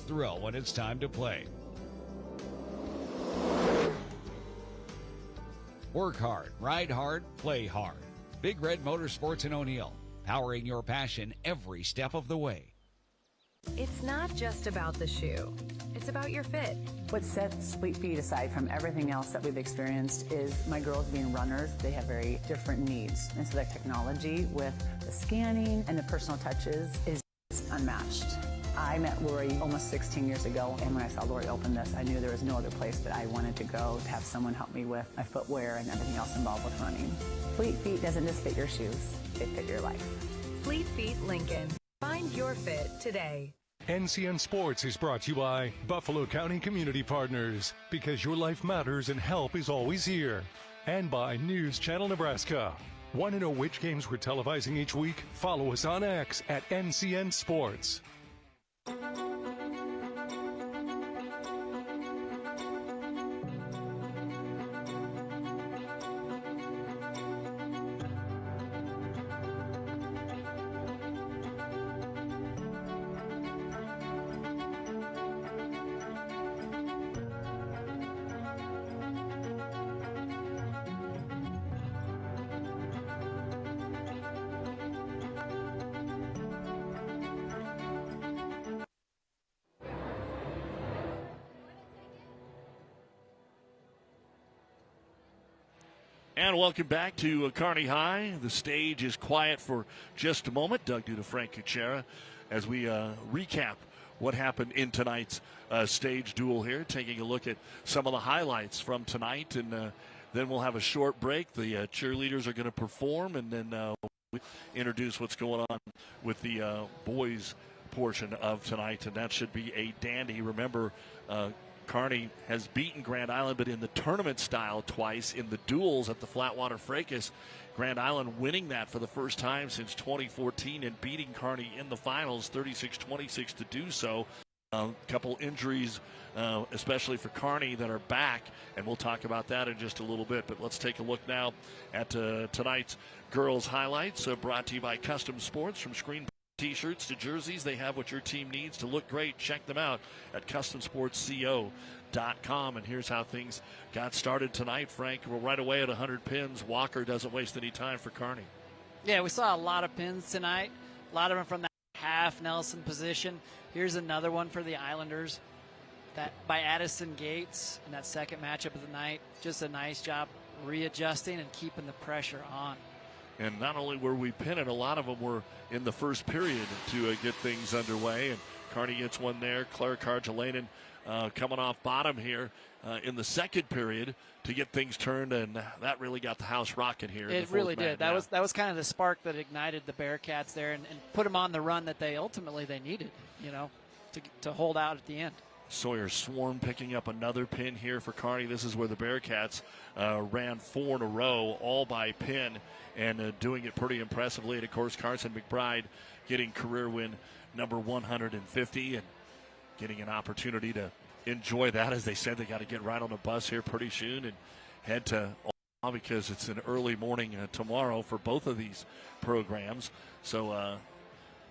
thrill when it's time to play. Work hard, ride hard, play hard. Big Red Motorsports in O'Neill, powering your passion every step of the way. It's not just about the shoe. It's about your fit. What sets Fleet Feet aside from everything else that we've experienced is my girls being runners. They have very different needs. And so that technology with the scanning and the personal touches is unmatched. I met Lori almost 16 years ago, and when I saw Lori open this, I knew there was no other place that I wanted to go to have someone help me with my footwear and everything else involved with running. Fleet Feet doesn't just fit your shoes, they fit your life. Fleet Feet Lincoln. Find your fit today. NCN Sports is brought to you by Buffalo County Community Partners, because your life matters and help is always here. And by News Channel Nebraska. Want to know which games we're televising each week? Follow us on X at NCN Sports. And welcome back to Kearney High. The stage is quiet for just a moment. Doug Duda, Frank Kuchera, as we recap what happened in tonight's stage duel here, taking a look at some of the highlights from tonight. And then we'll have a short break. The cheerleaders are going to perform, and then we'll introduce what's going on with the boys portion of tonight. And that should be a dandy. Remember, Kearney has beaten Grand Island, but in the tournament style twice in the duels at the Flatwater Fracas. Grand Island winning that for the first time since 2014 and beating Kearney in the finals 36-26 to do so. A couple injuries, especially for Kearney, that are back, and we'll talk about that in just a little bit. But let's take a look now at tonight's girls' highlights, brought to you by Custom Sports. From screen T-shirts to jerseys, they have what your team needs to look great. Check them out at customsportsco.com. And here's how things got started tonight, Frank. We're right away at 100 pins. Walker doesn't waste any time for Kearney. Yeah, we saw a lot of pins tonight, a lot of them from that half Nelson position. Here's another one for the Islanders, that by Addison Gates in that second matchup of the night. Just a nice job readjusting and keeping the pressure on. And not only were we pinning, a lot of them were in the first period to get things underway. And Kearney gets one there. Claire Karjalainen coming off bottom here in the second period to get things turned, and that really got the house rocking here. It really did. That was kind of the spark that ignited the Bearcats there and put them on the run that they ultimately needed, to hold out at the end. Sawyer Swarm picking up another pin here for Kearney. This is where the Bearcats ran 4 in a row, all by pin, and doing it pretty impressively. And, of course, Carson McBride getting career win number 150 and getting an opportunity to enjoy that. As they said, they got to get right on the bus here pretty soon and head to Omaha, because it's an early morning tomorrow for both of these programs. So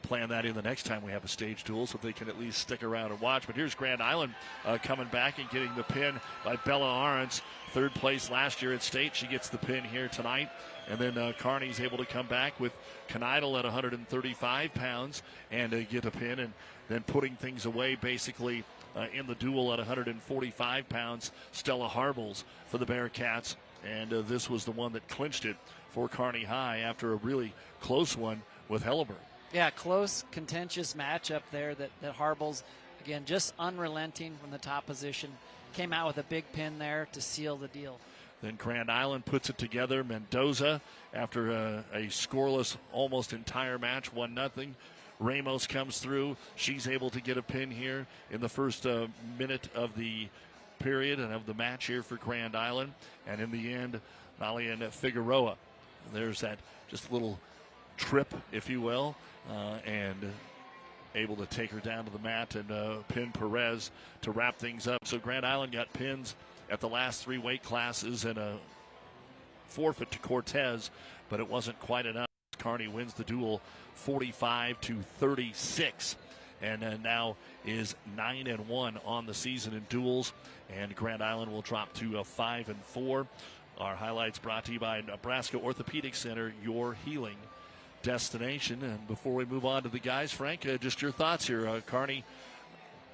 plan that in the next time we have a stage duel so they can at least stick around and watch. But here's Grand Island coming back and getting the pin by Bella Arons. Third place last year at state. She gets the pin here tonight. And then Kearney's able to come back with Kneidl at 135 pounds and get a pin. And then putting things away basically in the duel at 145 pounds, Stella Harbles for the Bearcats. And this was the one that clinched it for Kearney High after a really close one with Helleberg. Yeah, close, contentious matchup there that Harbles, again, just unrelenting from the top position. Came out with a big pin there to seal the deal. Then Grand Island puts it together. Mendoza, after a scoreless almost entire match, 1-0. Ramos comes through. She's able to get a pin here in the first minute of the period and of the match here for Grand Island. And in the end, Nalian Figueroa. There's that just little trip, if you will, and able to take her down to the mat and pin Perez to wrap things up. So Grand Island got pins at the last 3 weight classes and a forfeit to Cortez, but it wasn't quite enough. Kearney wins the duel 45-36. and now is 9-1 on the season in duels. And Grand Island will drop to 5-4. Our highlights brought to you by Nebraska Orthopedic Center, your healing destination. And before we move on to the guys, Frank, just your thoughts here. Kearney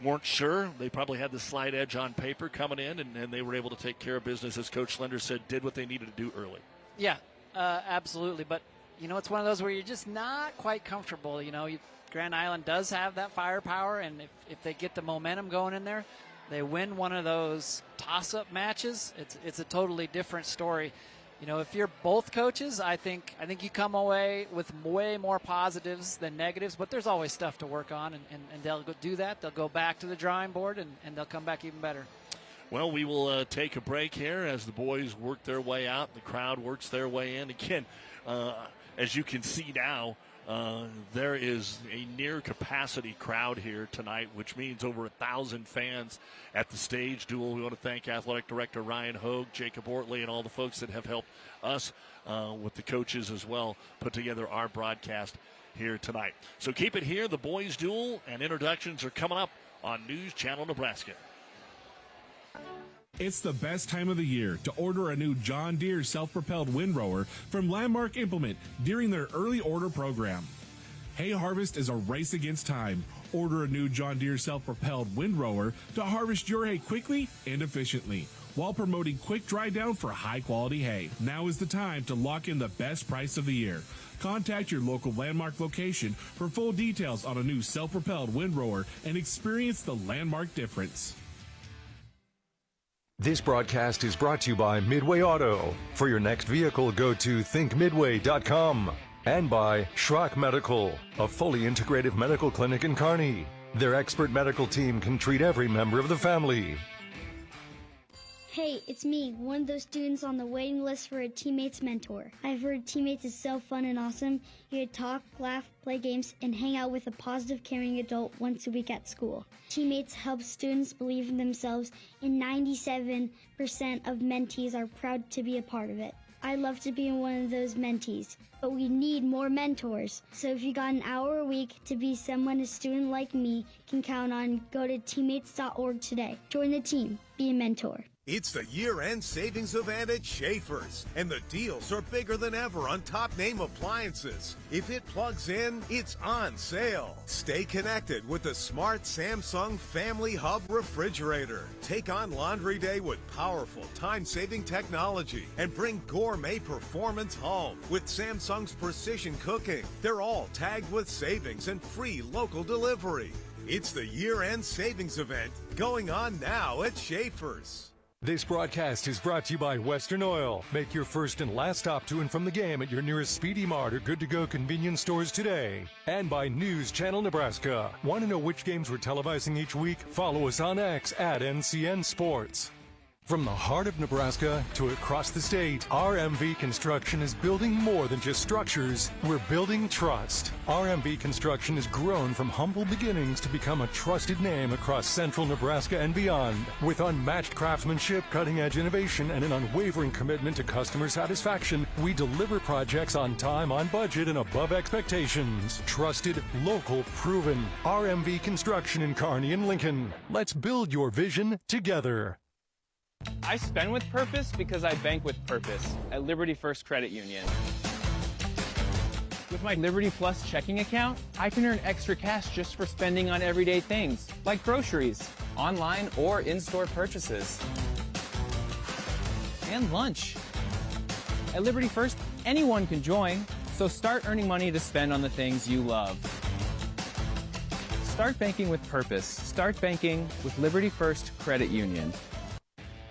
weren't sure. They probably had the slight edge on paper coming in, and they were able to take care of business, as Coach Slender said, did what they needed to do early. Yeah, absolutely. But, it's one of those where you're just not quite comfortable. Grand Island does have that firepower, and if they get the momentum going in there, they win one of those toss-up matches, it's a totally different story. If you're both coaches, I think you come away with way more positives than negatives, but there's always stuff to work on, and they'll do that. They'll go back to the drawing board, and they'll come back even better. Well, we will take a break here as the boys work their way out. The crowd works their way in. Again, as you can see now, there is a near-capacity crowd here tonight, which means over 1,000 fans at the stage duel. We want to thank Athletic Director Ryan Hogue, Jacob Ortley, and all the folks that have helped us with the coaches as well put together our broadcast here tonight. So keep it here. The boys duel and introductions are coming up on News Channel Nebraska. It's the best time of the year to order a new John Deere self-propelled windrower from Landmark Implement during their early order program. Hay harvest is a race against time. Order a new John Deere self-propelled windrower to harvest your hay quickly and efficiently while promoting quick dry down for high-quality hay. Now is the time to lock in the best price of the year. Contact your local Landmark location for full details on a new self-propelled windrower and experience the Landmark difference. This broadcast is brought to you by Midway Auto. For your next vehicle, go to thinkmidway.com. And by Schrock Medical, a fully integrative medical clinic in Kearney. Their expert medical team can treat every member of the family. Hey, it's me, one of those students on the waiting list for a Teammates mentor. I've heard Teammates is so fun and awesome. You get to talk, laugh, play games, and hang out with a positive, caring adult once a week at school. Teammates helps students believe in themselves, and 97% of mentees are proud to be a part of it. I'd love to be one of those mentees, but we need more mentors. So if you got an hour a week to be someone a student like me can count on, go to teammates.org today. Join the team. Be a mentor. It's the year-end savings event at Schaefer's, and the deals are bigger than ever on top-name appliances. If it plugs in, it's on sale. Stay connected with the smart Samsung Family Hub refrigerator. Take on laundry day with powerful time-saving technology and bring gourmet performance home with Samsung's precision cooking. They're all tagged with savings and free local delivery. It's the year-end savings event going on now at Schaefer's. This broadcast is brought to you by Western Oil. Make your first and last stop to and from the game at your nearest Speedy Mart or good-to-go convenience stores today. And by News Channel Nebraska. Want to know which games we're televising each week? Follow us on X at NCN Sports. From the heart of Nebraska to across the state, RMV Construction is building more than just structures. We're building trust. RMV Construction has grown from humble beginnings to become a trusted name across central Nebraska and beyond. With unmatched craftsmanship, cutting-edge innovation, and an unwavering commitment to customer satisfaction, we deliver projects on time, on budget, and above expectations. Trusted, local, proven. RMV Construction in Kearney and Lincoln. Let's build your vision together. I spend with purpose because I bank with purpose at Liberty First Credit Union. With my Liberty Plus checking account, I can earn extra cash just for spending on everyday things, like groceries, online or in-store purchases, and lunch. At Liberty First, anyone can join, so start earning money to spend on the things you love. Start banking with purpose. Start banking with Liberty First Credit Union.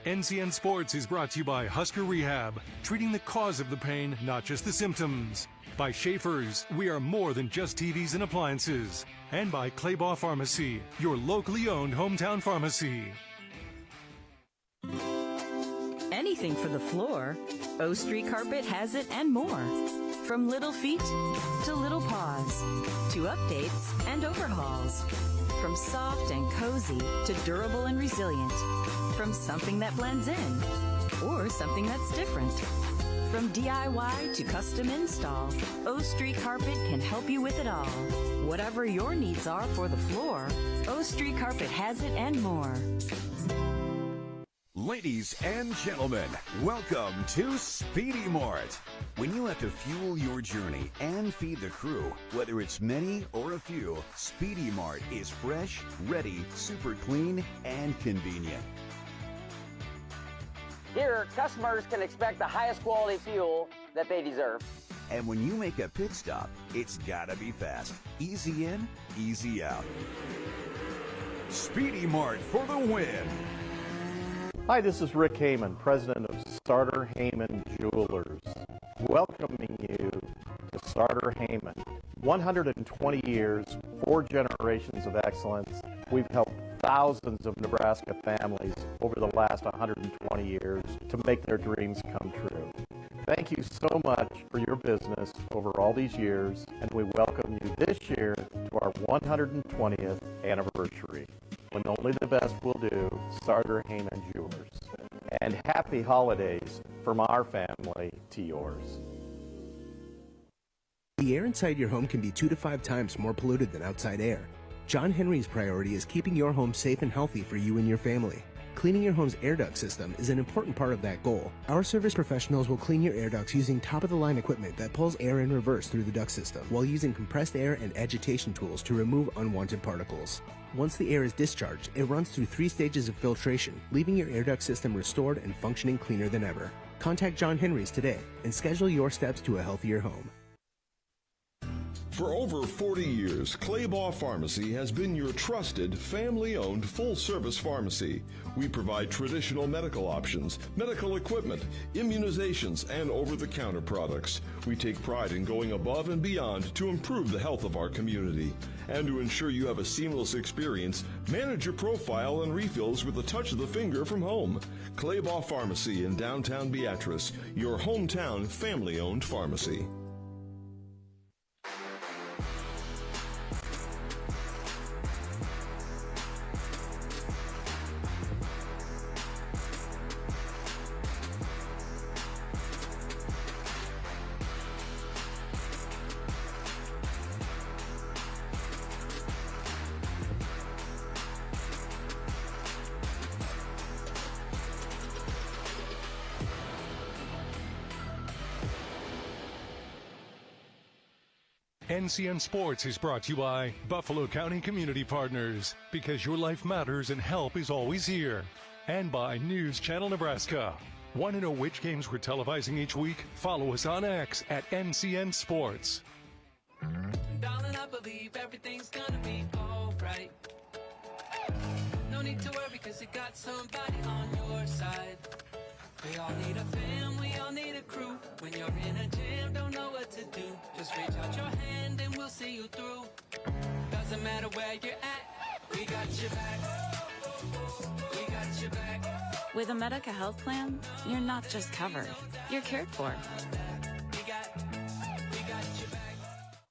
NCN Sports is brought to you by Husker Rehab, treating the cause of the pain, not just the symptoms. By Schaefer's, we are more than just TVs and appliances. And by Claybaugh Pharmacy, your locally owned hometown pharmacy. Anything for the floor, O Street Carpet has it and more. From little feet to little paws, to updates and overhauls. From soft and cozy to durable and resilient. From something that blends in or something that's different. From DIY to custom install, O Street Carpet can help you with it all. Whatever your needs are for the floor, O Street Carpet has it and more. Ladies and gentlemen, welcome to Speedy Mart. When you have to fuel your journey and feed the crew, whether it's many or a few, Speedy Mart is fresh, ready, super clean, and convenient. Here, customers can expect the highest quality fuel that they deserve. And when you make a pit stop, it's gotta be fast. Easy in, easy out. Speedy Mart for the win. Hi, this is Rick Heyman, president of Starter Heyman Jewelers, welcoming you to Starter Heyman. 120 years, 4 generations of excellence. We've helped thousands of Nebraska families over the last 120 years to make their dreams come true. Thank you so much for your business over all these years, and we welcome you this year to our 120th anniversary. When only the best will do, Starter Heyman Jewelers. And happy holidays from our family to yours. The air inside your home can be 2 to 5 times more polluted than outside air. John Henry's priority is keeping your home safe and healthy for you and your family. Cleaning your home's air duct system is an important part of that goal. Our service professionals will clean your air ducts using top-of-the-line equipment that pulls air in reverse through the duct system, while using compressed air and agitation tools to remove unwanted particles. Once the air is discharged, it runs through 3 stages of filtration, leaving your air duct system restored and functioning cleaner than ever. Contact John Henry's today and schedule your steps to a healthier home. For over 40 years, Claybaugh Pharmacy has been your trusted, family-owned, full-service pharmacy. We provide traditional medical options, medical equipment, immunizations, and over-the-counter products. We take pride in going above and beyond to improve the health of our community. And to ensure you have a seamless experience, manage your profile and refills with a touch of the finger from home. Claybaugh Pharmacy in downtown Beatrice, your hometown family-owned pharmacy. NCN Sports is brought to you by Buffalo County Community Partners, because your life matters and help is always here. And by News Channel Nebraska. Want to know which games we're televising each week? Follow us on X at NCN Sports. Darling, I believe everything's gonna be alright. No need to worry, cause you got somebody on your side. We all need a fam, we all need a crew. When you're in a jam, don't know what to do, just reach out your hand and we'll see you through. Doesn't matter where you're at, we got your back. We got your back. With a Medica health plan, you're not just covered, you're cared for.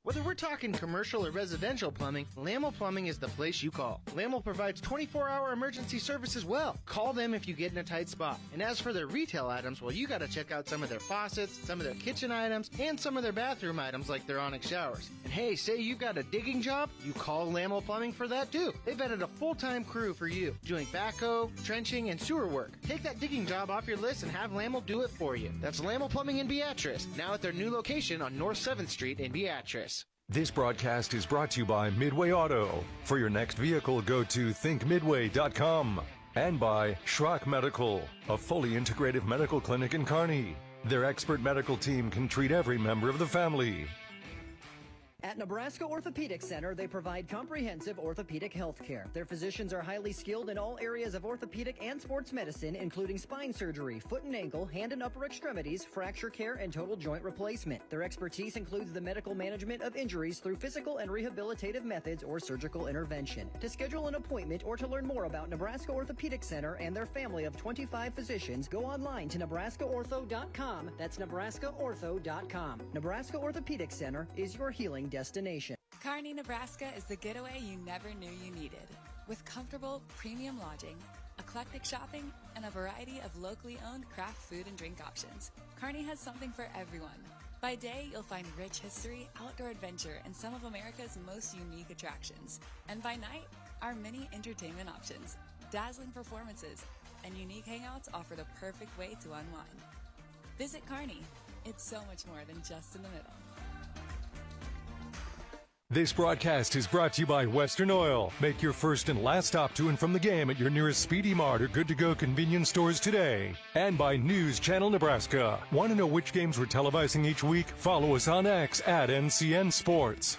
Whether we're talking commercial or residential plumbing, Lamel Plumbing is the place you call. Lamel provides 24-hour emergency service as well. Call them if you get in a tight spot. And as for their retail items, well, you got to check out some of their faucets, some of their kitchen items, and some of their bathroom items like their Onyx showers. And hey, say you've got a digging job, you call Lamel Plumbing for that too. They've added a full-time crew for you, doing backhoe, trenching, and sewer work. Take that digging job off your list and have Lamel do it for you. That's Lamel Plumbing in Beatrice, now at their new location on North 7th Street in Beatrice. This broadcast is brought to you by Midway Auto. For your next vehicle, go to thinkmidway.com. And by Schrock Medical, a fully integrative medical clinic in Kearney. Their expert medical team can treat every member of the family. At Nebraska Orthopedic Center, they provide comprehensive orthopedic health care. Their physicians are highly skilled in all areas of orthopedic and sports medicine, including spine surgery, foot and ankle, hand and upper extremities, fracture care, and total joint replacement. Their expertise includes the medical management of injuries through physical and rehabilitative methods or surgical intervention. To schedule an appointment or to learn more about Nebraska Orthopedic Center and their family of 25 physicians, go online to nebraskaortho.com. That's nebraskaortho.com. Nebraska Orthopedic Center is your healing destination. Kearney, Nebraska is the getaway you never knew you needed. With comfortable, premium lodging, a eclectic shopping, and a variety of locally owned craft food and drink options, Kearney has something for everyone. By day, you'll find rich history, outdoor adventure, and some of America's most unique attractions. And by night, our many entertainment options, dazzling performances, and unique hangouts offer the perfect way to unwind. Visit Kearney. It's so much more than just in the middle. This broadcast is brought to you by Western Oil. Make your first and last stop to and from the game at your nearest Speedy Mart or good-to-go convenience stores today. And by News Channel Nebraska. Want to know which games we're televising each week? Follow us on X at NCN Sports.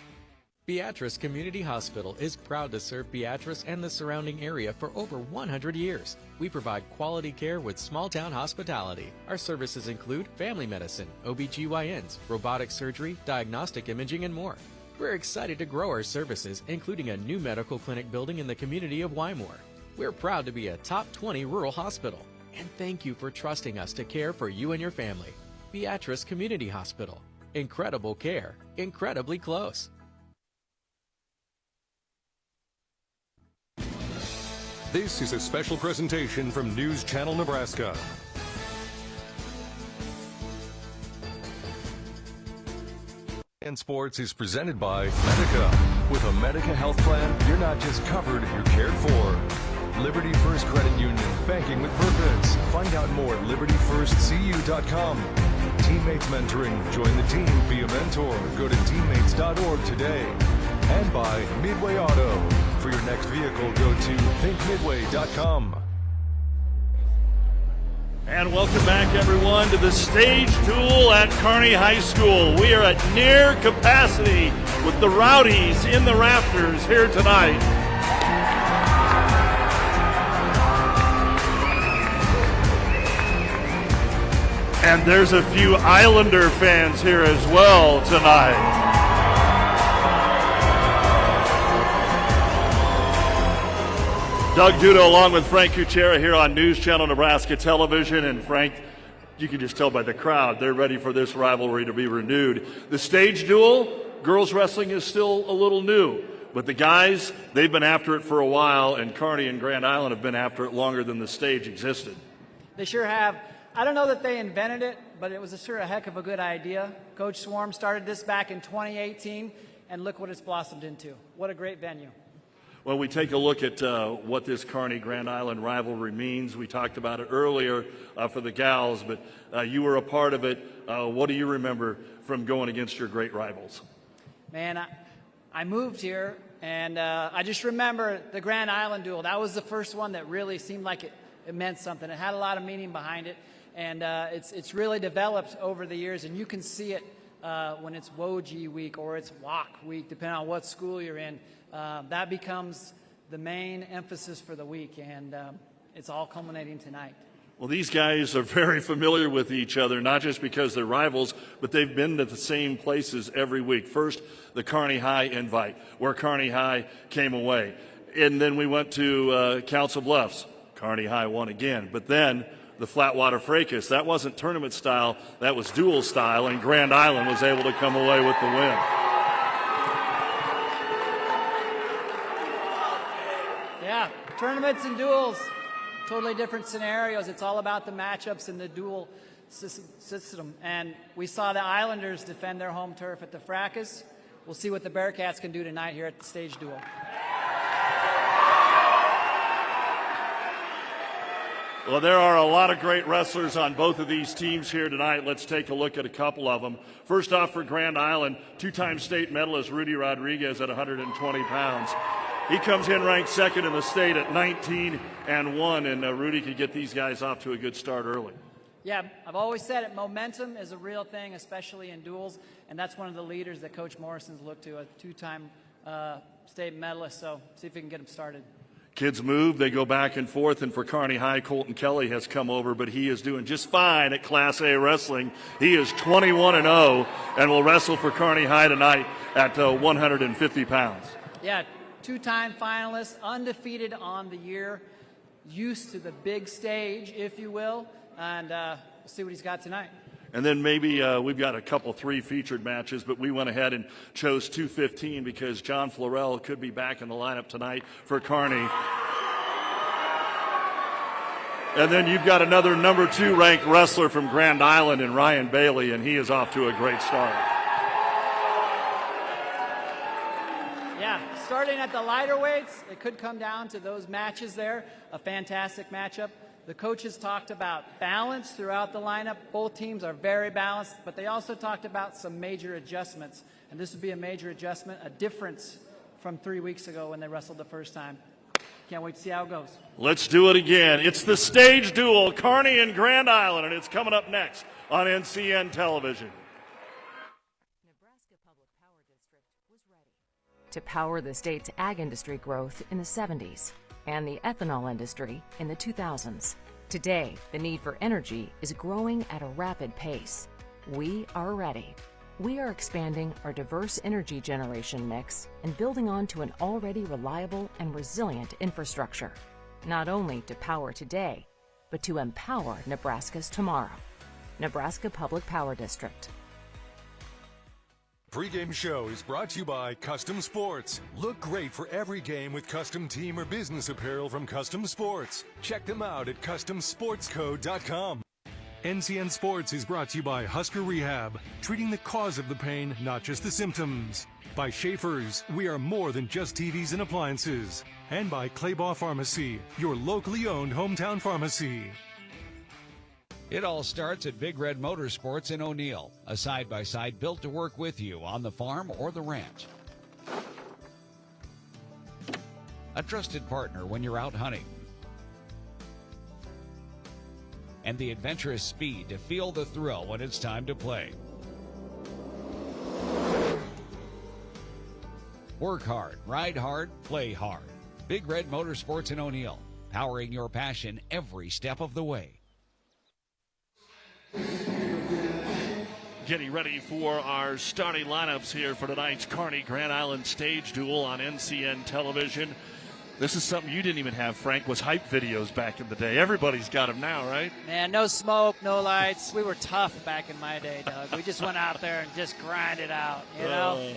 Beatrice Community Hospital is proud to serve Beatrice and the surrounding area for over 100 years. We provide quality care with small-town hospitality. Our services include family medicine, OBGYNs, robotic surgery, diagnostic imaging, and more. We're excited to grow our services, including a new medical clinic building in the community of Wymore. We're proud to be a top 20 rural hospital. And thank you for trusting us to care for you and your family. Beatrice Community Hospital. Incredible care, incredibly close. This is a special presentation from News Channel Nebraska. And Sports is presented by Medica. With a Medica health plan, you're not just covered, you're cared for. Liberty First Credit Union, banking with purpose. Find out more at libertyfirstcu.com. Teammates Mentoring, join the team, be a mentor. Go to teammates.org today. And by Midway Auto. For your next vehicle, go to thinkmidway.com. And welcome back, everyone, to the stage duel at Kearney High School. We are at near capacity with the Rowdies in the rafters here tonight. And there's a few Islander fans here as well tonight. Doug Duda along with Frank Kuchera here on News Channel Nebraska Television. And Frank, you can just tell by the crowd, they're ready for this rivalry to be renewed. The stage duel, girls wrestling is still a little new. But the guys, they've been after it for a while, and Kearney and Grand Island have been after it longer than the stage existed. They sure have. I don't know that they invented it, but it was sure a heck of a good idea. Coach Swarm started this back in 2018, and look what it's blossomed into. What a great venue. Well, we take a look at what this Kearney-Grand Island rivalry means. We talked about it earlier for the gals, but you were a part of it. What do you remember from going against your great rivals? Man, I moved here, and I just remember the Grand Island duel. That was the first one that really seemed like it meant something. It had a lot of meaning behind it, and it's really developed over the years, and you can see it when it's Wojie week or it's WAC week, depending on what school you're in. That becomes the main emphasis for the week, and it's all culminating tonight. Well, these guys are very familiar with each other, not just because they're rivals, but they've been to the same places every week. First, the Kearney High invite, where Kearney High came away. And then we went to Council Bluffs. Kearney High won again. But then the Flatwater Fracas, that wasn't tournament style, that was dual style, and Grand Island was able to come away with the win. Yeah, tournaments and duels, totally different scenarios. It's all about the matchups in the dual system. And we saw the Islanders defend their home turf at the Fracas. We'll see what the Bearcats can do tonight here at the stage duel. Well, there are a lot of great wrestlers on both of these teams here tonight. Let's take a look at a couple of them. First off, for Grand Island, two-time state medalist Rudy Rodriguez at 120 pounds. He comes in ranked second in the state at 19-1, and Rudy could get these guys off to a good start early. Yeah, I've always said it. Momentum is a real thing, especially in duels, and that's one of the leaders that Coach Morrison's looked to, a two-time state medalist. So see if we can get him started. Kids move, they go back and forth, and for Kearney High, Colton Kelly has come over, but he is doing just fine at Class A wrestling. He is 21-0 and will wrestle for Kearney High tonight at 150 pounds. Yeah, two-time finalist, undefeated on the year, used to the big stage, if you will, and we'll see what he's got tonight. And then maybe we've got a couple, 3 featured matches, but we went ahead and chose 215 because John Florell could be back in the lineup tonight for Kearney. And then you've got another number 2 ranked wrestler from Grand Island in Ryan Bailey, and he is off to a great start. Yeah, starting at the lighter weights, it could come down to those matches there. A fantastic matchup. The coaches talked about balance throughout the lineup. Both teams are very balanced, but they also talked about some major adjustments. And this would be a major adjustment, a difference from 3 weeks ago when they wrestled the first time. Can't wait to see how it goes. Let's do it again. It's the stage duel, Kearney and Grand Island, and it's coming up next on NCN television. To power the state's ag industry growth in the 70s and the ethanol industry in the 2000s. Today, the need for energy is growing at a rapid pace. We are ready. We are expanding our diverse energy generation mix and building onto an already reliable and resilient infrastructure, not only to power today, but to empower Nebraska's tomorrow. Nebraska Public Power District. Pre-game show is brought to you by Custom Sports. Look great for every game with custom team or business apparel from Custom Sports. Check them out at CustomSportsCo.com. NCN Sports is brought to you by Husker Rehab, treating the cause of the pain, not just the symptoms. By Schaefer's, we are more than just TVs and appliances. And by Claybaugh Pharmacy, your locally owned hometown pharmacy. It all starts at Big Red Motorsports in O'Neill, a side-by-side built to work with you on the farm or the ranch. A trusted partner when you're out hunting. And the adventurous speed to feel the thrill when it's time to play. Work hard, ride hard, play hard. Big Red Motorsports in O'Neill, powering your passion every step of the way. Getting ready for our starting lineups here for tonight's Kearney Grand Island stage duel on NCN television. This is something you didn't even have, Frank, was hype videos back in the day. Everybody's got them now, right? Man, no smoke, no lights. We were tough back in my day, Doug. We just went out there and just grinded out, you know?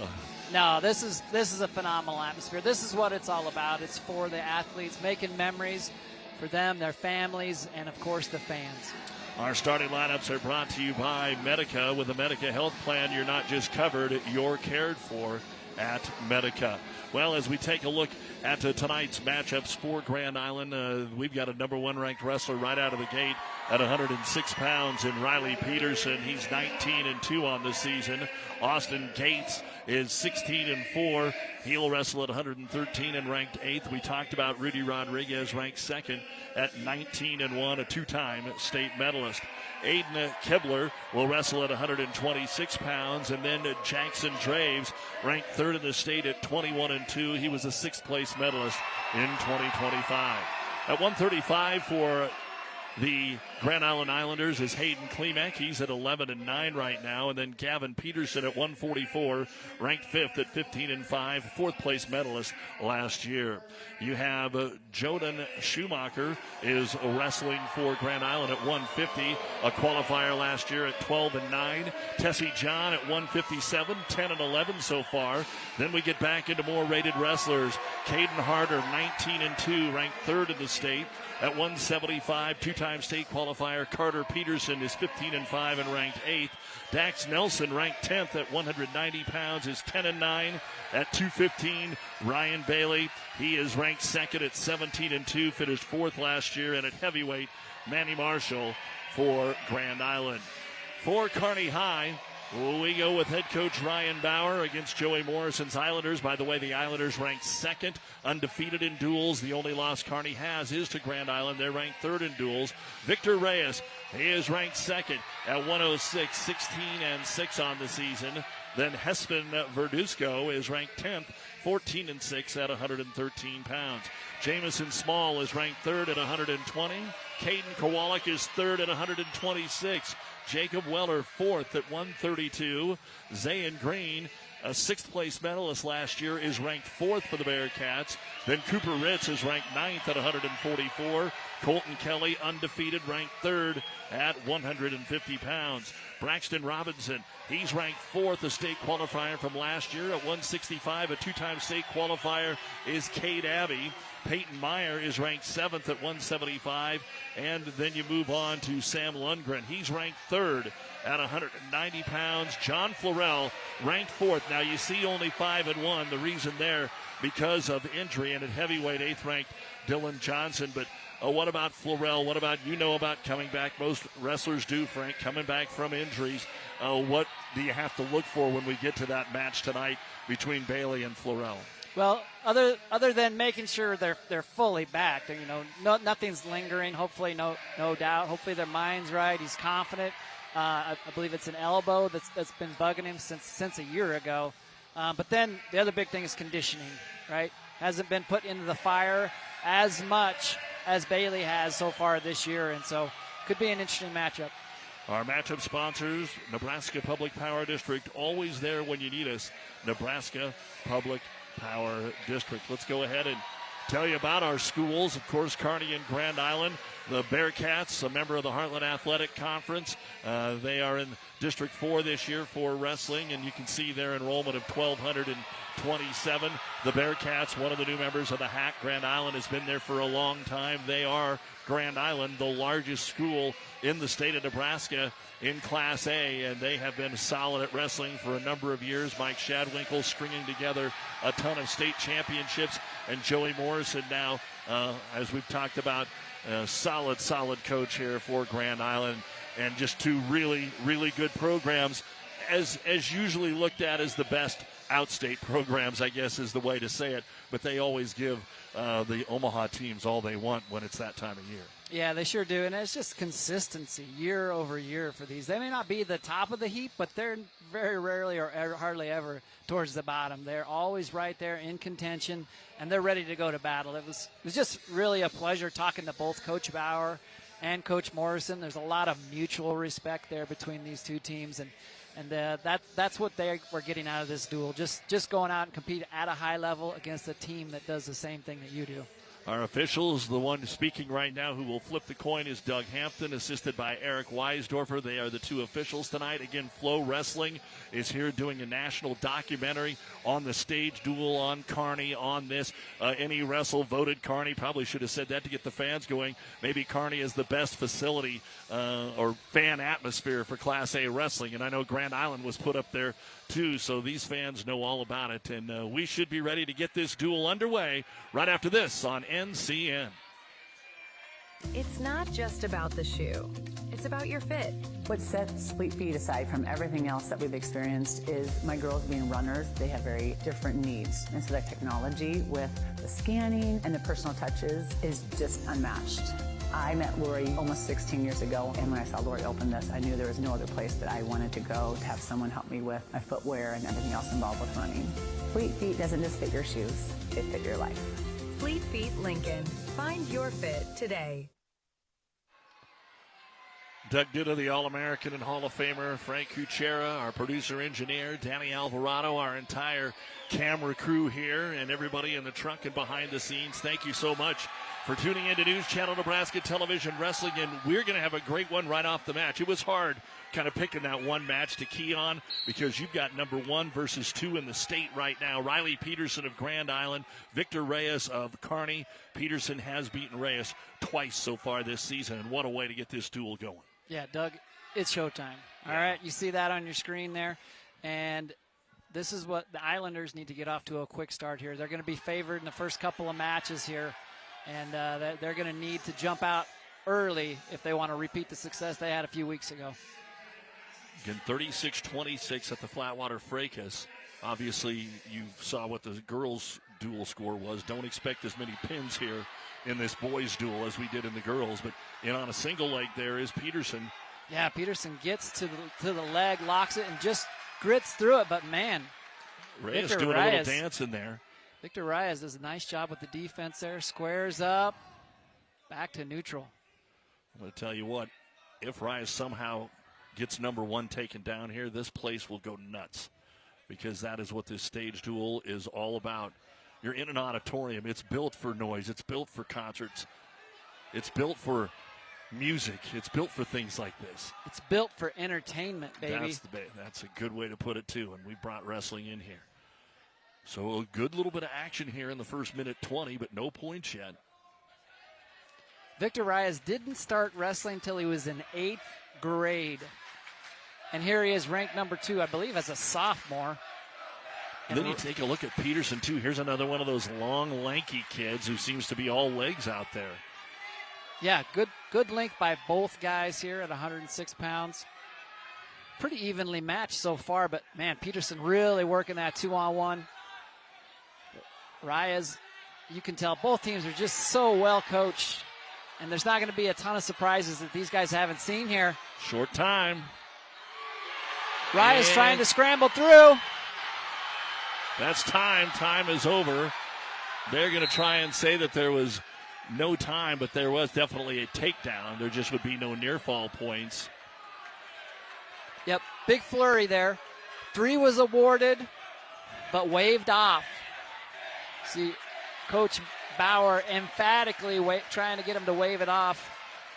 No, this is a phenomenal atmosphere. This is what it's all about. It's for the athletes, making memories for them, their families, and, of course, the fans. Our starting lineups are brought to you by Medica. With a Medica health plan, you're not just covered, you're cared for at Medica. Well, as we take a look at tonight's matchups for Grand Island, we've got a number 1 ranked wrestler right out of the gate at 106 pounds in Riley Peterson. He's 19-2 on the season. Austin Gates is 16-4. He'll wrestle at 113 and ranked 8th. We talked about Rudy Rodriguez, ranked 2nd at 19-1, a 2-time state medalist. Aiden Kibler will wrestle at 126 pounds, and then Jackson Draves, ranked 3rd in the state at 21-2. He was a 6th place medalist in 2025. At 135 for the Grand Island Islanders is Hayden Klimek. He's at 11-9 right now. And then Gavin Peterson at 144, ranked 5th at 15-5, 4th place medalist last year. You have Joden Schumacher is wrestling for Grand Island at 150, a qualifier last year at 12-9. Tessie John at 157, 10-11 so far. Then we get back into more rated wrestlers. Caden Harder, 19-2, ranked 3rd in the state. At 175, 2-time state qualifier, Carter Peterson is 15-5 and ranked 8th. Dax Nelson, ranked 10th at 190 pounds, is 10-9. At 215, Ryan Bailey, he is ranked 2nd at 17-2, finished 4th last year. And at heavyweight, Manny Marshall for Grand Island. For Kearney High, we go with head coach Ryan Bauer against Joey Morrison's Islanders. By the way, the Islanders ranked 2nd, undefeated in duels. The only loss Kearney has is to Grand Island. They're ranked 3rd in duels. Victor Reyes, he is ranked 2nd at 106, 16-6 on the season. Then Hespen Verduzco is ranked 10th, 14-6 at 113 pounds. Jamison Small is ranked 3rd at 120. Caden Kowalik is 3rd at 126. Jacob Weller 4th at 132. Zayn Green, a 6th place medalist last year, is ranked 4th for the Bearcats. Then Cooper Ritz is ranked 9th at 144. Colton Kelly, undefeated, ranked 3rd at 150 pounds. Braxton Robinson, he's ranked 4th, a state qualifier from last year at 165. A 2-time state qualifier is Cade Abbey. Peyton Meyer is ranked 7th at 175. And then you move on to Sam Lundgren. He's ranked 3rd at 190 pounds. John Florell ranked 4th. Now you see only 5-1. The reason there because of injury. And at heavyweight, 8th ranked Dylan Johnson. But what about Florell? What about, about coming back? Most wrestlers do, Frank, coming back from injuries. What do you have to look for when we get to that match tonight between Bailey and Florell? Well, other than making sure they're fully back, nothing's lingering. Hopefully, no doubt. Hopefully, their mind's right. He's confident. I believe it's an elbow that's been bugging him since a year ago. But then the other big thing is conditioning, right? Hasn't been put into the fire as much as Bailey has so far this year, and so could be an interesting matchup. Our matchup sponsors, Nebraska Public Power District, always there when you need us. Nebraska Public Power District. Let's go ahead and tell you about our schools. Of course, Kearney and Grand Island. The Bearcats, a member of the Heartland Athletic Conference. They are in District 4 this year for wrestling, and you can see their enrollment of 1,227. The Bearcats, one of the new members of the HAC. Grand Island has been there for a long time. They are, Grand Island, the largest school in the state of Nebraska in Class A, and they have been solid at wrestling for a number of years. Mike Shadwinkle stringing together a ton of state championships, and Joey Morrison now, as we've talked about, solid coach here for Grand Island, and just two really, really good programs, as usually looked at as the best outstate programs, I guess is the way to say it, but they always give the Omaha teams all they want when it's that time of year. Yeah, they sure do, and it's just consistency year over year for these. They may not be the top of the heap, but they're very rarely or hardly ever towards the bottom. They're always right there in contention, and they're ready to go to battle. It was just really a pleasure talking to both Coach Bauer and Coach Morrison. There's a lot of mutual respect there between these two teams, and that's what they were getting out of this duel. Just going out and compete at a high level against a team that does the same thing that you do. Our officials, the one speaking right now who will flip the coin is Doug Hampton, assisted by Eric Weisdorfer. They are the two officials tonight. Again, Flow Wrestling is here doing a national documentary on the stage duel on Kearney on this. Any Wrestle voted Kearney. Probably should have said that to get the fans going. Maybe Kearney is the best facility or fan atmosphere for Class A wrestling. And I know Grand Island was put up there too, so these fans know all about it. And we should be ready to get this duel underway right after this on NCN. It's not just about the shoe. It's about your fit. What sets Fleet Feet aside from everything else that we've experienced is my girls being runners. They have very different needs. And so that technology with the scanning and the personal touches is just unmatched. I met Lori almost 16 years ago, and when I saw Lori open this, I knew there was no other place that I wanted to go to have someone help me with my footwear and everything else involved with running. Fleet Feet doesn't just fit your shoes, it fit your life. Fleet Feet Lincoln. Find your fit today. Doug Duda, the All-American and Hall of Famer, Frank Kuchera, our producer-engineer, Danny Alvarado, our entire camera crew here, and everybody in the truck and behind the scenes. Thank you so much for tuning in to News Channel Nebraska Television Wrestling, and we're going to have a great one right off the match. It was hard kind of picking that one match to key on because you've got number 1 versus 2 in the state right now. Riley Peterson of Grand Island, Victor Reyes of Kearney. Peterson has beaten Reyes twice so far this season, and what a way to get this duel going. Yeah, Doug, it's showtime. All right, you see that on your screen there, and this is what the Islanders need to get off to a quick start here. They're going to be favored in the first couple of matches here, and they're going to need to jump out early if they want to repeat the success they had a few weeks ago. Again, 36-26 at the Flatwater Fracas. Obviously, you saw what the girls' duel score was. Don't expect as many pins here in this boys' duel as we did in the girls. But on a single leg there is Peterson. Yeah, Peterson gets to the leg, locks it, and just grits through it. But, man, Reyes doing a little dance in there. Victor Reyes does a nice job with the defense there. Squares up, back to neutral. I'm going to tell you what, if Reyes somehow gets number 1 taken down here, this place will go nuts because that is what this stage duel is all about. You're in an auditorium. It's built for noise. It's built for concerts. It's built for music. It's built for things like this. It's built for entertainment, baby. That's a good way to put it, too, and we brought wrestling in here. So a good little bit of action here in the first minute 20, but no points yet. Victor Reyes didn't start wrestling until he was in 8th grade. And here he is ranked number 2, I believe, as a sophomore. And then you take a look at Peterson, too. Here's another one of those long, lanky kids who seems to be all legs out there. Yeah, good length by both guys here at 106 pounds. Pretty evenly matched so far, but, man, Peterson really working that 2-on-1. Reyes, you can tell both teams are just so well coached, and there's not going to be a ton of surprises that these guys haven't seen here. Short time. Reyes trying to scramble through. That's time. Time is over. They're going to try and say that there was no time, but there was definitely a takedown. There just would be no near fall points. Yep, big flurry there. 3 was awarded, but waved off. See, Coach Bauer emphatically trying to get him to wave it off.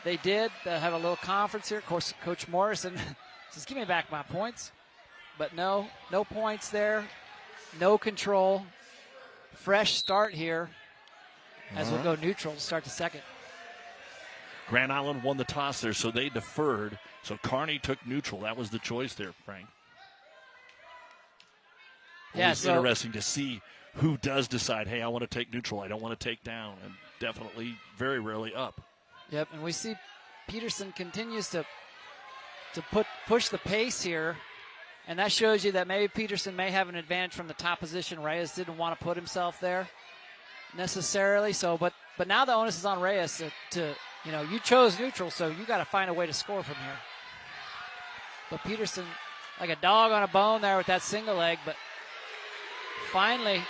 They did. They have a little conference here. Of course, Coach Morrison says, give me back my points. But no points there. No control. Fresh start here as we'll go neutral to start the second. Grand Island won the toss there, so they deferred. So Kearney took neutral. That was the choice there, Frank. Yeah, it's interesting to see who does decide, hey, I want to take neutral. I don't want to take down. And definitely, very rarely up. Yep, and we see Peterson continues to push the pace here. And that shows you that maybe Peterson may have an advantage from the top position. Reyes didn't want to put himself there necessarily. So, but now the onus is on Reyes to you chose neutral, so you got to find a way to score from here. But Peterson, like a dog on a bone there with that single leg, but finally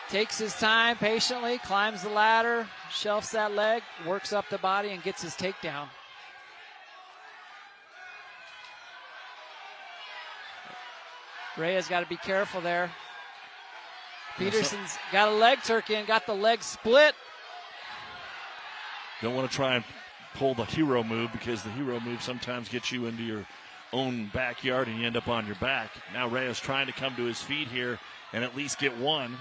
takes his time patiently, climbs the ladder, shelves that leg, works up the body, and gets his takedown. Reyes got to be careful there. Peterson's got a leg turkey and got the leg split. Don't want to try and pull the hero move, because the hero move sometimes gets you into your own backyard and you end up on your back. Now Reyes trying to come to his feet here and at least get one.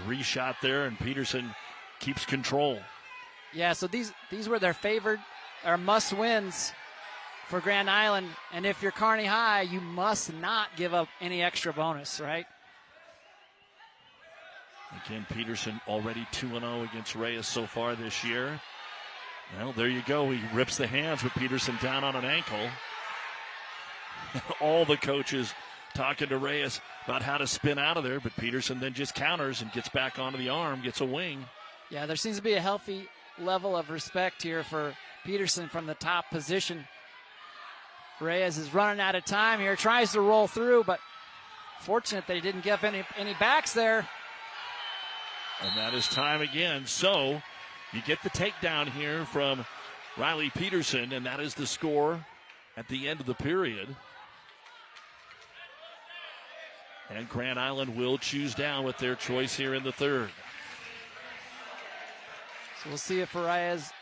Reshot there, and Peterson keeps control. Yeah, so these were their favored or must-wins for Grand Island, and if you're Kearney High, you must not give up any extra bonus, right? Again, Peterson already 2-0 against Reyes so far this year. Well, there you go. He rips the hands with Peterson down on an ankle. All the coaches talking to Reyes about how to spin out of there, but Peterson then just counters and gets back onto the arm, gets a wing. Yeah, there seems to be a healthy level of respect here for Peterson from the top position. Reyes is running out of time here, tries to roll through, but fortunate that he didn't give any backs there. And that is time again. So you get the takedown here from Riley Peterson, and that is the score at the end of the period. And Grand Island will choose down with their choice here in the third. So we'll see if Reyes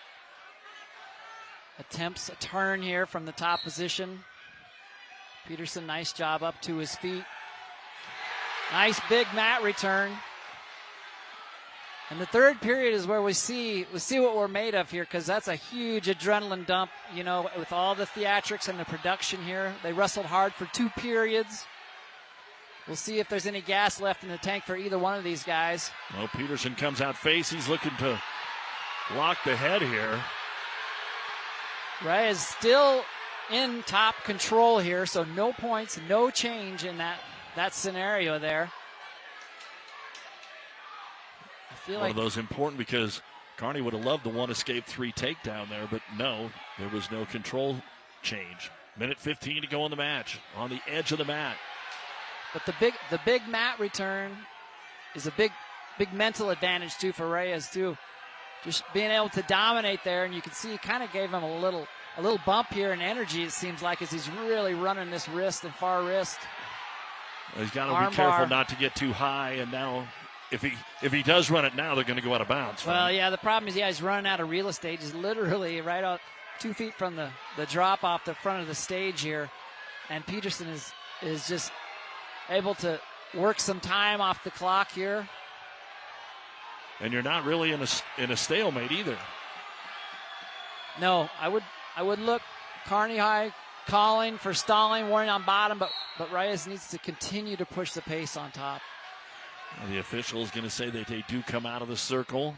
attempts a turn here from the top position. Peterson, nice job up to his feet. Nice big mat return. And the third period is where we see what we're made of here, because that's a huge adrenaline dump, with all the theatrics and the production here. They wrestled hard for 2 periods. We'll see if there's any gas left in the tank for either one of these guys. Well, Peterson comes out face. He's looking to lock the head here. Reyes still in top control here, so no points, no change in that scenario there. I feel One like of those important, because Kearney would have loved the 1 escape 3 takedown there, but no, there was no control change. Minute 15 to go in the match, on the edge of the mat. But the big mat return is a big mental advantage too for Reyes too. Just being able to dominate there, and you can see he kind of gave him a little bump here in energy, it seems like, as he's really running this wrist and far wrist. He's got to be careful not to get too high, and now if he does run it now, they're going to go out of bounds. Well, yeah, the problem is, he's running out of real estate. He's literally right out 2 feet from the drop off the front of the stage here. And Peterson is just able to work some time off the clock here. And you're not really in a stalemate either. No, I would look Kearney High calling for stalling, warning on bottom, but Reyes needs to continue to push the pace on top. The official is going to say that they do come out of the circle,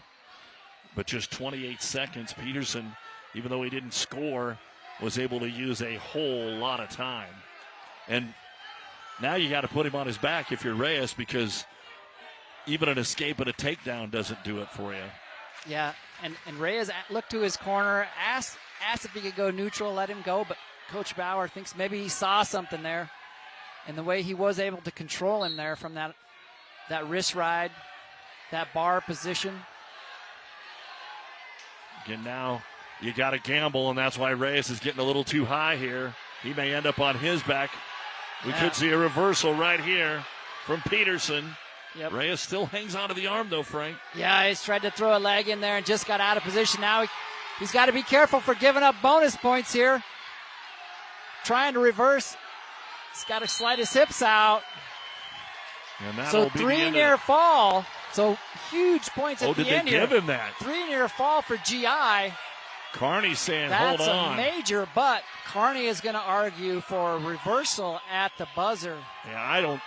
but just 28 seconds. Peterson, even though he didn't score, was able to use a whole lot of time. And now you got to put him on his back if you're Reyes, because even an escape and a takedown doesn't do it for you. Yeah, and Reyes looked to his corner, asked if he could go neutral, let him go, but Coach Bauer thinks maybe he saw something there, and the way he was able to control him there from that wrist ride, that bar position. Again, now you got to gamble, and that's why Reyes is getting a little too high here. He may end up on his back. We could see a reversal right here from Peterson. Yep. Reyes still hangs onto the arm, though, Frank. Yeah, he's tried to throw a leg in there and just got out of position. Now he's got to be careful for giving up bonus points here. Trying to reverse. He's got to slide his hips out. And so 3 near fall. So huge points at the end here. Oh, did they give him that? 3 near fall for GI. Kearney saying, that's hold on. That's a major, but Kearney is going to argue for a reversal at the buzzer. Yeah, I don't.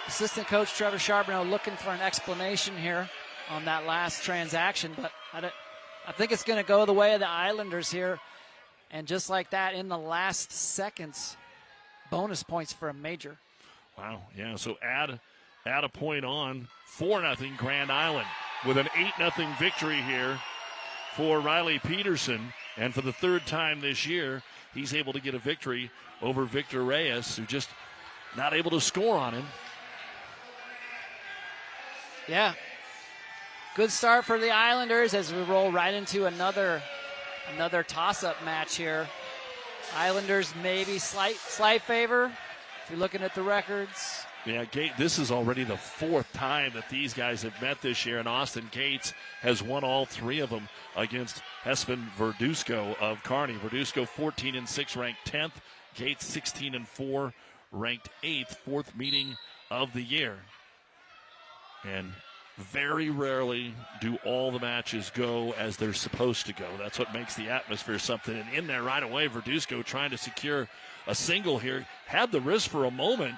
Assistant coach Trevor Charbonneau looking for an explanation here on that last transaction, but I think it's going to go the way of the Islanders here. And just like that, in the last seconds, bonus points for a major. Wow, yeah, so add a point on, 4-0 Grand Island with an 8-0 victory here for Riley Peterson. And for the third time this year, he's able to get a victory over Victor Reyes, who just not able to score on him. Yeah. Good start for the Islanders as we roll right into another toss-up match here. Islanders maybe slight favor if you're looking at the records. Yeah, this is already the 4th time that these guys have met this year, and Austin Gates has won all 3 of them against Espen Verduzco of Kearney. Verduzco 14-6, ranked 10th. Gates 16-4, ranked 8th, 4th meeting of the year. And very rarely do all the matches go as they're supposed to go. That's what makes the atmosphere something. And in there right away, Verduzco trying to secure a single here. Had the wrist for a moment,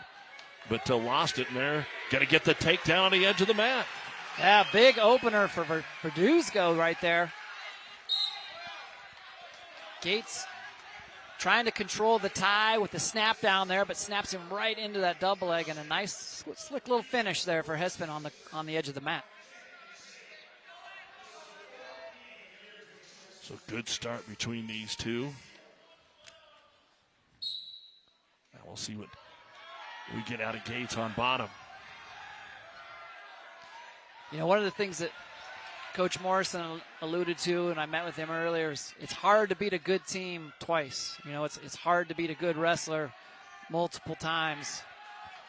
but lost it in there. Got to get the takedown on the edge of the mat. Yeah, big opener for Verduzco right there. Gates trying to control the tie with the snap down there, but snaps him right into that double leg, and a nice slick little finish there for Hespen on the edge of the mat. So good start between these two. Now we'll see what we get out of Gates on bottom. You know, one of the things that Coach Morrison alluded to, and I met with him earlier, is it's hard to beat a good team twice. You know, it's hard to beat a good wrestler multiple times.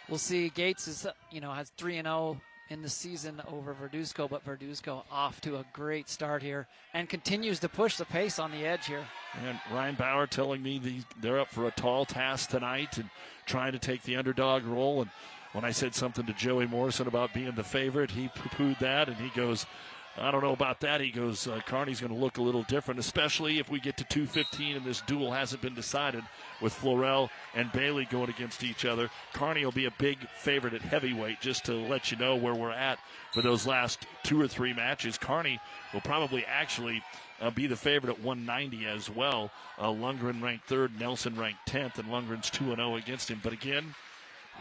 We'll see. Gates has 3-0 in the season over Verduzco, but Verduzco off to a great start here and continues to push the pace on the edge here. And Ryan Bauer telling me they're up for a tall task tonight and trying to take the underdog role. And when I said something to Joey Morrison about being the favorite, he poo-pooed that, and he goes, I don't know about that. He goes, Kearney's going to look a little different, especially if we get to 2:15 and this duel hasn't been decided with Florell and Bailey going against each other. Kearney will be a big favorite at heavyweight, just to let you know where we're at for those last 2 or 3 matches. Kearney will probably actually be the favorite at 190 as well. Lundgren ranked 3rd, Nelson ranked 10th, and Lundgren's 2-0 against him. But again,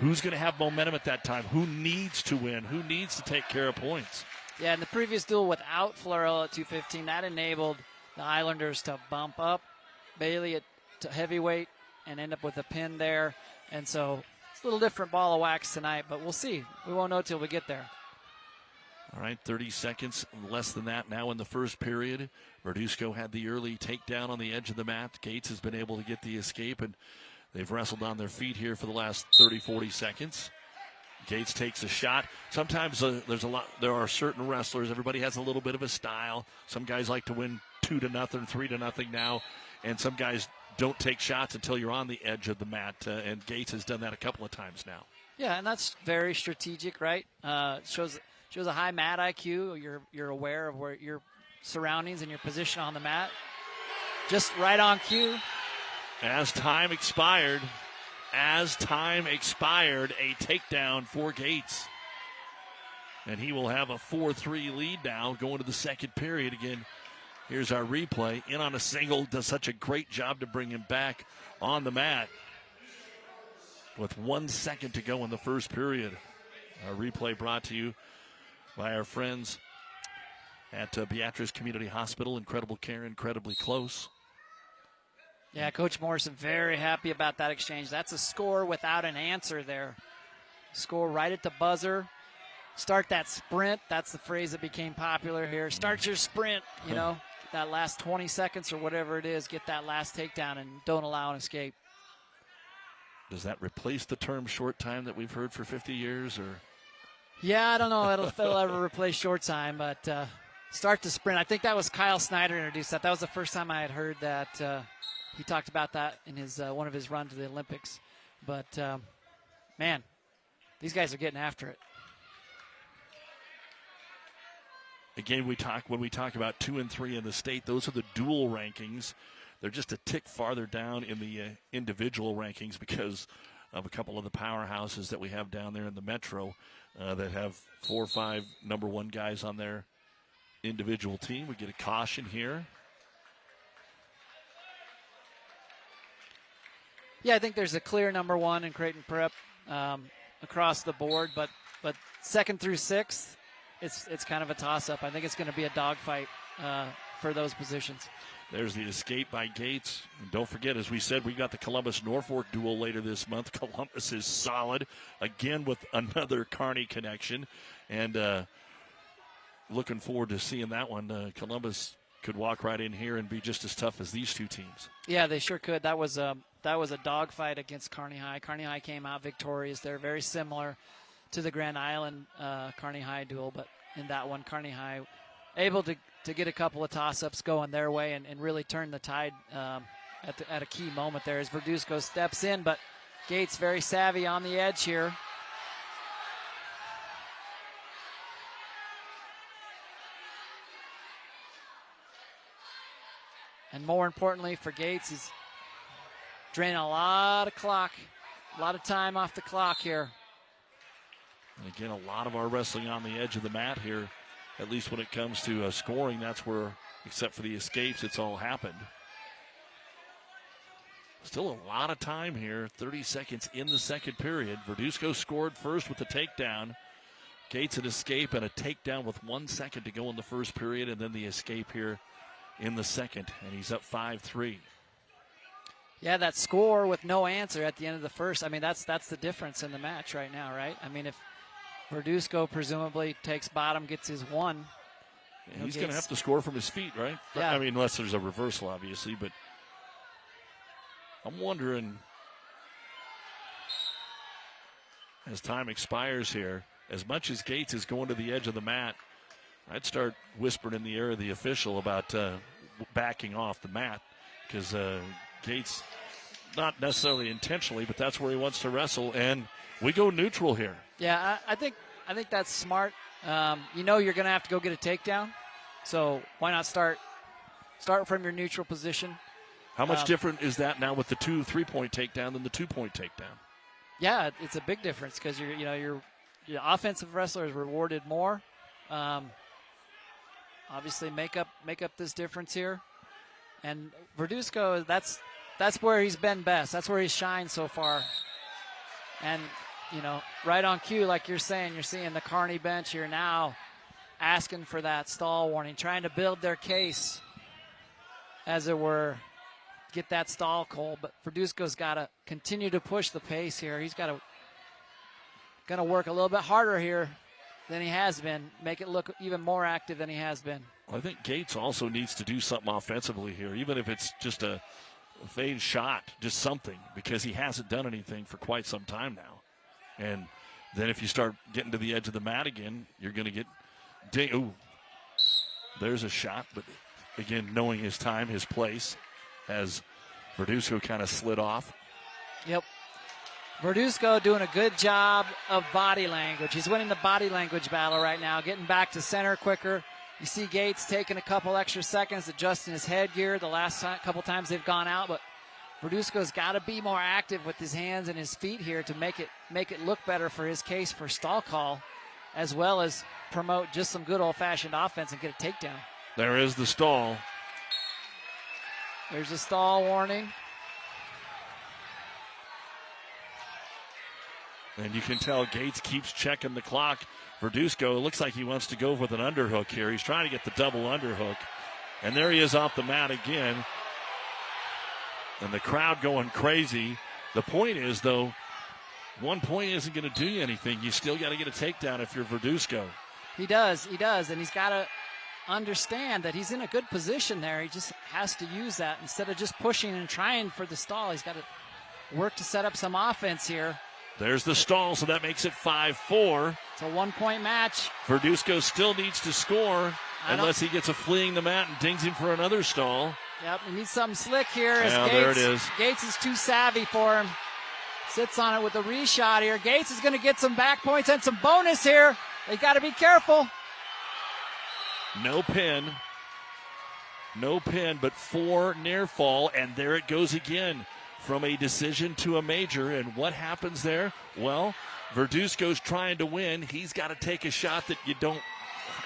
who's going to have momentum at that time? Who needs to win? Who needs to take care of points? Yeah, in the previous duel without Florell at 215, that enabled the Islanders to bump up Bailey to heavyweight and end up with a pin there. And so it's a little different ball of wax tonight, but we'll see. We won't know till we get there. All right, 30 seconds, less than that now in the first period. Verduzco had the early takedown on the edge of the mat. Gates has been able to get the escape, and They've wrestled on their feet here for the last 30, 40 seconds. Gates takes a shot. Sometimes there are certain wrestlers, everybody has a little bit of a style. Some guys like to win 2-0, 3-0 now, and some guys don't take shots until you're on the edge of the mat, and Gates has done that a couple of times now. Yeah, and that's very strategic, right? Shows a high mat IQ. You're aware of where your surroundings and your position on the mat. Just right on cue. As time expired, a takedown for Gates. And he will have a 4-3 lead now going to the second period. Again, here's our replay. In on a single, does such a great job to bring him back on the mat. With 1 second to go in the first period. Our replay brought to you by our friends at Beatrice Community Hospital. Incredible care, incredibly close. Yeah, Coach Morrison very happy about that exchange. That's a score without an answer there. Score right at the buzzer. Start that sprint. That's the phrase that became popular here. Start your sprint, that last 20 seconds or whatever it is. Get that last takedown and don't allow an escape. Does that replace the term short time that we've heard for 50 years? Or? Yeah, I don't know if it'll ever replace short time, but start the sprint. I think that was Kyle Snyder introduced that. That was the first time I had heard that. He talked about that in his one of his runs to the Olympics. But, man, these guys are getting after it. Again, when we talk about 2 and 3 in the state, those are the dual rankings. They're just a tick farther down in the individual rankings because of a couple of the powerhouses that we have down there in the metro that have 4 or 5 number 1 guys on their individual team. We get a caution here. Yeah, I think there's a clear number 1 in Creighton Prep across the board, but 2nd through 6th, it's kind of a toss-up. I think it's going to be a dogfight for those positions. There's the escape by Gates. And don't forget, as we said, we got the Columbus-Norfolk duel later this month. Columbus is solid, again with another Kearney connection. And looking forward to seeing that one. Columbus could walk right in here and be just as tough as these two teams. Yeah, they sure could. That was a dogfight against Kearney High. Kearney High came out victorious. They're very similar to the Grand Island Kearney High duel, but in that one, Kearney High able to get a couple of toss-ups going their way and really turn the tide at a key moment there as Verduzco steps in, but Gates very savvy on the edge here. And more importantly for Gates, he's draining a lot of time off the clock here. And again, a lot of our wrestling on the edge of the mat here, at least when it comes to scoring. That's where, except for the escapes, it's all happened. Still a lot of time here, 30 seconds in the second period. Verduzco scored first with the takedown. Gates an escape and a takedown with 1 second to go in the first period, and then the escape here in the second, and he's up 5-3. Yeah, that score with no answer at the end of the first, I mean, that's the difference in the match right now, right? I mean, if Verduzco presumably takes bottom, gets his one. Yeah, he's going to have to score from his feet, right? Yeah. I mean, unless there's a reversal, obviously, but I'm wondering, as time expires here, as much as Gates is going to the edge of the mat, I'd start whispering in the ear of the official about backing off the mat, because Gates, not necessarily intentionally, but that's where he wants to wrestle, and we go neutral here. Yeah, I think that's smart. You're going to have to go get a takedown, so why not start from your neutral position? How much different is that now with the 2 3-point takedown than the 2-point takedown? Yeah, it's a big difference because your offensive wrestler is rewarded more. Obviously, make up this difference here, and Verduzco, that's where he's been best. That's where he's shined so far, and right on cue, like you're saying, you're seeing the Kearney bench here now asking for that stall warning, trying to build their case, as it were, get that stall call. But Verduzco's got to continue to push the pace here. He's got to work a little bit harder here than he has been, make it look even more active than he has been. Well, I think Gates also needs to do something offensively here, even if it's just a fade shot, just something, because he hasn't done anything for quite some time now. And then if you start getting to the edge of the mat again, you're going to get ooh, there's a shot, but again, knowing his time, his place, as Verduzco kind of slid off. Yep. Verduzco doing a good job of body language. He's winning the body language battle right now, getting back to center quicker. You see Gates taking a couple extra seconds, adjusting his headgear the last couple times they've gone out, but Verduzco's got to be more active with his hands and his feet here to make it look better for his case for stall call, as well as promote just some good old-fashioned offense and get a takedown. There is the stall. There's a stall warning. And you can tell Gates keeps checking the clock. Verduzco looks like he wants to go with an underhook here. He's trying to get the double underhook. And there he is off the mat again. And the crowd going crazy. The point is, though, 1 point isn't going to do you anything. You still got to get a takedown if you're Verduzco. He does. And he's got to understand that he's in a good position there. He just has to use that. Instead of just pushing and trying for the stall, he's got to work to set up some offense here. There's the stall, so that makes it 5-4. It's a 1 point match. Verduzco still needs to score unless he gets a fleeing the mat and dings him for another stall. Yep, he needs something slick here. Yeah, there it is. Gates is too savvy for him. Sits on it with a reshot here. Gates is going to get some back points and some bonus here. They got to be careful. No pin, but 4 near fall, and there it goes again. From a decision to a major, and what happens there? Well, Verduzco's trying to win. He's got to take a shot that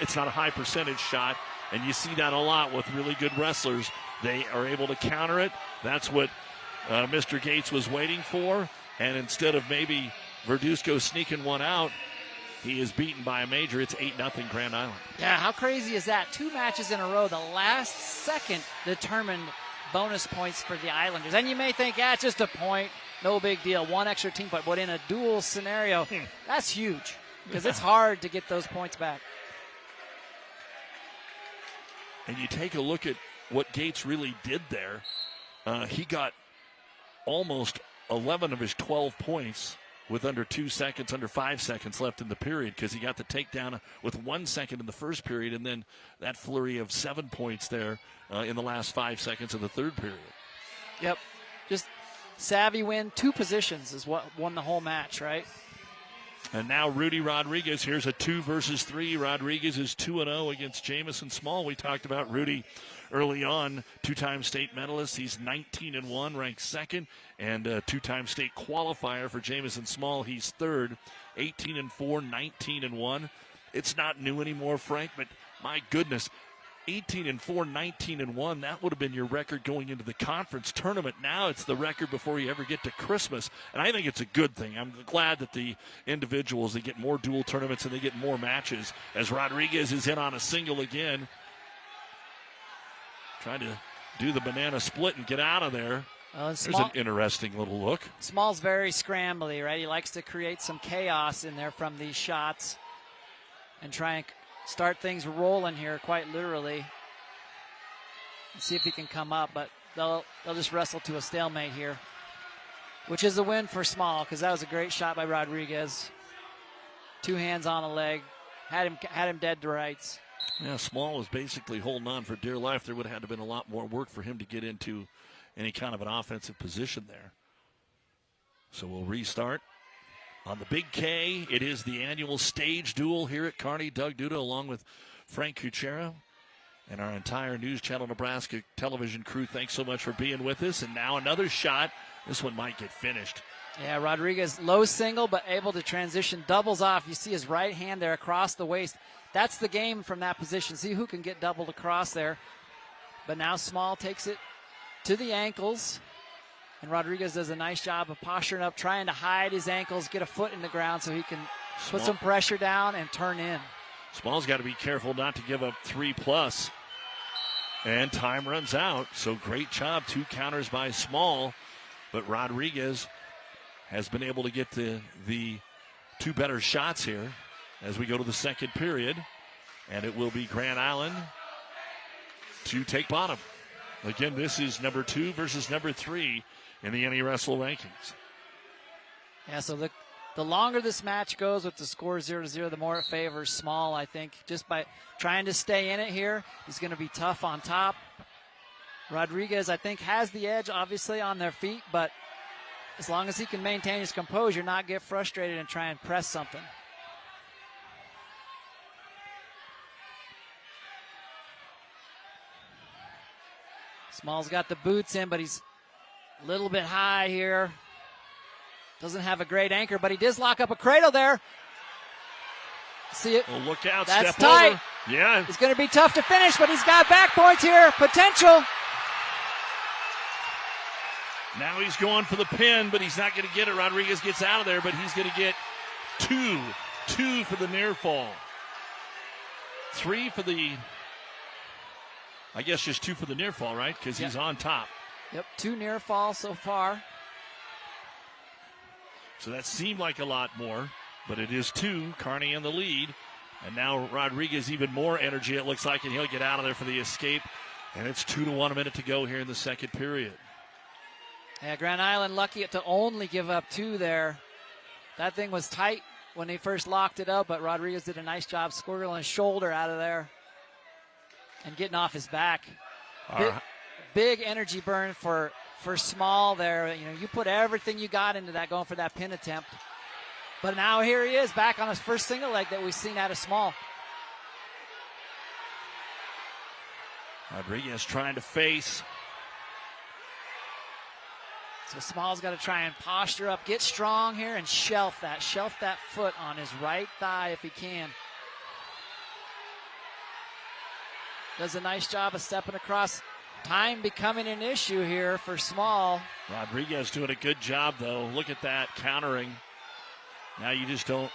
it's not a high percentage shot, and you see that a lot with really good wrestlers. They are able to counter it. That's what Mr. Gates was waiting for, and instead of maybe Verduzco sneaking one out, he is beaten by a major. It's 8-0 Grand Island. Yeah, how crazy is that? 2 matches in a row. The last second determined bonus points for the Islanders. And you may think, it's just a point, no big deal, 1 extra team point. But in a dual scenario, that's huge because it's hard to get those points back. And you take a look at what Gates really did there. He got almost 11 of his 12 points with under 2 seconds, under 5 seconds left in the period, because he got the takedown with 1 second in the first period, and then that flurry of 7 points there in the last 5 seconds of the third period. Yep. Just savvy win. 2 positions is what won the whole match, right? And now Rudy Rodriguez. Here's a 2 versus 3. Rodriguez is 2-0 against Jamison Small. We talked about Rudy early on, 2-time state medalist. He's 19-1, ranked second, and a 2-time state qualifier for Jamison Small. He's third, 18-4, 19-1. It's not new anymore, Frank, but my goodness, 18-4, 19-1, that would have been your record going into the conference tournament. Now it's the record before you ever get to Christmas, and I think it's a good thing. I'm glad that the individuals, they get more dual tournaments and they get more matches, as Rodriguez is in on a single again. Trying to do the banana split and get out of there. There's an interesting little look. Small's very scrambly, right? He likes to create some chaos in there from these shots and try and start things rolling here, quite literally. See if he can come up, but they'll just wrestle to a stalemate here, which is a win for Small, because that was a great shot by Rodriguez. 2 hands on a leg, had him dead to rights. Yeah, Small was basically holding on for dear life. There would have had to been a lot more work for him to get into any kind of an offensive position there. So we'll restart. On the Big K, it is the annual stage duel here at Kearney. Doug Duda along with Frank Kuchera and our entire News Channel Nebraska television crew. Thanks so much for being with us. And now another shot. This one might get finished. Yeah, Rodriguez low single, but able to transition, doubles off. You see his right hand there across the waist. That's the game from that position. See who can get doubled across there. But now Small takes it to the ankles. And Rodriguez does a nice job of posturing up, trying to hide his ankles, get a foot in the ground so he can put some pressure down and turn in. Small's got to be careful not to give up 3+. And time runs out. So great job. 2 counters by Small. But Rodriguez has been able to get the 2 better shots here as we go to the second period. And it will be Grand Island to take bottom. Again, this is number 2 versus number 3 in the NE Wrestle rankings. Yeah, so the longer this match goes with the score 0-0, the more it favors Small, I think. Just by trying to stay in it here, he's going to be tough on top. Rodriguez, I think, has the edge, obviously, on their feet, but as long as he can maintain his composure, not get frustrated and try and press something. Small's got the boots in, but he's a little bit high here. Doesn't have a great anchor, but he does lock up a cradle there. See it? Oh, look out. That's Step tight. over. Yeah. It's going to be tough to finish, but he's got back points here. Potential. Now he's going for the pin, but he's not going to get it. Rodriguez gets out of there, but he's going to get 2. 2 for the near fall. 3 for the, I guess just 2 for the near fall, right? Because he's on top. Yep, 2 near fall so far. So that seemed like a lot more, but it is 2. Kearney in the lead. And now Rodriguez even more energy, it looks like, and he'll get out of there for the escape. And it's 2-1, a minute to go here in the second period. Yeah, Grand Island lucky to only give up 2 there. That thing was tight when they first locked it up, but Rodriguez did a nice job squirreling his shoulder out of there and getting off his back. Big energy burn for Small there. You know, you put everything you got into that, going for that pin attempt. But now here he is back on his first single leg that we've seen out of Small. Rodriguez trying to face. So Small's got to try and posture up, get strong here, and shelf that foot on his right thigh if he can. Does a nice job of stepping across. Time becoming an issue here for Small. Rodriguez doing a good job, though. Look at that, countering. Now you just don't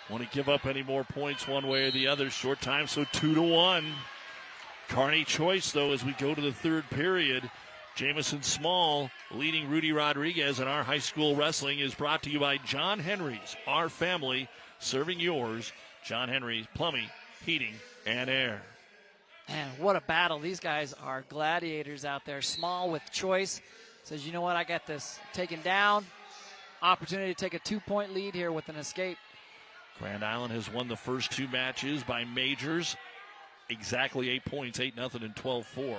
want to give up any more points one way or the other. Short time, so 2-1. Kearney choice, though, as we go to the third period. Jamison Small leading Rudy Rodriguez, and our high school wrestling is brought to you by John Henry's, our family, serving yours. John Henry's Plumbing, Heating, and Air. Man, what a battle. These guys are gladiators out there. Small with choice. Says, you know what, I got this. Taken down. Opportunity to take a 2-point lead here with an escape. Grand Island has won the first 2 matches by majors. Exactly 8 points, 8-0 and 12-4.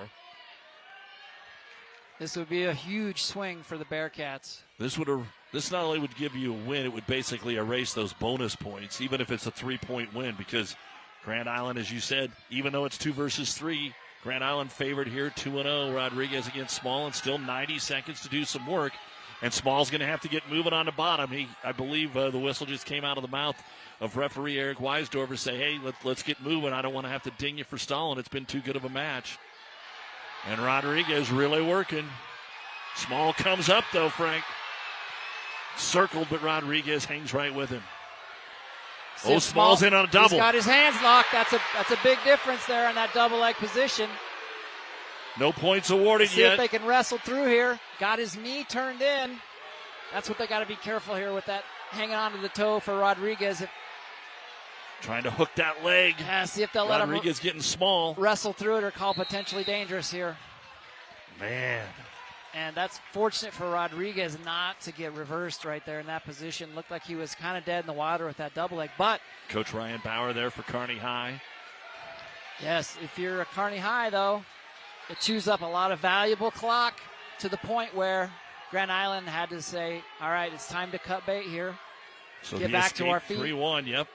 This would be a huge swing for the Bearcats. This not only would give you a win, it would basically erase those bonus points, even if it's a 3-point win, because Grand Island, as you said, even though it's 2 versus 3, Grand Island favored here, 2-0. Rodriguez against Small, and still 90 seconds to do some work. And Small's going to have to get moving on the bottom. I believe the whistle just came out of the mouth of referee Eric Weisdorfer, say, hey, let's get moving. I don't want to have to ding you for stalling. It's been too good of a match. And Rodriguez really working. Small comes up, though, Frank. Circled, but Rodriguez hangs right with him. Small's in on a double. He's got his hands locked. That's a big difference there in that double leg position. No points awarded See yet. if they can wrestle through here. Got his knee turned in. That's what they got to be careful here with that hanging onto the toe for Rodriguez. Trying to hook that leg. Yeah, see if they'll let him. Rodriguez getting small. Wrestle through it or call potentially dangerous here. Man. And that's fortunate for Rodriguez not to get reversed right there in that position. Looked like he was kind of dead in the water with that double leg. But Coach Ryan Bauer there for Kearney High. Yes, if you're a Kearney High, though, it chews up a lot of valuable clock to the point where Grand Island had to say, all right, it's time to cut bait here. So get back to our feet. 3-1, yep.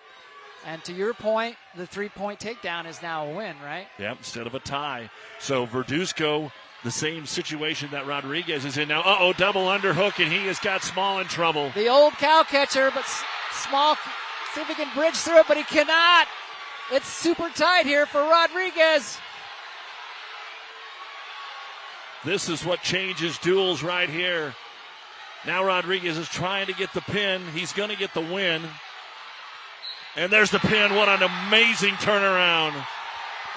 And to your point, the 3-point takedown is now a win, right? Yep, instead of a tie. So Verduzco, the same situation that Rodriguez is in now. Double underhook, and he has got Small in trouble. The old cow catcher, but Small, see if he can bridge through it, but he cannot. It's super tight here for Rodriguez. This is what changes duels right here. Now Rodriguez is trying to get the pin. He's going to get the win. And there's the pin. What an amazing turnaround.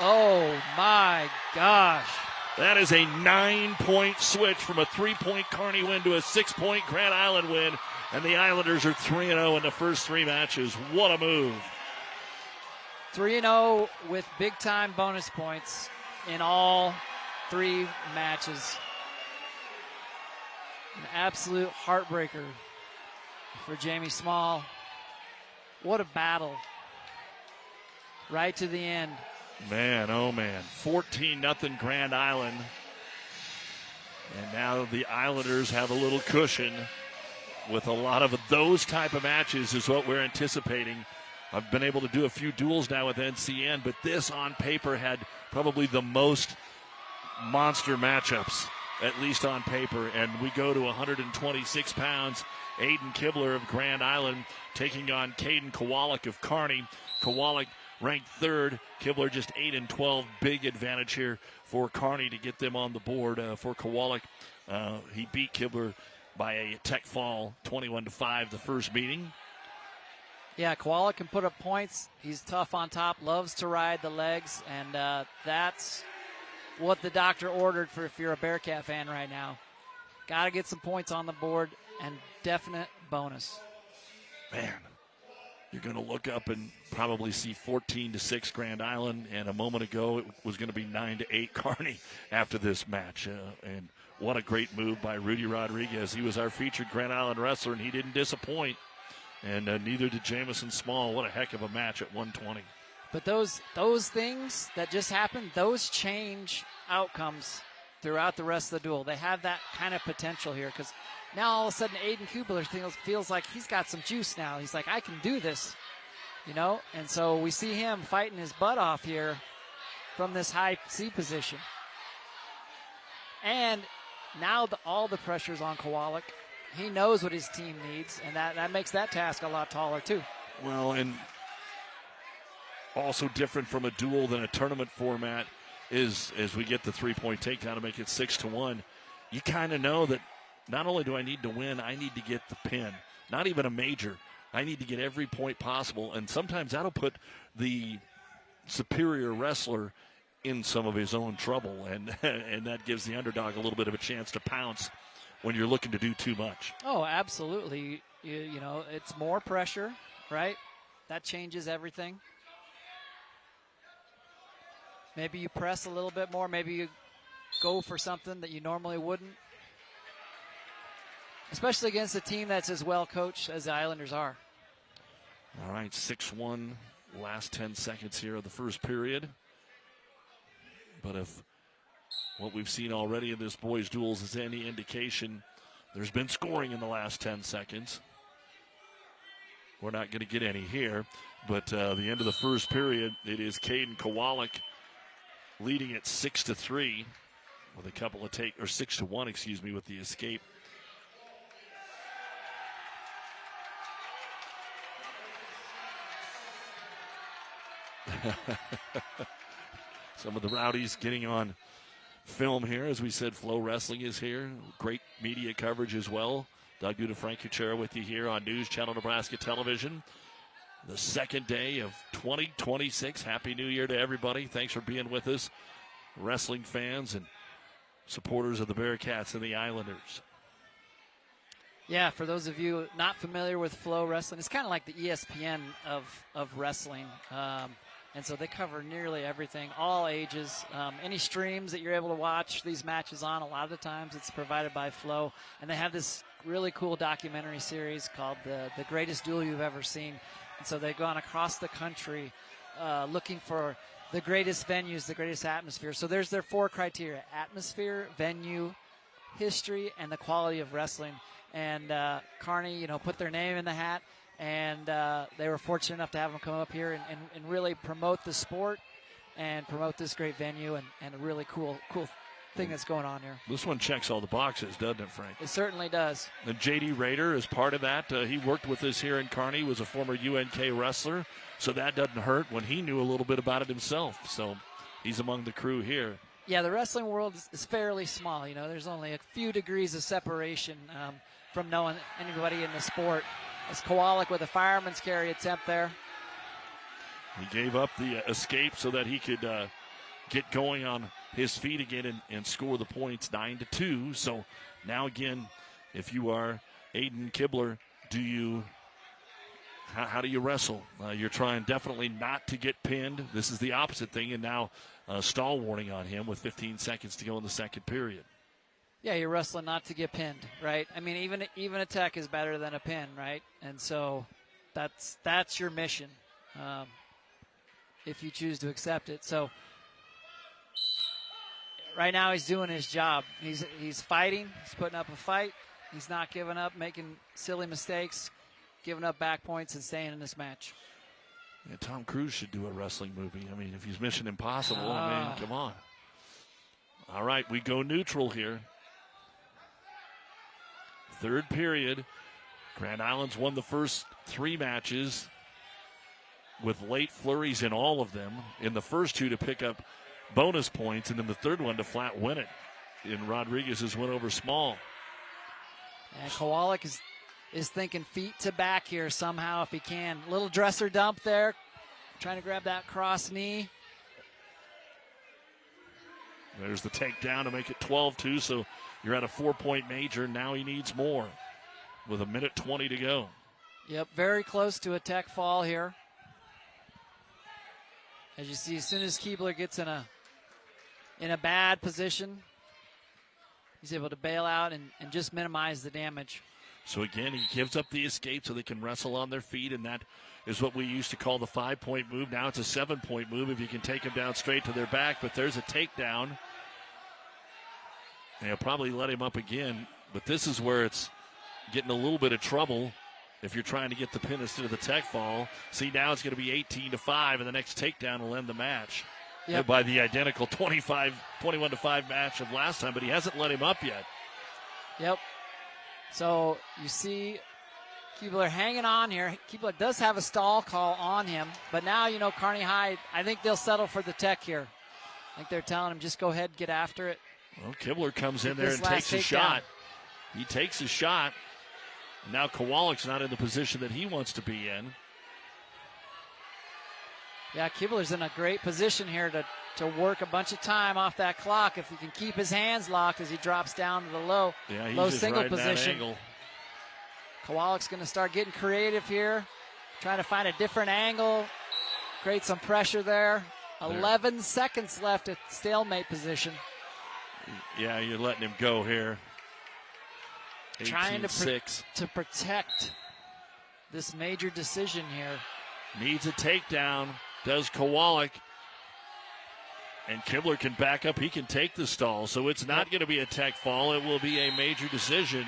Oh, my gosh. That is a 9-point switch from a 3-point Kearney win to a 6-point Grand Island win. And the Islanders are 3-0 in the first 3 matches. What a move. 3-0 with big-time bonus points in all 3 matches. An absolute heartbreaker for Jamie Small. What a battle. Right to the end. Man, oh man. 14-0 Grand Island. And now the Islanders have a little cushion with a lot of those type of matches is what we're anticipating. I've been able to do a few duels now with NCN, but this on paper had probably the most monster matchups, at least on paper. And we go to 126 pounds. Aiden Kibler of Grand Island taking on Caden Kowalik of Kearney. Kowalik ranked 3rd. Kibler just 8-12. Big advantage here for Kearney to get them on the board. For Kowalik, he beat Kibler by a tech fall, 21-5, the first meeting. Yeah, Kowalik can put up points. He's tough on top, loves to ride the legs, and that's what the doctor ordered for if you're a Bearcat fan right now. Got to get some points on the board and definite bonus. Man, you're going to look up and probably see 14-6 Grand Island, and a moment ago it was going to be 9-8 Kearney after this match. And what a great move by Rudy Rodriguez. He was our featured Grand Island wrestler, and he didn't disappoint. And neither did Jamison Small. What a heck of a match at 120. But those things that just happened, those change outcomes throughout the rest of the duel. They have that kind of potential here because now all of a sudden Aiden Kubler feels like he's got some juice now. He's like, I can do this, you know? And so we see him fighting his butt off here from this high C position. And now all the pressure's on Kowalik. He knows what his team needs, and that makes that task a lot taller too. Well, and also different from a duel than a tournament format is as we get the 3-point takedown to make it 6-1. You kind of know that not only do I need to win, I need to get the pin. Not even a major. I need to get every point possible, and sometimes that'll put the superior wrestler in some of his own trouble, and that gives the underdog a little bit of a chance to pounce when you're looking to do too much. Oh, absolutely. You know, it's more pressure, right? That changes everything. Maybe you press a little bit more. Maybe you go for something that you normally wouldn't. Especially against a team that's as well coached as the Islanders are. All right, 6-1, last 10 seconds here of the first period. But if what we've seen already in this boys' duels is any indication, there's been scoring in the last 10 seconds. We're not going to get any here, but the end of the first period, it is Caden Kowalik leading at 6-3 with a couple of 6-1, excuse me, with the escape. Some of the rowdies getting on film here. As we said, Flow Wrestling is here. Great media coverage as well. Doug Duda, Frank Kuchera with you here on News Channel Nebraska Television. The second day of 2026. Happy New Year to everybody. Thanks for being with us, wrestling fans and supporters of the Bearcats and the Islanders. Yeah, for those of you not familiar with Flow Wrestling, it's kind of like the ESPN of wrestling. And so they cover nearly everything, all ages. Any streams that you're able to watch these matches on, a lot of the times it's provided by Flow. And they have this really cool documentary series called The Greatest Duel You've Ever Seen. And so they've gone across the country looking for the greatest venues, the greatest atmosphere. So there's their 4 criteria: atmosphere, venue, history, and the quality of wrestling. And Kearney, put their name in the hat. And they were fortunate enough to have them come up here and really promote the sport and promote this great venue and a really cool thing that's going on here. This one checks all the boxes, doesn't it, Frank? It certainly does. And J.D. Rader is part of that. He worked with us here in Kearney, was a former UNK wrestler, so that doesn't hurt when he knew a little bit about it himself. So he's among the crew here. Yeah, the wrestling world is fairly small. There's only a few degrees of separation from knowing anybody in the sport. As Kowalik with a fireman's carry attempt there. He gave up the escape so that he could get going on his feet again and score the points 9-2. So now again, if you are Aiden Kibler, do you How do you wrestle? You're trying definitely not to get pinned. This is the opposite thing, and now stall warning on him with 15 seconds to go in the second period. Yeah, you're wrestling not to get pinned, right? I mean, even a tech is better than a pin, right? And so that's your mission if you choose to accept it. So right now he's doing his job. He's fighting. He's putting up a fight. He's not giving up, making silly mistakes, giving up back points, and staying in this match. Yeah, Tom Cruise should do a wrestling movie. I mean, if he's Mission Impossible, I mean, come on. All right, we go neutral here. Third period. Grand Island's won the first 3 matches with late flurries in all of them. In the first 2 to pick up bonus points, and then the third one to flat win it in Rodriguez's win over Small. And Kowalik is thinking feet to back here somehow if he can. Little dresser dump there, trying to grab that cross knee. There's the takedown to make it 12-2, so you're at a 4-point major. Now he needs more with 1:20 to go. Yep, very close to a tech fall here. As you see, as soon as Keebler gets in a bad position, he's able to bail out and just minimize the damage. So again, he gives up the escape so they can wrestle on their feet, and that is what we used to call the 5-point move. Now it's a 7-point move if you can take them down straight to their back, but there's a takedown. They'll probably let him up again, but this is where it's getting a little bit of trouble if you're trying to get the pin instead of the tech fall. See, now it's going to be 18-5, and the next takedown will end the match. Yep. By the identical 21-5 match of last time, but he hasn't let him up yet. Yep. So you see Keebler hanging on here. Keebler does have a stall call on him, but now, Kearney High, I think they'll settle for the tech here. I think they're telling him, just go ahead and get after it. Well, Kibler comes in there and takes a shot. He takes a shot. Now Kowalik's not in the position that he wants to be in. Yeah, Kibler's in a great position here to work a bunch of time off that clock if he can keep his hands locked as he drops down to the low single position. Kowalik's going to start getting creative here, trying to find a different angle, create some pressure there. 11 seconds left at stalemate position. Yeah, you're letting him go here. Trying to protect this major decision here. Needs a takedown. Does Kowalik. And Kibler can back up. He can take the stall. So it's not going to be a tech fall. It will be a major decision,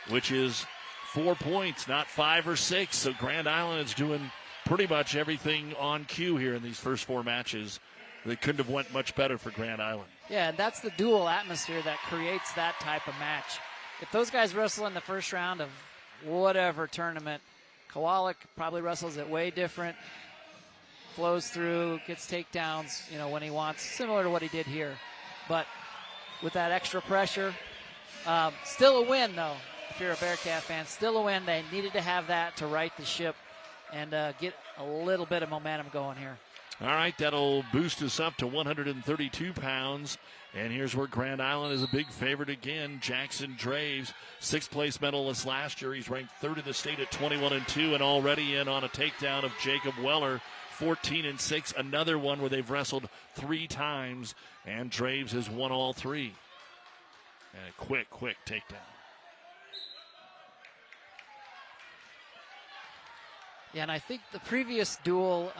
which is 4 points, not 5 or 6. So Grand Island is doing pretty much everything on cue here in these first 4 matches. They couldn't have went much better for Grand Island. Yeah, and that's the dual atmosphere that creates that type of match. If those guys wrestle in the first round of whatever tournament, Kowalik probably wrestles it way different, flows through, gets takedowns, when he wants, similar to what he did here. But with that extra pressure, still a win, though, if you're a Bearcat fan. Still a win. They needed to have that to right the ship and get a little bit of momentum going here. All right, that'll boost us up to 132 pounds. And here's where Grand Island is a big favorite again. Jackson Draves, 6th place medalist last year. He's ranked 3rd in the state at 21-2 and already in on a takedown of Jacob Weller, 14-6. Another one where they've wrestled 3 times, and Draves has won all 3. And a quick takedown. Yeah, and I think the previous duel,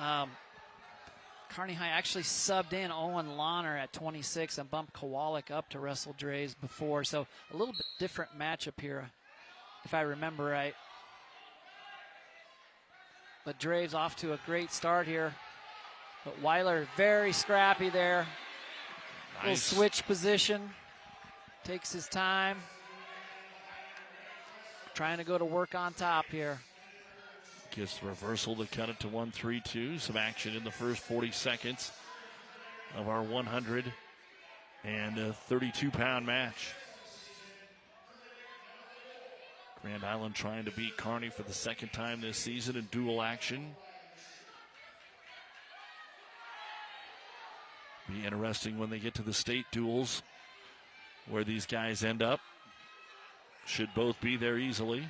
Kearney High actually subbed in Owen Lahner at 26 and bumped Kowalik up to wrestle Draves before. So a little bit different matchup here, if I remember right. But Draves off to a great start here. But Weiler very scrappy there. Nice. Little switch position. Takes his time. Trying to go to work on top here. Gets the reversal to cut it to 1-3-2. Some action in the first 40 seconds of our 132-pound match. Grand Island trying to beat Kearney for the second time this season in dual action. Be interesting when they get to the state duels where these guys end up. Should both be there easily.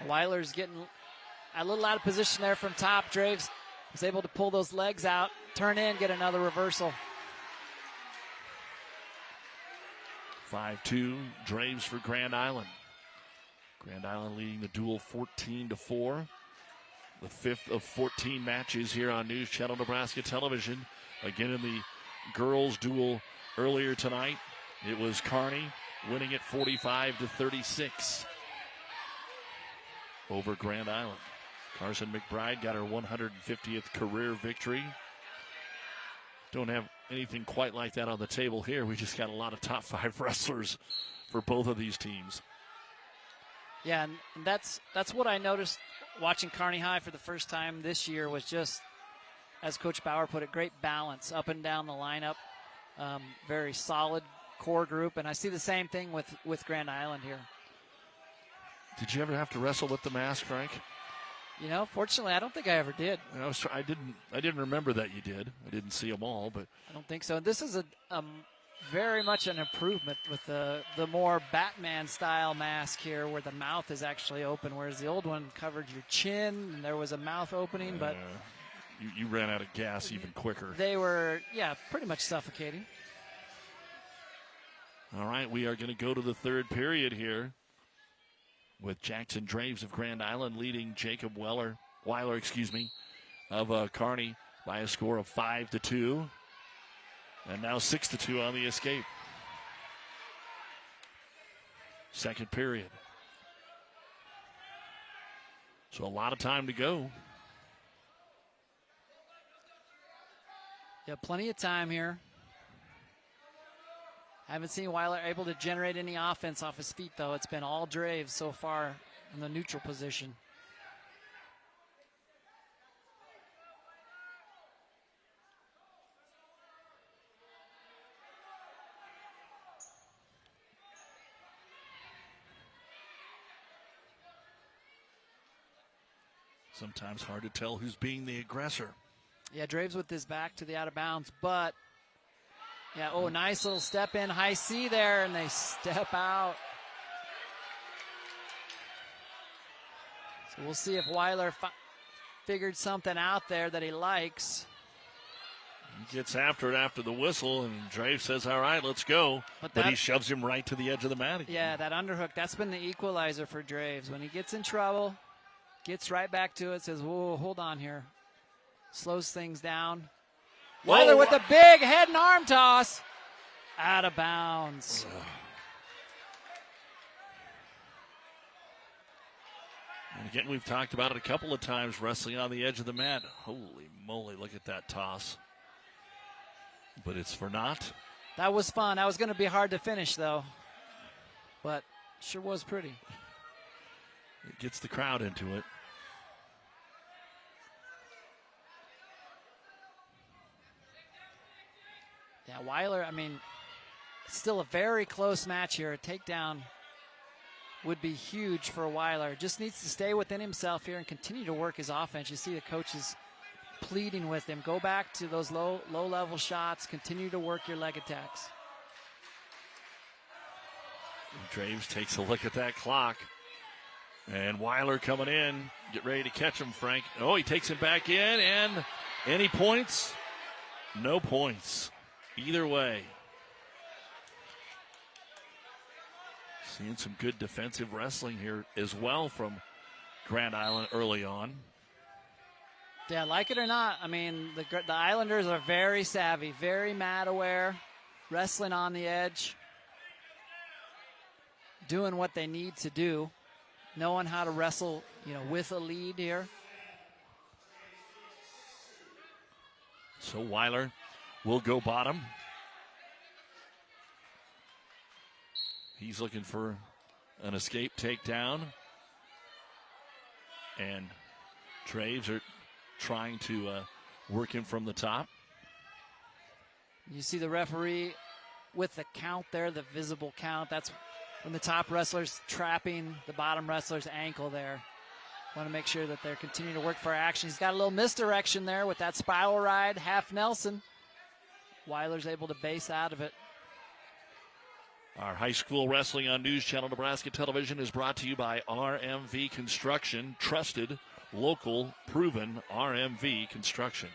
Weiler's getting A little out of position there from top. Draves was able to pull those legs out, turn in, get another reversal. 5-2, Draves for Grand Island. Grand Island leading the duel 14-4. The 5th of 14 matches here on News Channel Nebraska Television. Again in the girls' duel earlier tonight, it was Kearney winning it 45-36 over Grand Island. Carson McBride got her 150th career victory. Don't have anything quite like that on the table here. We just got a lot of top 5 wrestlers for both of these teams. Yeah, and that's what I noticed watching Kearney High for the first time this year was just, as Coach Bauer put it, great balance up and down the lineup. Very solid core group, and I see the same thing with Grand Island here. Did you ever have to wrestle with the mask, Frank? You know, fortunately, I don't think I ever did. I didn't remember that you did. I didn't see them all, but I don't think so. And this is a very much an improvement with the more Batman-style mask here where the mouth is actually open, whereas the old one covered your chin and there was a mouth opening. But you ran out of gas even quicker. They were, pretty much suffocating. All right, we are going to go to the third period here with Jackson Draves of Grand Island leading Jacob Weiler, of Kearney by a score of 5-2. And now 6-2 on the escape. Second period. So a lot of time to go. Yeah, plenty of time here. Haven't seen Weiler able to generate any offense off his feet, though. It's been all Draves so far in the neutral position. Sometimes hard to tell who's being the aggressor. Yeah, Draves with his back to the out of bounds, but nice little step in, high C there, and they step out. So we'll see if Weiler figured something out there that he likes. He gets after it after the whistle, and Draves says, all right, let's go. But he shoves him right to the edge of the mat again. Yeah, that underhook, that's been the equalizer for Draves. When he gets in trouble, gets right back to it, says, whoa, hold on here. Slows things down. Weiler with a big head and arm toss. Out of bounds. And again, we've talked about it a couple of times, wrestling on the edge of the mat. Holy moly, look at that toss. But it's for naught. That was fun. That was going to be hard to finish, though. But sure was pretty. It gets the crowd into it. Yeah, Weiler, still a very close match here. A takedown would be huge for Weiler. Just needs to stay within himself here and continue to work his offense. You see the coaches pleading with him. Go back to those low-level shots. Continue to work your leg attacks. Draves takes a look at that clock. And Weiler coming in. Get ready to catch him, Frank. Oh, he takes him back in. And any points? No points. Either way. Seeing some good defensive wrestling here as well from Grand Island early on. Yeah, like it or not, the Islanders are very savvy, very mat aware, wrestling on the edge, doing what they need to do, knowing how to wrestle, with a lead here. So Weiler will go bottom. He's looking for an escape takedown. And Draves are trying to work him from the top. You see the referee with the count there, the visible count. That's when the top wrestler's trapping the bottom wrestler's ankle there. Want to make sure that they're continuing to work for action. He's got a little misdirection there with that spiral ride, half Nelson. Weiler's able to base out of it. Our high school wrestling on News Channel Nebraska Television is brought to you by RMV Construction, trusted local, proven RMV construction.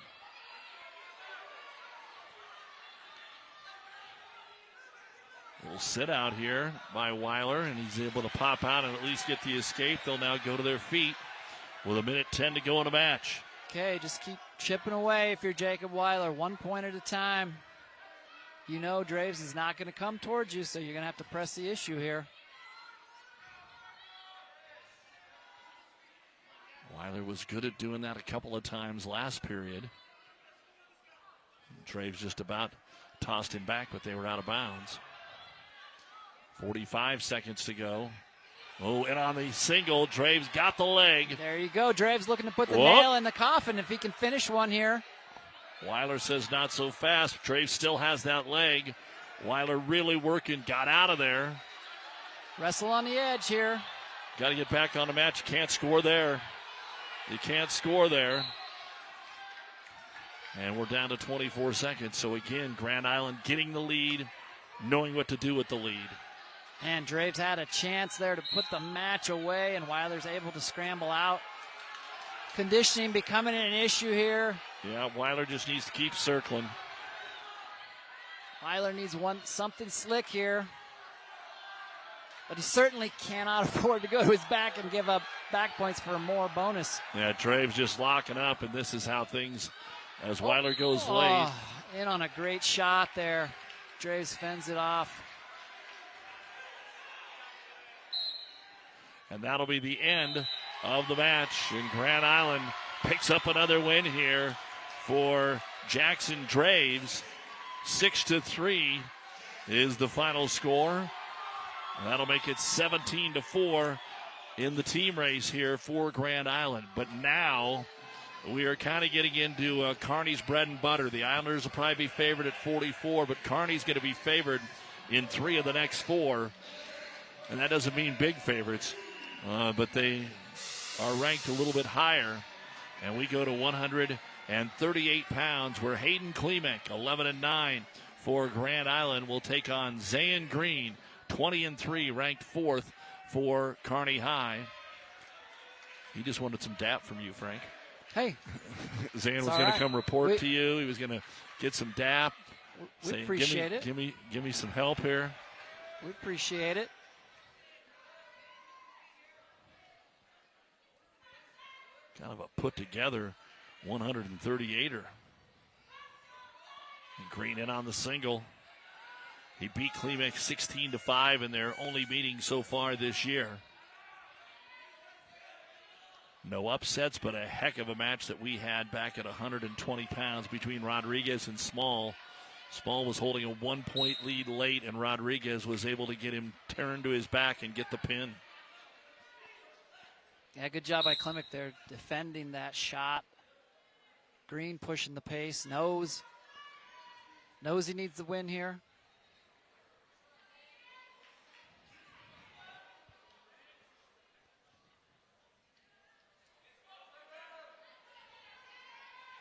Will sit out here by Weiler, and he's able to pop out and at least get the escape. They'll now go to their feet with 1:10 to go in the match. Okay, just keep chipping away if you're Jacob Weiler, 1 point at a time. You know Draves is not going to come towards you, so you're going to have to press the issue here. Weiler was good at doing that a couple of times last period. Draves just about tossed him back, but they were out of bounds. 45 seconds to go. Oh, and on the single, Draves got the leg. There you go. Draves looking to put the nail in the coffin if he can finish one here. Weiler says not so fast. Draves still has that leg. Weiler really working, got out of there. Wrestle on the edge here. Got to get back on the match. You can't score there. You can't score there. And we're down to 24 seconds. So again, Grand Island getting the lead, knowing what to do with the lead. And Draves had a chance there to put the match away, and Weiler's able to scramble out. Conditioning becoming an issue here. Yeah, Weiler just needs to keep circling. Weiler needs something slick here. But he certainly cannot afford to go to his back and give up back points for more bonus. Yeah, Draves just locking up, and this is how things, as Weiler goes late. In on a great shot there. Draves fends it off. And that'll be the end of the match. And Grand Island picks up another win here for Jackson Draves. 6-3 is the final score. And that'll make it 17-4 in the team race here for Grand Island. But now we are kind of getting into Kearney's bread and butter. The Islanders will probably be favored at 44, but Kearney's going to be favored in 3 of the next 4. And that doesn't mean big favorites. But they are ranked a little bit higher. And we go to 138 pounds, where Hayden Klimek, 11-9 for Grand Island, will take on Zayn Green, 20-3, ranked 4th for Kearney High. He just wanted some dap from you, Frank. Hey. Zayn was going to come report to you. He was going to get some dap. We appreciate it. Give me some help here. We appreciate it. Kind of a put-together 138er. And Green in on the single. He beat Klimek 16-5 in their only meeting so far this year. No upsets, but a heck of a match that we had back at 120 pounds between Rodriguez and Small. Small was holding a 1-point lead late, and Rodriguez was able to get him turned to his back and get the pin. Yeah, good job by Klimek there defending that shot. Green pushing the pace. Knows he needs the win here.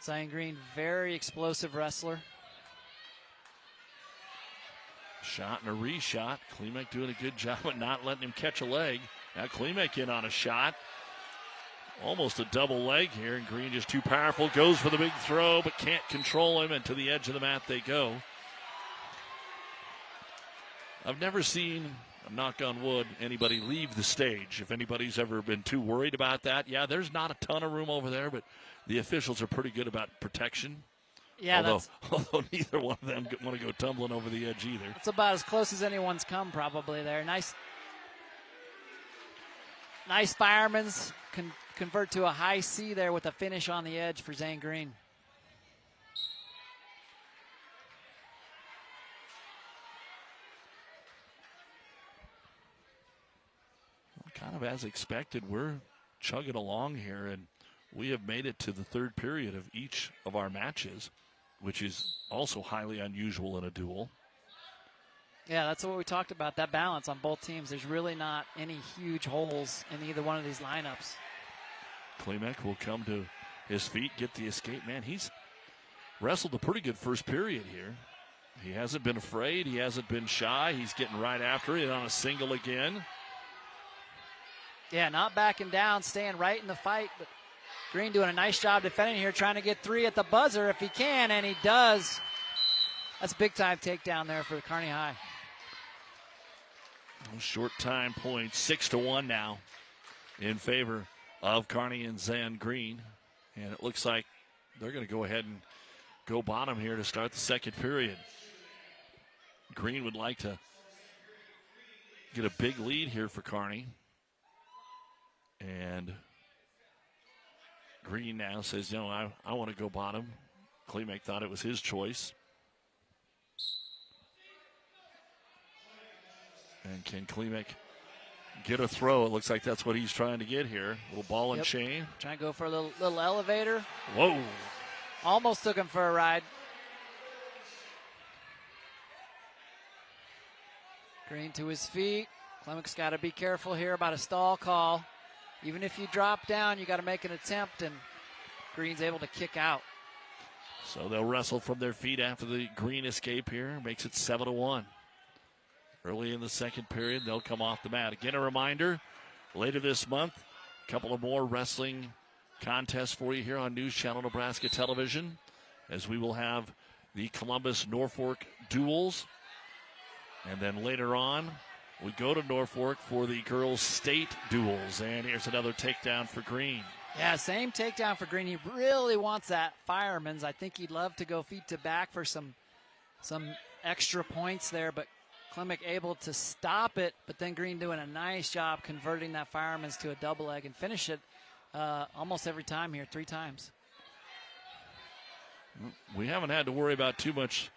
Zion Green, very explosive wrestler. Shot and a reshot. Klimek doing a good job of not letting him catch a leg. Now Klimek in on a shot. Almost a double leg here, and Green just too powerful. Goes for the big throw, but can't control him, and to the edge of the mat they go. I've never seen, knock on wood, anybody leave the stage. If anybody's ever been too worried about that, yeah, there's not a ton of room over there, but the officials are pretty good about protection. Yeah, although neither one of them want to go tumbling over the edge either. It's about as close as anyone's come probably there. Nice firemen's convert to a high C there with a finish on the edge for Zane Green. Kind of as expected, we're chugging along here, and we have made it to the third period of each of our matches, which is also highly unusual in a duel. Yeah, that's what we talked about, that balance on both teams. There's really not any huge holes in either one of these lineups. Klimek will come to his feet, get the escape. Man, he's wrestled a pretty good first period here. He hasn't been afraid. He hasn't been shy. He's getting right after it on a single again. Yeah, not backing down, staying right in the fight, but Green doing a nice job defending here, trying to get 3 at the buzzer if he can, and he does. That's a big-time takedown there for Kearney High. Short time points, 6-1 now in favor of Kearney and Zan Green. And it looks like they're going to go ahead and go bottom here to start the second period. Green would like to get a big lead here for Kearney. And Green now says, you know, I want to go bottom. Klimek thought it was his choice. And can Klimek get a throw? It looks like that's what he's trying to get here. Little ball and chain. Trying to go for a little elevator. Whoa. Almost took him for a ride. Green to his feet. Klemek's got to be careful here about a stall call. Even if you drop down, you got to make an attempt, and Green's able to kick out. So they'll wrestle from their feet after the Green escape here. Makes it 7-1. Early in the second period, they'll come off the mat. Again, a reminder, later this month, a couple of more wrestling contests for you here on News Channel Nebraska Television, as we will have the Columbus-Norfolk duels. And then later on, we go to Norfolk for the girls' state duels. And here's another takedown for Green. Yeah, same takedown for Green. He really wants that fireman's. I think he'd love to go feet to back for some extra points there, but Klimek able to stop it, but then Green doing a nice job converting that fireman's to a double leg and finish it almost every time here, 3 times. We haven't had to worry about too much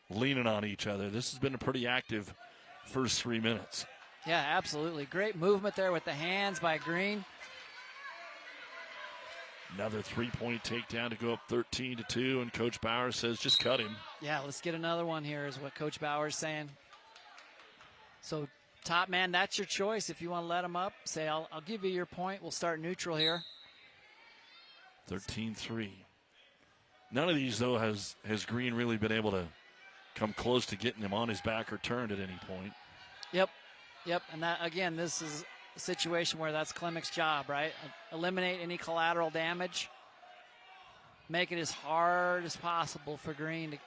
leaning on each other. This has been a pretty active first 3 minutes. Yeah, absolutely. Great movement there with the hands by Green. Another 3-point takedown to go up 13-2, and Coach Bauer says just cut him. Yeah, let's get another one here is what Coach Bauer is saying. So, top man, that's your choice. If you want to let him up, say, I'll give you your point. We'll start neutral here. 13-3. None of these, though, has Green really been able to come close to getting him on his back or turned at any point. Yep. And that, again, this is a situation where that's Klemek's job, right? Eliminate any collateral damage. Make it as hard as possible for Green to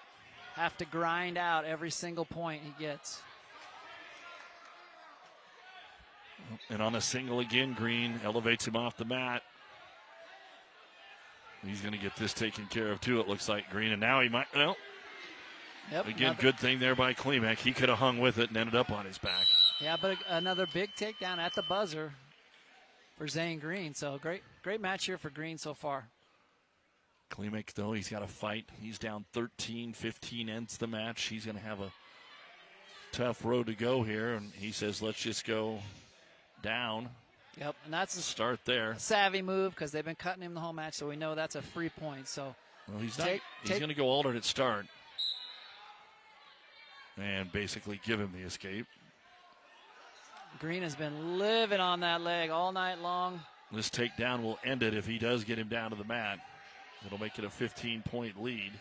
have to grind out every single point he gets. And on a single again, Green elevates him off the mat. He's going to get this taken care of, too, it looks like, Green. And now he might, well, again, good thing there by Klimek. He could have hung with it and ended up on his back. Yeah, but another big takedown at the buzzer for Zane Green. So great match here for Green so far. Klimek, though, he's got to fight. He's down 13-15 ends the match. He's going to have a tough road to go here. And he says, let's just go down. Yep, and that's a start there. Savvy move because they've been cutting him the whole match, so we know that's a free point. So well, he's going to go alternate start and basically give him the escape. Green has been living on that leg all night long. This takedown will end it if he does get him down to the mat. It'll make it a 15-point lead.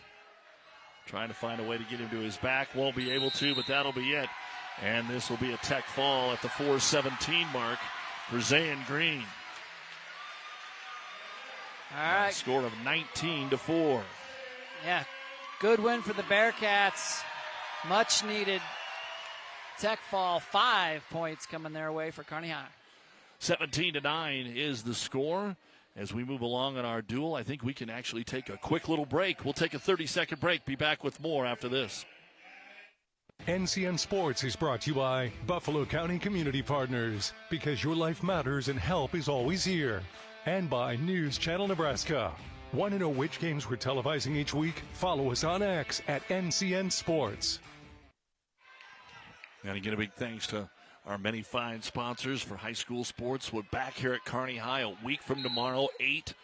Trying to find a way to get him to his back. Won't be able to, but that'll be it. And this will be a tech fall at the 4:17 mark for Zane Green. All right. Score of 19-4. Yeah, good win for the Bearcats. Much needed tech fall. 5 points coming their way for Kearney High. 17-9 is the score. As we move along in our duel, I think we can actually take a quick little break. We'll take a 30-second break. Be back with more after this. NCN Sports is brought to you by Buffalo County Community Partners, because your life matters and help is always here. And by News Channel Nebraska. Want to know which games we're televising each week? Follow us on X at NCN Sports. And again, a big thanks to our many fine sponsors for high school sports. We're back here at Kearney High a week from tomorrow. 8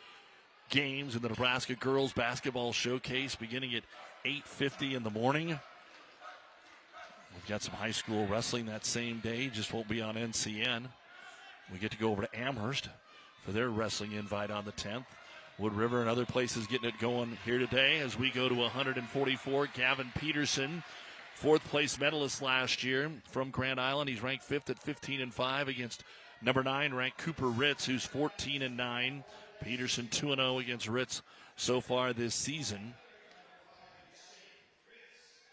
games in the Nebraska Girls Basketball Showcase beginning at 8:50 in the morning. We've got some high school wrestling that same day, just won't be on NCN. We get to go over to Amherst for their wrestling invite on the 10th. Wood River and other places getting it going here today as we go to 144. Gavin Peterson, 4th place medalist last year from Grand Island. He's ranked 5th at 15-5 against number 9 ranked Cooper Ritz, who's 14-9. Peterson 2-0 against Ritz so far this season.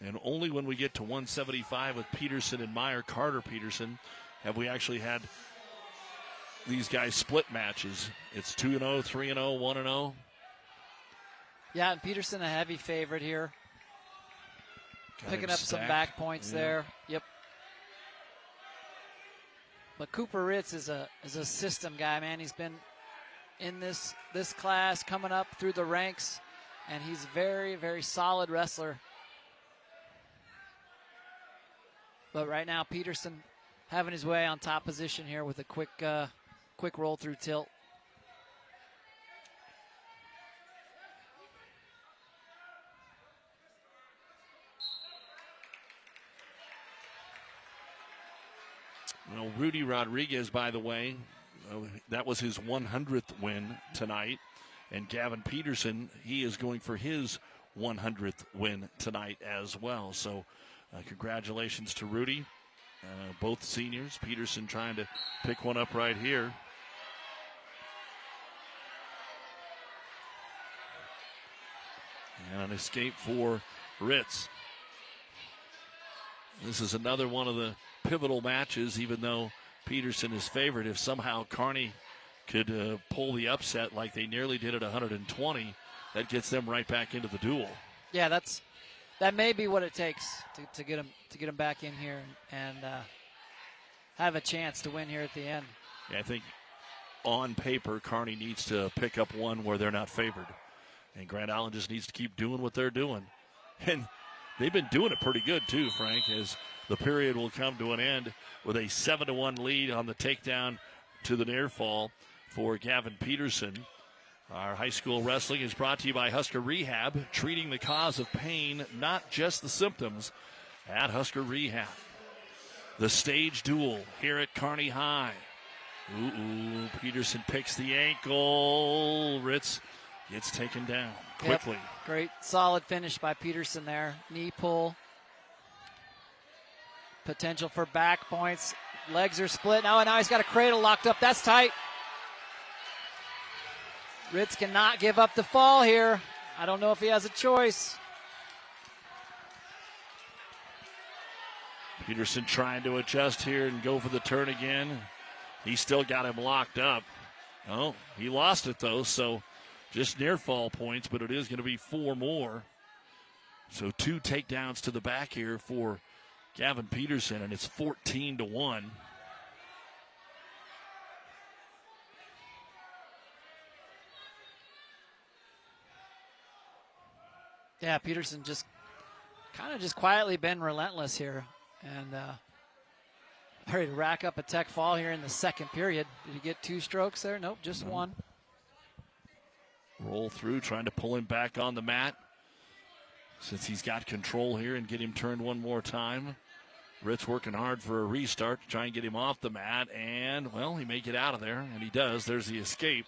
And only when we get to 175 with Peterson and Meyer, Carter Peterson, have we actually had these guys split matches. It's 2-0, 3-0, 1-0. Yeah, and Peterson a heavy favorite here. Picking up some back points there. Yep. But Cooper Ritz is a system guy, man. He's been in this class, coming up through the ranks, and he's very, very solid wrestler. But right now, Peterson having his way on top position here with a quick roll through tilt. Well, Rudy Rodriguez, by the way, that was his 100th win tonight. And Gavin Peterson, he is going for his 100th win tonight as well. So congratulations to Rudy. Both seniors. Peterson trying to pick one up right here. And an escape for Ritz. This is another one of the pivotal matches, even though Peterson is favored. If somehow Kearney could pull the upset like they nearly did at 120, that gets them right back into the duel. Yeah, that may be what it takes to get them back in here and have a chance to win here at the end. Yeah, I think on paper, Kearney needs to pick up one where they're not favored. And Grand Island just needs to keep doing what they're doing. And they've been doing it pretty good, too, Frank, as the period will come to an end with a 7-1 lead on the takedown to the near fall for Gavin Peterson. Our high school wrestling is brought to you by Husker Rehab, treating the cause of pain, not just the symptoms, at Husker Rehab. The stage duel here at Kearney High. Peterson picks the ankle. Ritz gets taken down quickly. Yep. Great, solid finish by Peterson there. Knee pull. Potential for back points. Legs are split. Now he's got a cradle locked up. That's tight. Ritz cannot give up the fall here. I don't know if he has a choice. Peterson trying to adjust here and go for the turn again. He still got him locked up. Oh, he lost it though, so just near fall points, but it is going to be 4 more. So 2 takedowns to the back here for Gavin Peterson, and it's 14-1. Yeah, Peterson just quietly been relentless here, and ready to rack up a tech fall here in the second period. Did he get 2 strokes there? Nope, just 1. Roll through, trying to pull him back on the mat since he's got control here and get him turned one more time. Ritz working hard for a restart to try and get him off the mat, and, well, he may get out of there, and he does. There's the escape.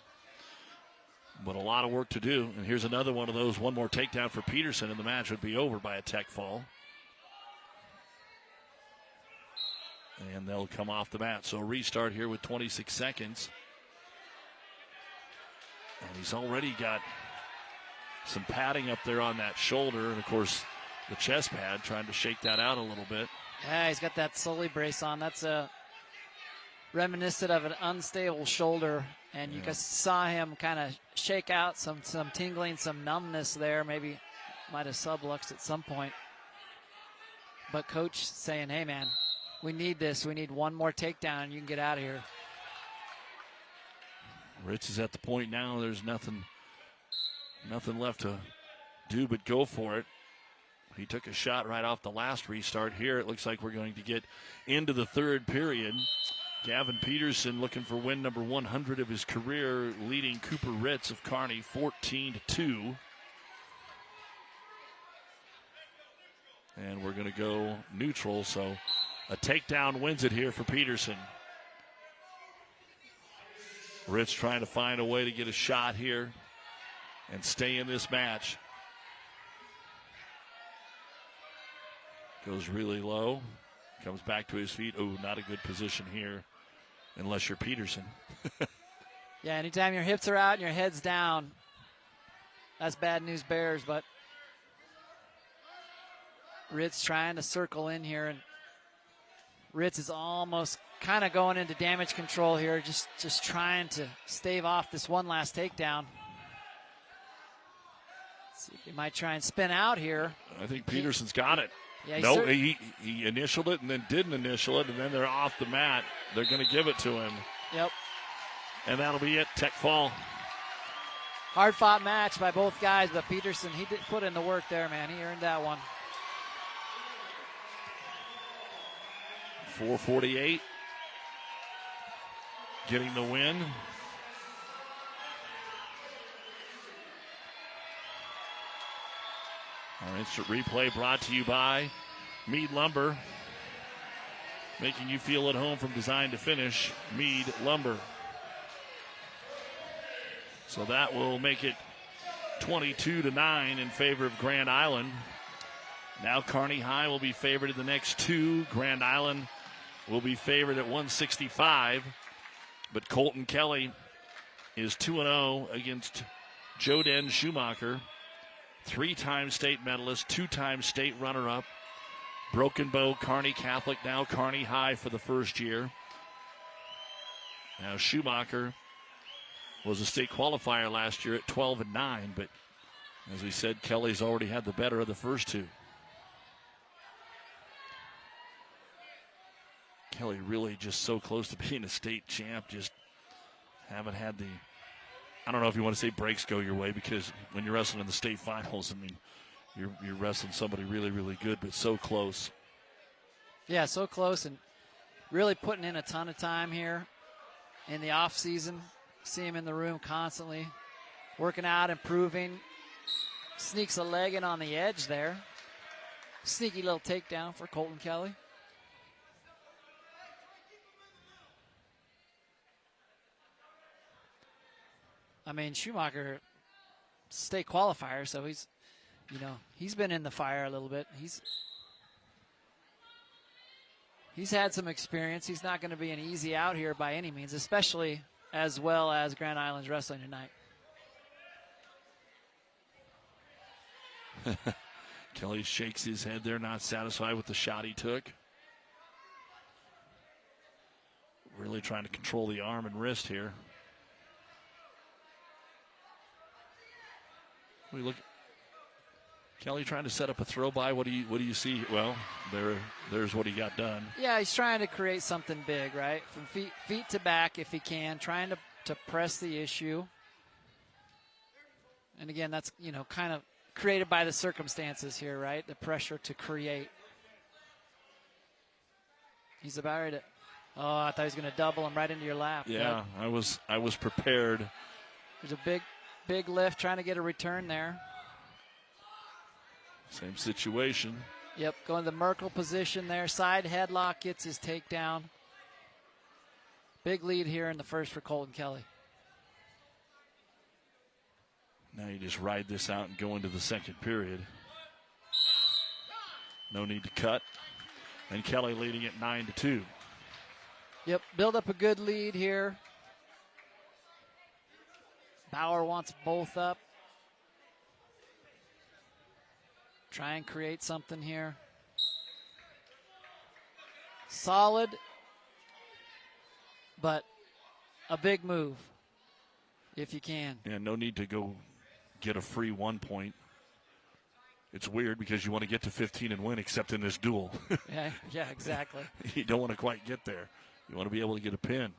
But a lot of work to do, and here's another one of those. One more takedown for Peterson, and the match would be over by a tech fall. And they'll come off the mat. So restart here with 26 seconds. And he's already got some padding up there on that shoulder. And, of course, the chest pad, trying to shake that out a little bit. Yeah, he's got that Sully brace on. That's reminiscent of an unstable shoulder. And you just saw him kind of shake out some tingling, some numbness there. Maybe might have subluxed at some point. But coach saying, hey, man, we need this. We need one more takedown, and you can get out of here. Ritz is at the point now. There's nothing left to do but go for it. He took a shot right off the last restart here. It looks like we're going to get into the third period. Gavin Peterson looking for win number 100 of his career, leading Cooper Ritz of Kearney 14-2. And we're going to go neutral, so a takedown wins it here for Peterson. Ritz trying to find a way to get a shot here and stay in this match. Goes really low. Comes back to his feet. Oh, not a good position here unless you're Peterson. Yeah, anytime your hips are out and your head's down, that's bad news Bears, but Ritz trying to circle in here, and Ritz is almost kind of going into damage control here, just trying to stave off this one last takedown. Let's see if he might try and spin out here. I think Peterson's got it. Yeah, he initialed it and then didn't initial it, and then they're off the mat. They're going to give it to him. Yep. And that'll be it. Tech fall. Hard-fought match by both guys, but Peterson, he did put in the work there, man. He earned that one. 4:48. Getting the win. Our instant replay brought to you by Mead Lumber. Making you feel at home from design to finish. Mead Lumber. So that will make it 22-9 in favor of Grand Island. Now Kearney High will be favored in the next two. Grand Island will be favored at 165. But Colton Kelly is 2-0 against Joden Schumacher. 3-time state medalist, 2-time state runner-up. Broken Bow, Kearney Catholic, now Kearney High for the first year. Now Schumacher was a state qualifier last year at 12-9, but as we said, Kelly's already had the better of the first two. Kelly really just so close to being a state champ, just haven't had the, I don't know if you want to say breaks go your way, because when you're wrestling in the state finals, I mean, you're wrestling somebody really, really good, but so close. Yeah, so close, and really putting in a ton of time here in the off season. See him in the room constantly, working out, improving. Sneaks a leg in on the edge there. Sneaky little takedown for Colton Kelly. I mean, Schumacher, state qualifier, so he's been in the fire a little bit. He's had some experience. He's not going to be an easy out here by any means, especially as well as Grand Island's wrestling tonight. Kelly shakes his head there, not satisfied with the shot he took. Really trying to control the arm and wrist here. We look. Kelly trying to set up a throw by. What do you see? Well, there's what he got done. Yeah, he's trying to create something big, right? From feet to back if he can, trying to press the issue. And again, that's, kind of created by the circumstances here, right? The pressure to create. He's about ready to, I thought he was going to double him right into your lap. Yeah, but I was prepared. There's a big lift, trying to get a return there. Same situation. Yep, going to the Merkel position there. Side headlock gets his takedown. Big lead here in the first for Colton Kelly. Now you just ride this out and go into the second period. No need to cut. And Kelly leading it 9-2. Yep, build up a good lead here. Bauer wants both up. Try and create something here. Solid, but a big move if you can. Yeah, no need to go get a free 1 point. It's weird because you want to get to 15 and win, except in this duel. Yeah, exactly. You don't want to quite get there. You want to be able to get a pin.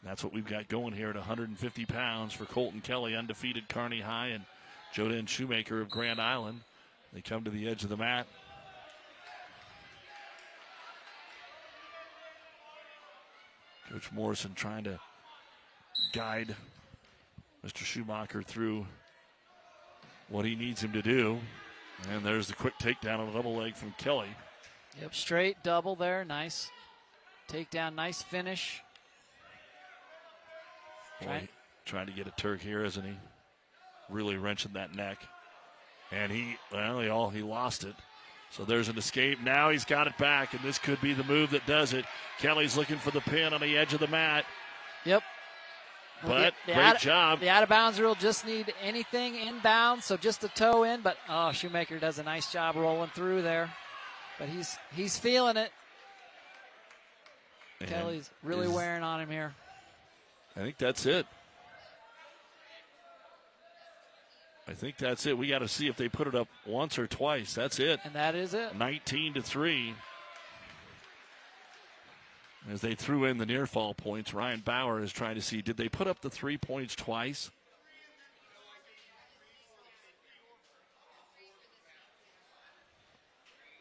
That's what we've got going here at 150 pounds for Colton Kelly, undefeated Kearney High, and Joden Shoemaker of Grand Island. They come to the edge of the mat. Coach Morrison trying to guide Mr. Schumacher through what he needs him to do. And there's the quick takedown on a double leg from Kelly. Yep, straight double there. Nice takedown, nice finish. Boy, trying to get a Turk here, isn't he? Really wrenching that neck. And he lost it. So there's an escape. Now he's got it back, and this could be the move that does it. Kelly's looking for the pin on the edge of the mat. Yep. But great job. The out-of-bounds rule just need anything inbound, so just a toe in. But, Shoemaker does a nice job rolling through there. But he's feeling it. And Kelly's really wearing on him here. I think that's it. We got to see if they put it up once or twice. That's it. And that is it. 19-3. As they threw in the near fall points, Ryan Bauer is trying to see, did they put up the 3 points twice?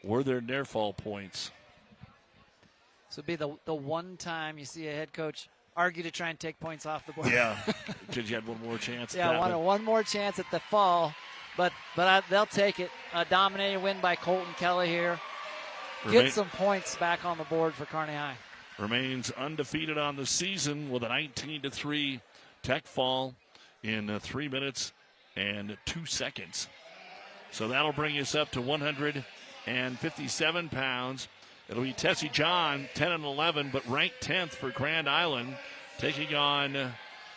Were there near fall points? This would be the one time you see a head coach argue to try and take points off the board. Yeah, because you had one more chance. Yeah, one more chance at the fall, but they'll take it. A dominating win by Colton Kelly here. Get some points back on the board for Kearney High. Remains undefeated on the season with a 19-3 Tech fall in 3 minutes and 2 seconds. So that'll bring us up to 157 pounds. It'll be Tessie John, 10-11, but ranked 10th for Grand Island, taking on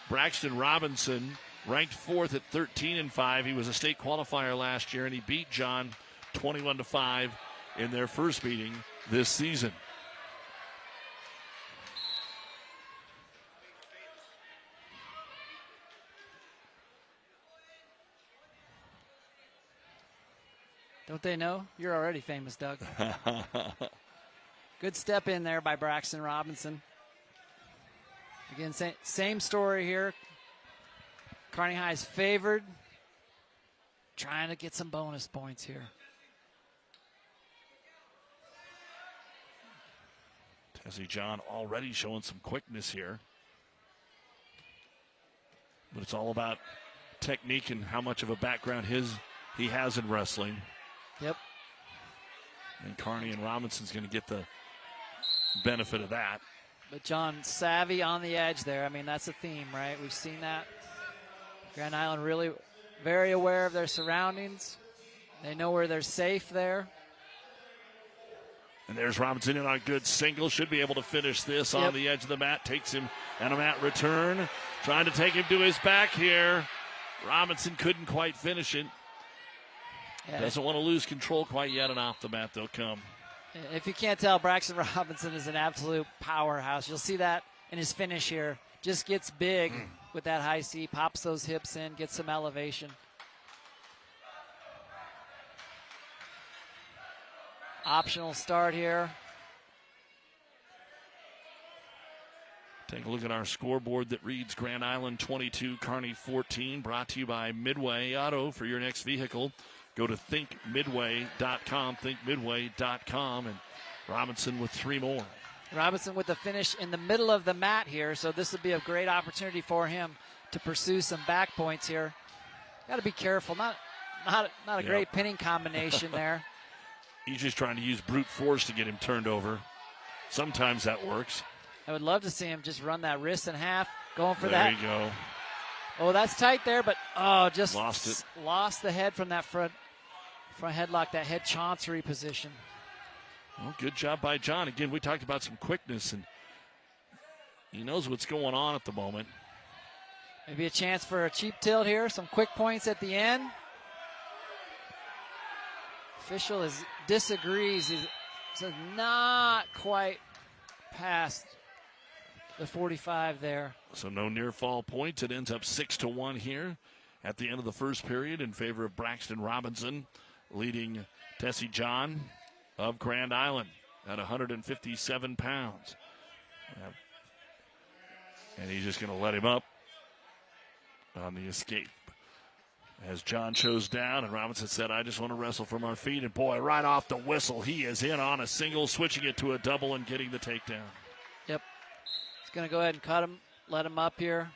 Braxton Robinson, ranked 4th at 13-5. He was a state qualifier last year, and he beat John 21-5 in their first meeting this season. Don't they know? You're already famous, Doug. Good step in there by Braxton Robinson. Again, same story here. Kearney High is favored. Trying to get some bonus points here. Tessie John already showing some quickness here. But it's all about technique and how much of a background he has in wrestling. Yep. And Kearney and Robinson's going to get the benefit of that. But John, savvy on the edge there. I mean, that's a theme, right? We've seen that. Grand Island really very aware of their surroundings. They know where they're safe there. And there's Robinson in on a good single. Should be able to finish this on the edge of the mat. Takes him and a mat return. Trying to take him to his back here. Robinson couldn't quite finish it. Yeah. Doesn't want to lose control quite yet, and off the mat they'll come. If you can't tell, Braxton Robinson is an absolute powerhouse. You'll see that in his finish here. Just gets big with that high C, pops those hips in, gets some elevation. Optional start here. Take a look at our scoreboard that reads Grand Island 22, Kearney 14. Brought to you by Midway Auto for your next vehicle. Go to thinkmidway.com, thinkmidway.com, and Robinson with 3 more. Robinson with the finish in the middle of the mat here, so this would be a great opportunity for him to pursue some back points here. Got to be careful. Not a great pinning combination there. He's just trying to use brute force to get him turned over. Sometimes that works. I would love to see him just run that wrist in half, going for that. that. There you go. Oh, that's tight there, but just lost it. Lost the head from that front headlock, that head chancery position. Well, good job by John. Again, we talked about some quickness, and he knows what's going on at the moment. Maybe a chance for a cheap tilt here. Some quick points at the end. Official disagrees. He says not quite past the 45 there. So no near fall points. It ends up 6-1 here at the end of the first period in favor of Braxton Robinson, leading Tessie John of Grand Island at 157 pounds. And he's just going to let him up on the escape. As John chose down, and Robinson said, I just want to wrestle from our feet. And boy, right off the whistle, he is in on a single, switching it to a double and getting the takedown. Yep. He's going to go ahead and cut him, let him up here.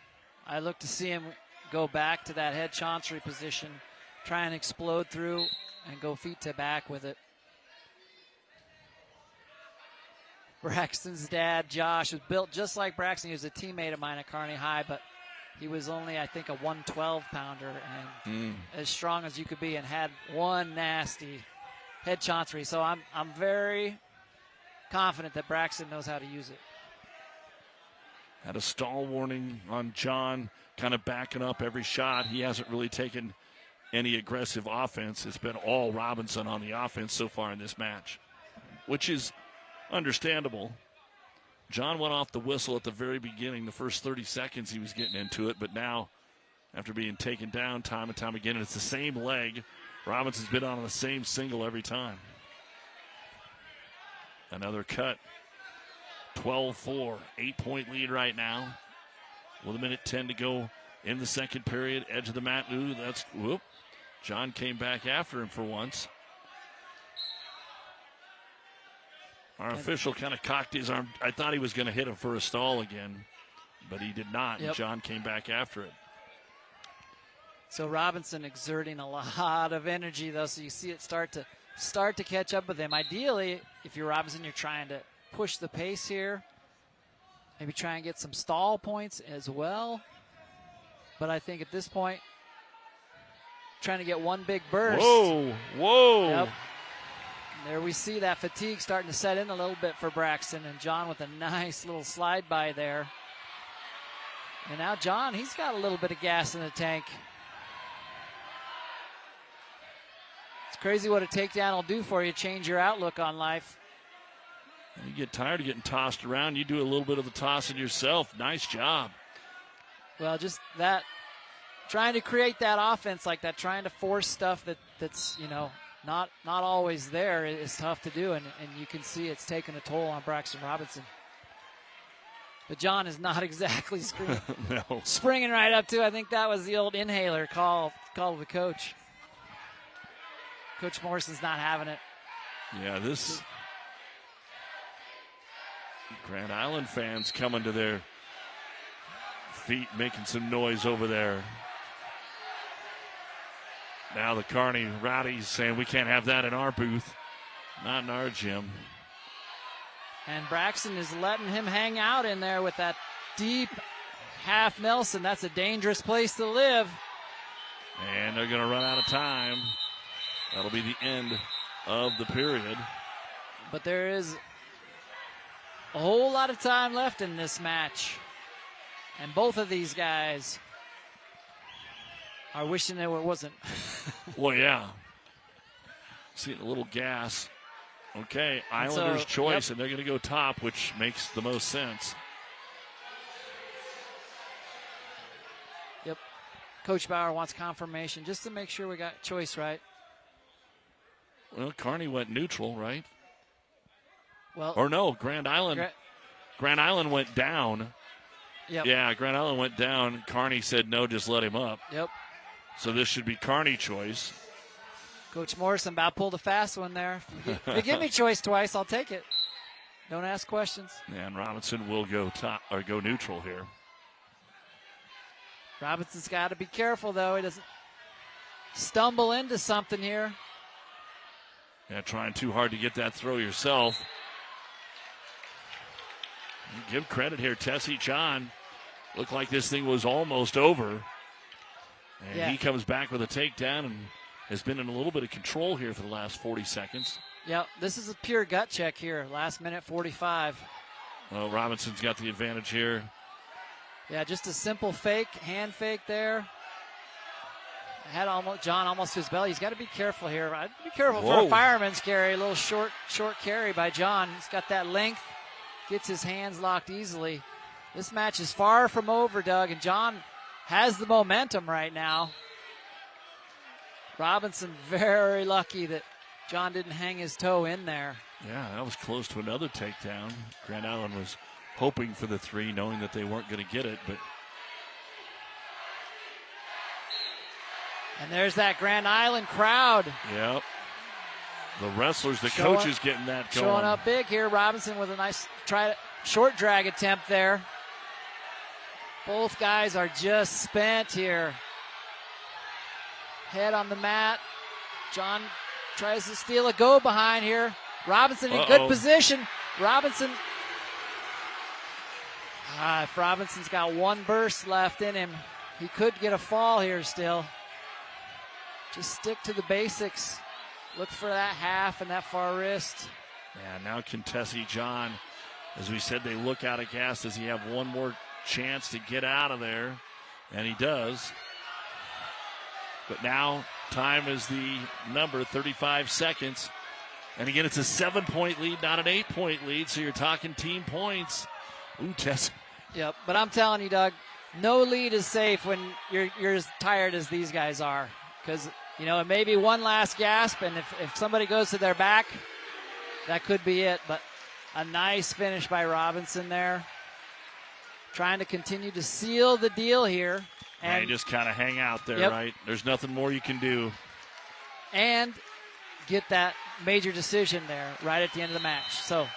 I look to see him go back to that head chancery position, try and explode through and go feet to back with it. Braxton's dad, Josh, was built just like Braxton. He was a teammate of mine at Kearney High, but he was only, I think, a 112-pounder and as strong as you could be, and had one nasty head chancery. So I'm very confident that Braxton knows how to use it. Had a stall warning on John, kind of backing up every shot. He hasn't really taken any aggressive offense. It's been all Robinson on the offense so far in this match, which is understandable. John went off the whistle at the very beginning. The first 30 seconds he was getting into it, but now after being taken down time and time again, and it's the same leg, Robinson's been on the same single every time. Another cut. 12-4, 8-point lead right now. With a minute 10 to go in the second period. Edge of the mat. Ooh, that's, whoop. John came back after him for once. Our official kind of cocked his arm. I thought he was going to hit him for a stall again, but he did not. Yep. And John came back after it. So Robinson exerting a lot of energy, though, so you see it start to catch up with him. Ideally, if you're Robinson, you're trying to push the pace here. Maybe try and get some stall points as well. But I think at this point, trying to get one big burst. Whoa. Yep. There we see that fatigue starting to set in a little bit for Braxton, and John with a nice little slide by there. And now John, he's got a little bit of gas in the tank. It's crazy what a takedown will do for you, change your outlook on life. You get tired of getting tossed around, you do a little bit of the tossing yourself. Nice job. Well, just that, trying to create that offense like that, trying to force stuff that's not always there is tough to do, and you can see it's taking a toll on Braxton Robinson. But John is not exactly springing right up to. I think that was the old inhaler call of the coach. Coach Morrison's not having it. Yeah, this Grand Island fans coming to their feet, making some noise over there. Now the Kearney Rowdies saying we can't have that in our booth, not in our gym. And Braxton is letting him hang out in there with that deep half Nelson. That's a dangerous place to live. And they're going to run out of time. That'll be the end of the period. But there is a whole lot of time left in this match. And both of these guys are wishing there wasn't. Well, yeah. Seeing a little gas. Okay, Islanders' choice, and they're going to go top, which makes the most sense. Yep. Coach Bauer wants confirmation just to make sure we got choice right. Well, Kearney went neutral, right? Well, or no, Grand Island. Grand Island went down. Yep. Yeah, Grand Island went down. Kearney said no, just let him up. Yep. So this should be Kearney choice. Coach Morrison about pulled a fast one there. If you give me choice twice, I'll take it. Don't ask questions. And Robinson will go top or go neutral here. Robinson's got to be careful, though. He doesn't stumble into something here. Yeah, trying too hard to get that throw yourself. You give credit here, Tessie John. Looked like this thing was almost over. And he comes back with a takedown and has been in a little bit of control here for the last 40 seconds. Yeah, this is a pure gut check here. Last minute 45. Well, Robinson's got the advantage here. Yeah, just a simple fake, hand fake there. Had John almost to his belly. He's got to be careful here. Be careful for a fireman's carry. A little short carry by John. He's got that length. Gets his hands locked easily. This match is far from over, Doug, and John has the momentum right now. Robinson very lucky that John didn't hang his toe in there. Yeah, that was close to another takedown. Grand Island was hoping for the three, knowing that they weren't going to get it, but and there's that Grand Island crowd. Yep. The wrestlers, the coaches getting that going. Showing up big here. Robinson with a nice short drag attempt there. Both guys are just spent here. Head on the mat. John tries to steal a go behind here. Robinson in good position. Robinson. If Robinson's got one burst left in him, he could get a fall here still. Just stick to the basics. Look for that half and that far wrist. Yeah, now Contessi John, as we said, they look out of gas. Does he have one more chance to get out of there, and he does. But now time is the number, 35 seconds. And again, it's a 7-point lead, not an 8-point lead, so you're talking team points. Ooh, Tess. Yep, but I'm telling you, Doug, no lead is safe when you're as tired as these guys are. Because, it may be one last gasp, and if somebody goes to their back, that could be it. But a nice finish by Robinson there. Trying to continue to seal the deal here. And you just kind of hang out there, yep. Right? There's nothing more you can do. And get that major decision there right at the end of the match. So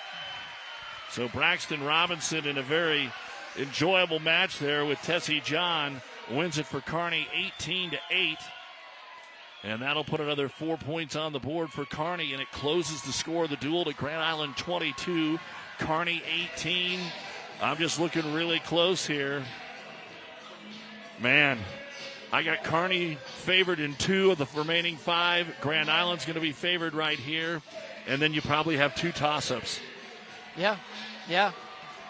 Braxton Robinson in a very enjoyable match there with Tessie John wins it for Kearney 18-8. And that'll put another 4 points on the board for Kearney, and it closes the score of the duel to Grand Island 22, Kearney 18. I'm just looking really close here. Man, I got Kearney favored in 2 of the remaining 5. Grand Island's going to be favored right here. And then you probably have 2 toss-ups. Yeah.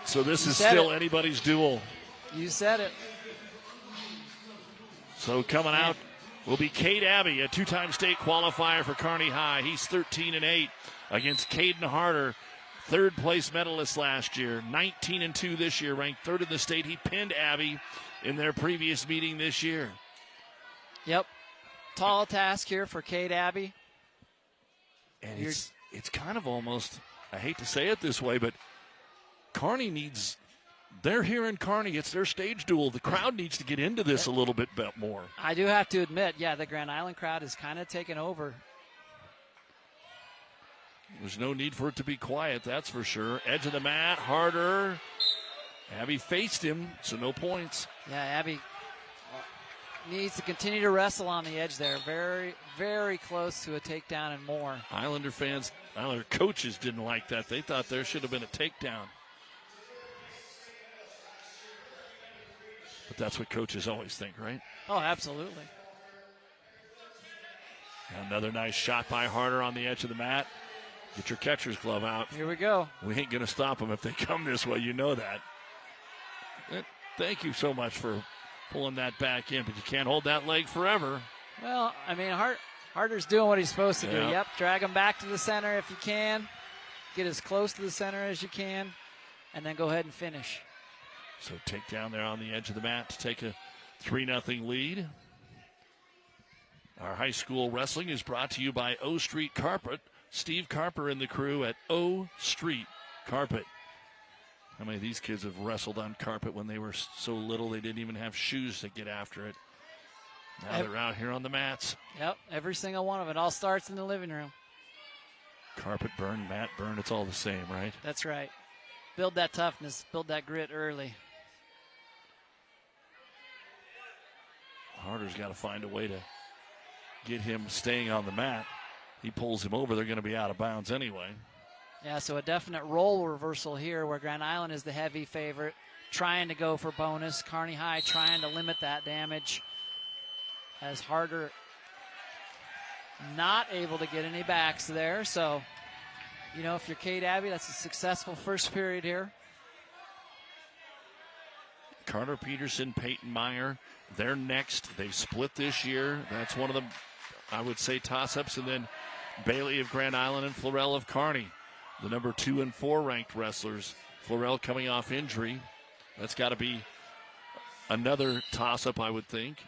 So this is still anybody's duel. You said it. So coming out will be Cade Abbey, a 2-time state qualifier for Kearney High. He's 13-8 against Caden Harder, 3rd place medalist last year, 19-2 this year, ranked 3rd in the state. He pinned Abbey in their previous meeting this year. Yep. Tall task here for Cade Abbey. And it's kind of almost, I hate to say it this way, but Kearney they're here in Kearney. It's their stage duel. The crowd needs to get into this a little bit more. I do have to admit, the Grand Island crowd is kind of taken over. There's no need for it to be quiet, that's for sure. Edge of the mat, Harder. Abbey faced him, so no points. Yeah, Abbey needs to continue to wrestle on the edge there. Very, very close to a takedown and more. Islander coaches didn't like that. They thought there should have been a takedown. But that's what coaches always think, right? Oh, absolutely. Another nice shot by Harder on the edge of the mat. Get your catcher's glove out. Here we go. We ain't going to stop them if they come this way. You know that. Thank you so much for pulling that back in, but you can't hold that leg forever. Well, I mean, Harder's doing what he's supposed to do. Yeah. Yep, drag him back to the center if you can. Get as close to the center as you can, and then go ahead and finish. So take down there on the edge of the mat to take a 3-0 lead. Our high school wrestling is brought to you by O Street Carpet. Steve Carper and the crew at O Street Carpet. How many of these kids have wrestled on carpet when they were so little they didn't even have shoes to get after it? Now they're out here on the mats. Yep, every single one of it. All starts in the living room. Carpet burn, mat burn, it's all the same, right? That's right. Build that toughness, build that grit early. Harder's got to find a way to get him staying on the mat. He pulls him over, they're going to be out of bounds anyway. Yeah, so a definite role reversal here where Grand Island is the heavy favorite, trying to go for bonus. Kearney High trying to limit that damage. As Harder not able to get any backs there. So, if you're Cade Abbey, that's a successful first period here. Carter Peterson, Peyton Meyer, they're next. They split this year. That's one of them, I would say, toss-ups. And then Bailey of Grand Island and Florell of Kearney, the number 2 and 4 ranked wrestlers. Florell coming off injury. That's got to be another toss-up, I would think.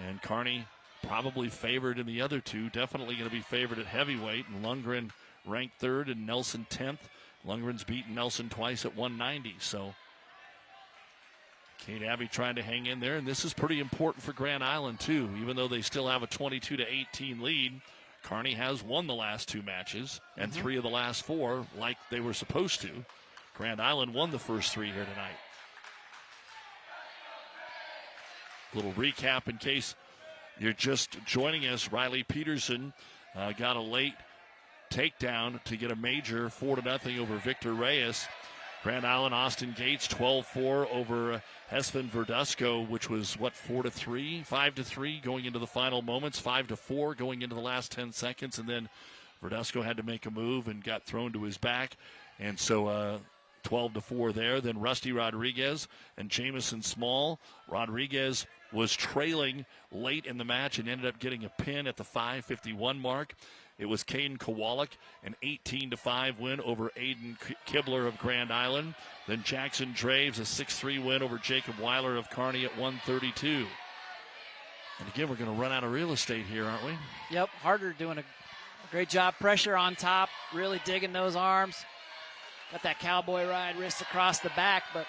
And Kearney probably favored in the other 2. Definitely going to be favored at heavyweight. And Lundgren ranked 3rd and Nelson 10th. Lundgren's beaten Nelson twice at 190. So Cade Abbey trying to hang in there. And this is pretty important for Grand Island, too. Even though they still have a 22-18 lead, Kearney has won the last 2 matches and 3 of the last 4 like they were supposed to. Grand Island won the first 3 here tonight. Little recap in case you're just joining us. Riley Peterson got a late takedown to get a major 4-0 over Victor Reyes. Grand Island, Austin Gates, 12-4 over Hesvin Verdusco, which was, 4-3, 5-3 going into the final moments, 5-4 going into the last 10 seconds, and then Verdusco had to make a move and got thrown to his back. And so 12-4 there. Then Rusty Rodriguez and Jamison Small. Rodriguez was trailing late in the match and ended up getting a pin at the 5:51 mark. It was Caden Kowalik, an 18-5 win over Aiden Kibler of Grand Island. Then Jackson Draves, a 6-3 win over Jacob Weiler of Kearney at 132. And again, we're going to run out of real estate here, aren't we? Yep, Harder doing a great job. Pressure on top, really digging those arms. Got that cowboy ride, wrist across the back, but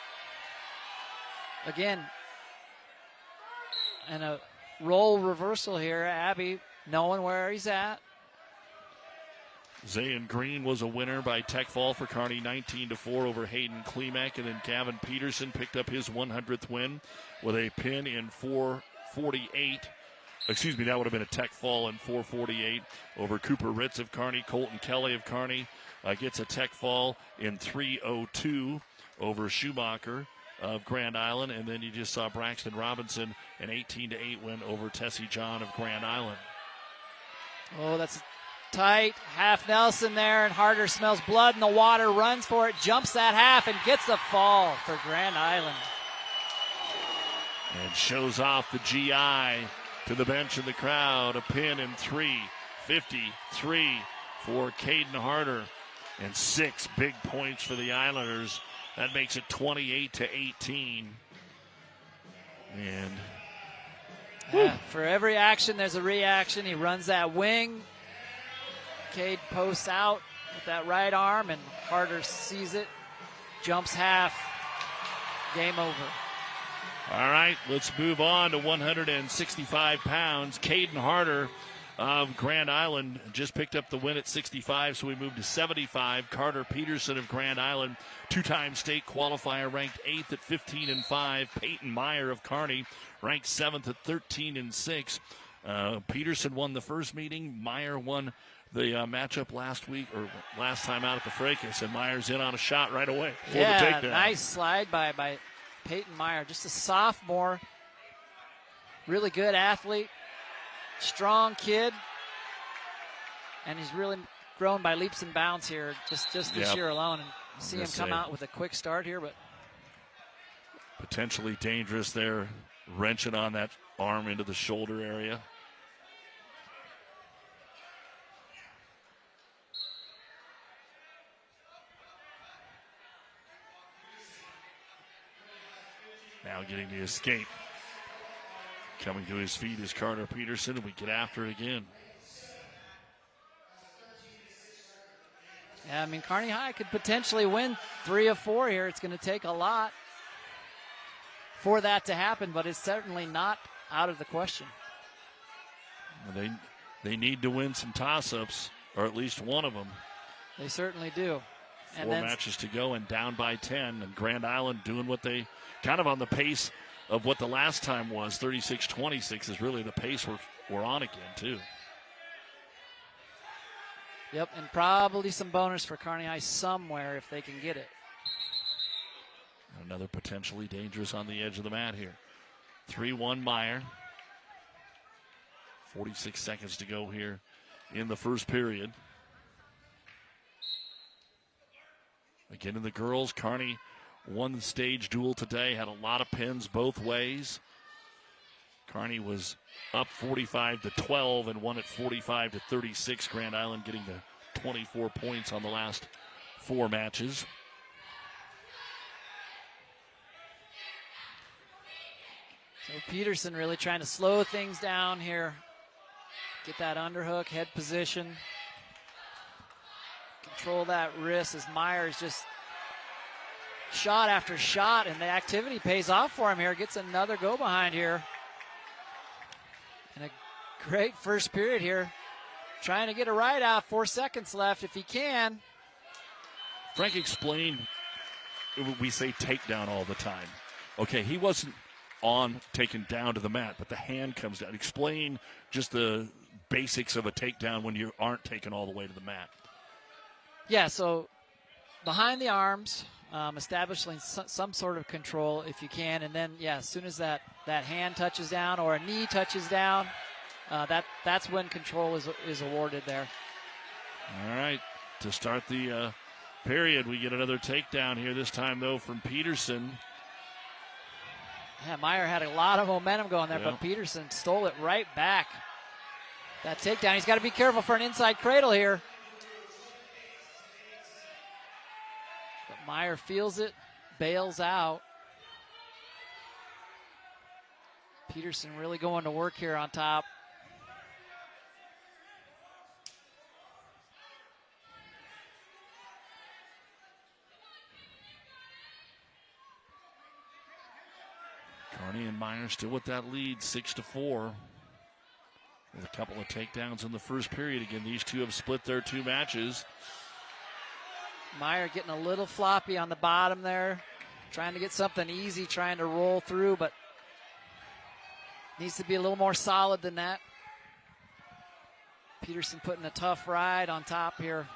again, and a role reversal here. Abby knowing where he's at. Zayn Green was a winner by tech fall for Kearney, 19-4 over Hayden Klimek. And then Gavin Peterson picked up his 100th win with a pin in 4:48. Excuse me, that would have been a tech fall in 4:48 over Cooper Ritz of Kearney. Colton Kelly of Kearney gets a tech fall in 3:02 over Schumacher of Grand Island. And then you just saw Braxton Robinson, an 18-8 win over Tessie John of Grand Island. Oh, that's tight. Half Nelson there, and Harder smells blood in the water, runs for it, jumps that half, and gets the fall for Grand Island. And shows off the GI to the bench and the crowd. A pin in 3:53 for Caden Harder. And 6 big points for the Islanders. That makes it 28-18. And for every action, there's a reaction. He runs that wing. Cade posts out with that right arm, and Harder sees it, jumps half. Game over. All right, let's move on to 165 pounds. Caden Harder of Grand Island just picked up the win at 65, so we moved to 75. Carter Peterson of Grand Island, two-time state qualifier, ranked 8th at 15-5. Peyton Meyer of Kearney, ranked 7th at 13-6. Peterson won the first meeting. Meyer won the matchup last week, or last time out at the Fracas, and Meyer's in on a shot right away for the takedown. Nice slide by Peyton Meyer. Just a sophomore, really good athlete, strong kid, and he's really grown by leaps and bounds here just this year alone. And see him come out with a quick start here, but potentially dangerous there, wrenching on that arm into the shoulder area. Now getting the escape. Coming to his feet is Carter Peterson, and we get after it again. Yeah, I mean, Kearney High could potentially win 3 of 4 here. It's going to take a lot for that to happen, but it's certainly not out of the question. They need to win some toss-ups, or at least one of them. They certainly do. 4 matches to go and down by 10, and Grand Island doing what they kind of on the pace of what the last time was. 36-26 is really the pace we're on again, too. Yep, and probably some bonus for Kearney High somewhere if they can get it. Another potentially dangerous on the edge of the mat here. 3-1 Meyer. 46 seconds to go here in the first period. Again in the girls, Kearney won the stage duel today, had a lot of pins both ways. Kearney was up 45-12 and won at 45-36. Grand Island getting the 24 points on the last 4 matches. So Peterson really trying to slow things down here. Get that underhook, head position. Control that wrist as Myers just shot after shot, and the activity pays off for him here. Gets another go behind here. And a great first period here. Trying to get a right out, 4 seconds left if he can. Frank, explain, we say takedown all the time. Okay, he wasn't taken down to the mat, but the hand comes down. Explain just the basics of a takedown when you aren't taken all the way to the mat. Yeah, so behind the arms, establishing some sort of control if you can, and then, yeah, as soon as that hand touches down or a knee touches down, that's when control is awarded there. All right, to start the period. We get another takedown here, this time, though, from Peterson. Yeah, Meyer had a lot of momentum going there, Yeah. but Peterson stole it right back. That takedown, he's got to be careful for an inside cradle here. But Meyer feels it, bails out. Peterson really going to work here on top. Kearney and Meyer still with that lead, 6-4. With a couple of takedowns in the first period. Again, these two have split their two matches. Meyer getting a little floppy on the bottom there. Trying to get something easy, trying to roll through, but needs to be a little more solid than that. Peterson putting a tough ride on top here.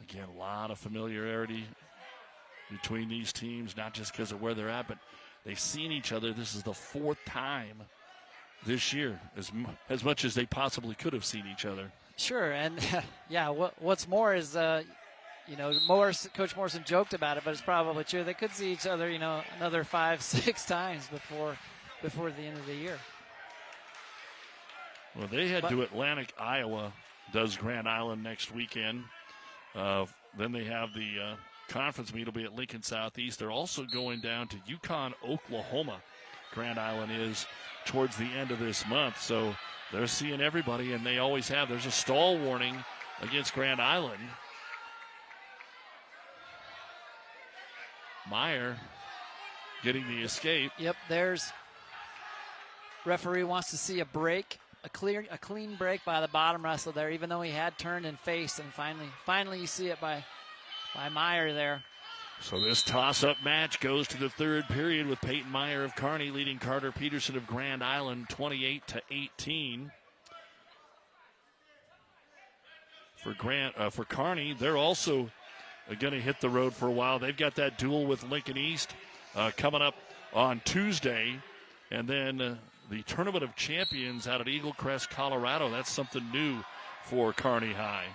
Again, a lot of familiarity between these teams, not just because of where they're at, but they've seen each other. This is the fourth time this year, as much as they possibly could have seen each other. Sure, and yeah, what's more is, Coach Morrison joked about it, but it's probably true. They could see each other, another 5-6 times before the end of the year. Well, they head to Atlantic, Iowa, does Grand Island next weekend. Then they have the conference meet will be at Lincoln Southeast. They're also going down to Yukon, Oklahoma. Grand Island is towards the end of this month. So they're seeing everybody, and they always have. There's a stall warning against Grand Island. Meyer getting the escape. Yep, there's referee wants to see a break, a clean break by the bottom wrestler there, even though he had turned and faced, and finally you see it by Meyer there. So this toss-up match goes to the third period with Peyton Meyer of Kearney leading Carter Peterson of Grand Island 28-18. For Kearney, they're also going to hit the road for a while. They've got that duel with Lincoln East coming up on Tuesday, and then the Tournament of Champions out at Eagle Crest, Colorado. That's something new for Kearney High.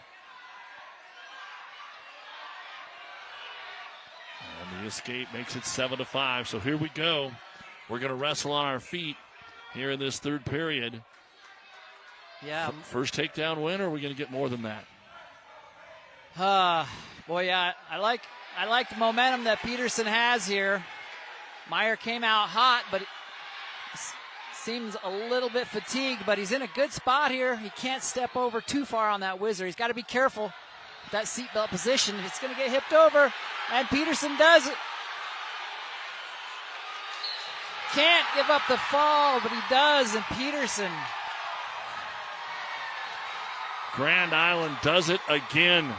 And the escape makes it 7-5. So here we go. We're going to wrestle on our feet here in this third period. Yeah. First takedown win, or are we going to get more than that? Boy, yeah, I like the momentum that Peterson has here. Meyer came out hot, but seems a little bit fatigued, but he's in a good spot here. He can't step over too far on that whizzer. He's got to be careful with that seatbelt position. It's going to get hipped over, and Peterson does it. Can't give up the fall, but he does, and Peterson. Grand Island does it again.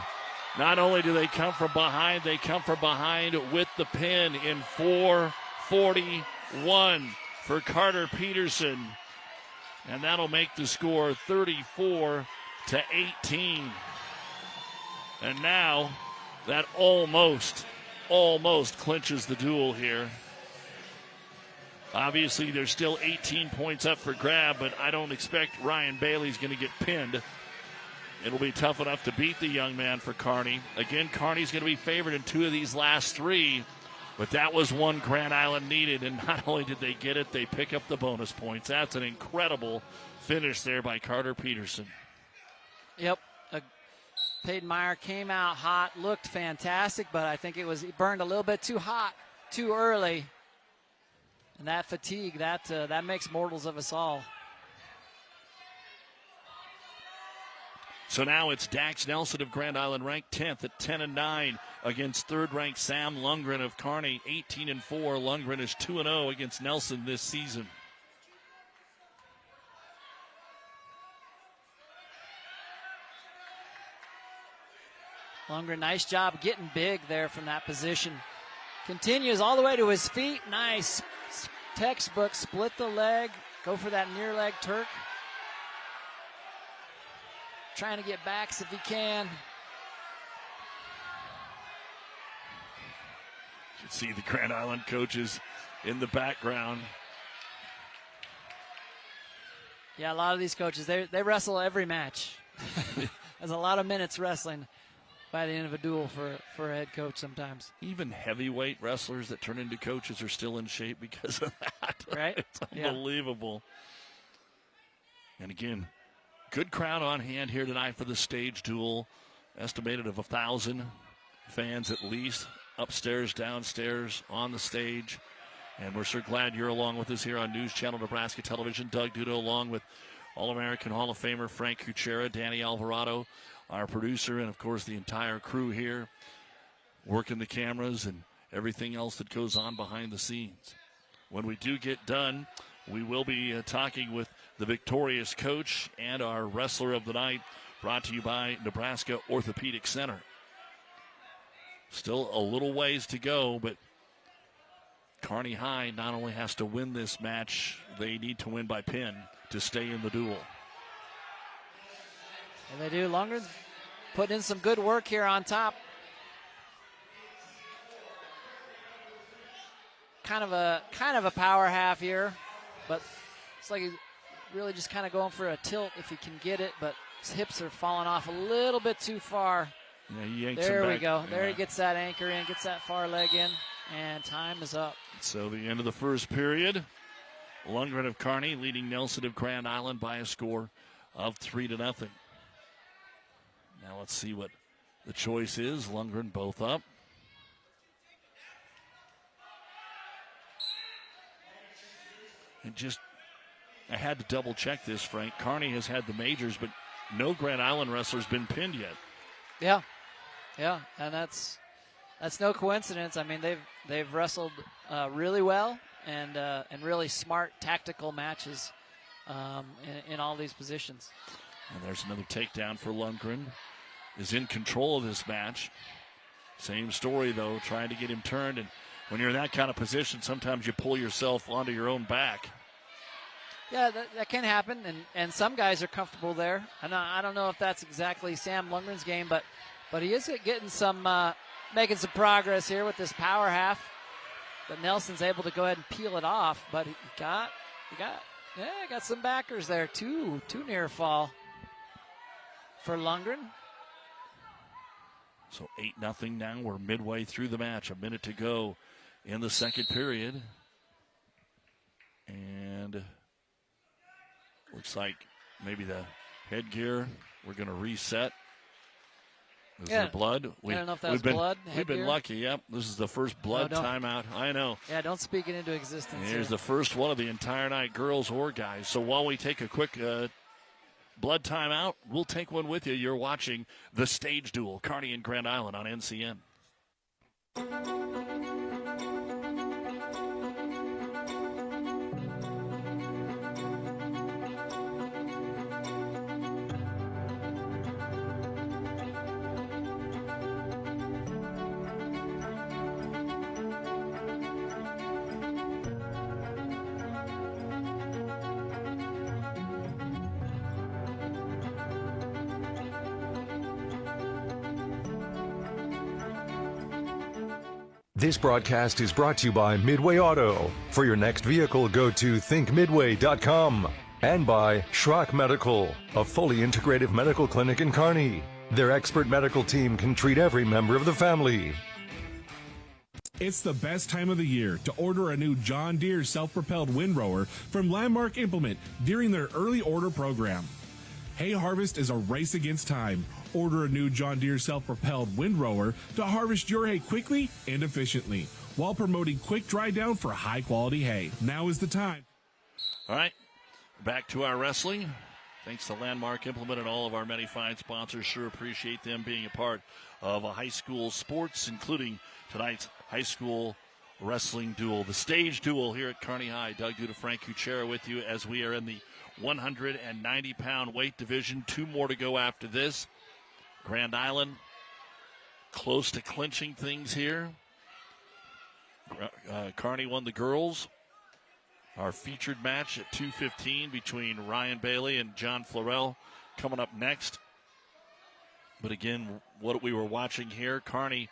Not only do they come from behind, they come from behind with the pin in 4:41 for Carter Peterson. And that'll make the score 34-18. And now that almost clinches the duel here. Obviously, there's still 18 points up for grab, but I don't expect Ryan Bailey's going to get pinned. It'll be tough enough to beat the young man for Kearney. Again, Kearney's going to be favored in two of these last three, but that was one Grand Island needed, and not only did they get it, they pick up the bonus points. That's an incredible finish there by Carter Peterson. Yep. Peyton Meyer came out hot, looked fantastic, but I think he burned a little bit too hot, too early. And that fatigue, that makes mortals of us all. So now it's Dax Nelson of Grand Island ranked 10th at 10-9 against third-ranked Sam Lundgren of Kearney, 18-4. Lundgren is 2-0 against Nelson this season. Lundgren, nice job getting big there from that position. Continues all the way to his feet. Nice textbook, split the leg, go for that near leg Turk. Trying to get backs if he can. You can see the Grand Island coaches in the background. Yeah, a lot of these coaches, they wrestle every match. There's a lot of minutes wrestling by the end of a duel for a head coach sometimes. Even heavyweight wrestlers that turn into coaches are still in shape because of that. Right? It's unbelievable. And again, good crowd on hand here tonight for the stage duel. Estimated of 1,000 fans at least, upstairs, downstairs, on the stage. And we're so glad you're along with us here on News Channel Nebraska Television. Doug Duda along with All-American Hall of Famer Frank Kuchera, Danny Alvarado, our producer, and, of course, the entire crew here working the cameras and everything else that goes on behind the scenes. When we do get done, we will be talking with the victorious coach and our wrestler of the night, brought to you by Nebraska Orthopedic Center. Still a little ways to go, but Kearney High not only has to win this match, they need to win by pin to stay in the duel. And they do. Lundgren's putting in some good work here on top. Kind of a power half here, but it's like he's really just kind of going for a tilt if he can get it, but his hips are falling off a little bit too far. Yeah, he yanks there him we back. go. Yeah. There he gets that anchor in, gets that far leg in, and time is up. So the end of the first period. Lundgren of Kearney leading Nelson of Grand Island by a score of 3-0. Now let's see what the choice is. Lundgren both up. And just, I had to double check this, Frank. Kearney has had the majors, but no Grand Island wrestler's been pinned yet. Yeah, and that's no coincidence. I mean, they've wrestled really well and really smart tactical matches in all these positions. And there's another takedown for Lundgren. Is in control of this match. Same story, though, trying to get him turned. And when you're in that kind of position, sometimes you pull yourself onto your own back. Yeah, that can happen, and some guys are comfortable there. And I don't know if that's exactly Sam Lundgren's game, but he is getting some, making some progress here with this power half. But Nelson's able to go ahead and peel it off, but he got some backers there. Too near fall for Lundgren. So 8-0 now. We're midway through the match. A minute to go in the second period. And looks like maybe the headgear, we're going to reset. Is there blood? I don't know if that was blood. We've been lucky. Yep, this is the first blood timeout. I know. Yeah, don't speak it into existence. Here's the first one of the entire night, girls or guys. So while we take a quick blood timeout, we'll take one with you. You're watching the stage duel, Kearney and Grand Island on NCN. This broadcast is brought to you by Midway Auto. For your next vehicle, go to thinkmidway.com. And by Schrock Medical, a fully integrative medical clinic in Kearney. Their expert medical team can treat every member of the family. It's the best time of the year to order a new John Deere self-propelled windrower from Landmark Implement during their early order program. Hay harvest is a race against time. Order a new John Deere self-propelled windrower to harvest your hay quickly and efficiently while promoting quick dry down for high-quality hay. Now is the time. All right, back to our wrestling. Thanks to Landmark Implement and all of our many fine sponsors. Sure appreciate them being a part of a high school sports, including tonight's high school wrestling duel, the stage duel here at Kearney High. Doug Duda, Frank Kuchera with you as we are in the 190-pound weight division. 2 more to go after this. Grand Island close to clinching things here. Kearney won the girls. Our featured match at 2:15 between Ryan Bailey and John Florell coming up next. But again, what we were watching here, Kearney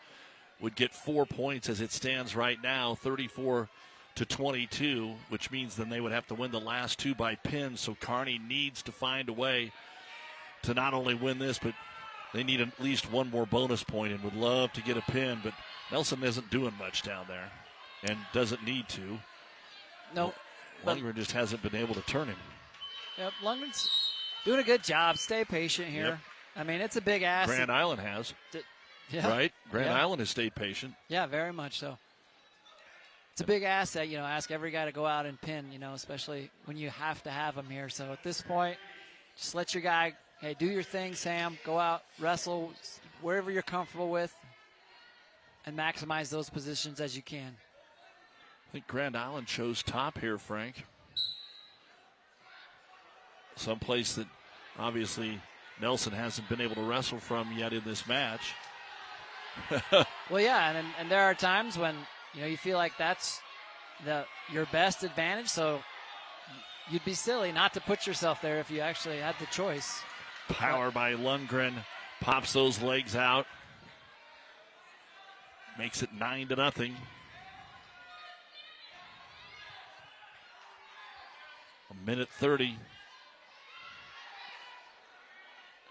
would get 4 points as it stands right now, 34-22, which means then they would have to win the last 2 by pin. So Kearney needs to find a way to not only win this, but they need at least one more bonus point and would love to get a pin. But Nelson isn't doing much down there and doesn't need to. No. Lundgren just hasn't been able to turn him. Yep, Lundgren's doing a good job. Stay patient here. Yep. I mean, it's a big ass. Grand Island has. Yeah. Right? Grand Island has stayed patient. Yeah, very much so. It's a big asset, ask every guy to go out and pin, especially when you have to have them here. So at this point, just let your guy, hey, do your thing, Sam. Go out, wrestle wherever you're comfortable with, and maximize those positions as you can. I think Grand Island chose top here, Frank. Someplace that obviously Nelson hasn't been able to wrestle from yet in this match. Well, yeah, and there are times when you feel like that's your best advantage, so you'd be silly not to put yourself there if you actually had the choice. Power by Lundgren, pops those legs out, makes it 9-0. A minute 30.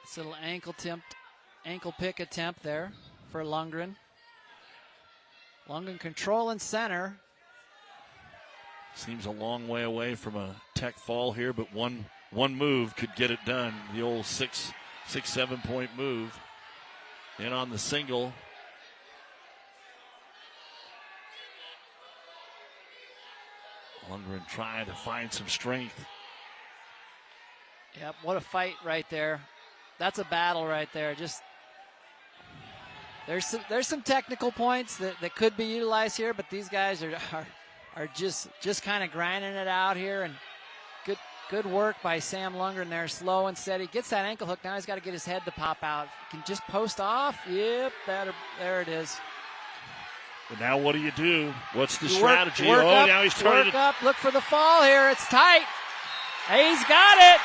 This little ankle pick attempt there for Lundgren. Lundgren control and center. Seems a long way away from a tech fall here, but one move could get it done. The old 6-7 point move. In on the single. Lundgren trying to find some strength. Yep, what a fight right there. That's a battle right there. Just there's some technical points that could be utilized here, but these guys are just kind of grinding it out here, and good work by Sam Lundgren there, slow and steady. Gets that ankle hook. Now he's got to get his head to pop out. Can just post off. Yep, there it is. But now what do? What's the strategy? Work up, now he's turning it up. Look for the fall here. It's tight. He's got it.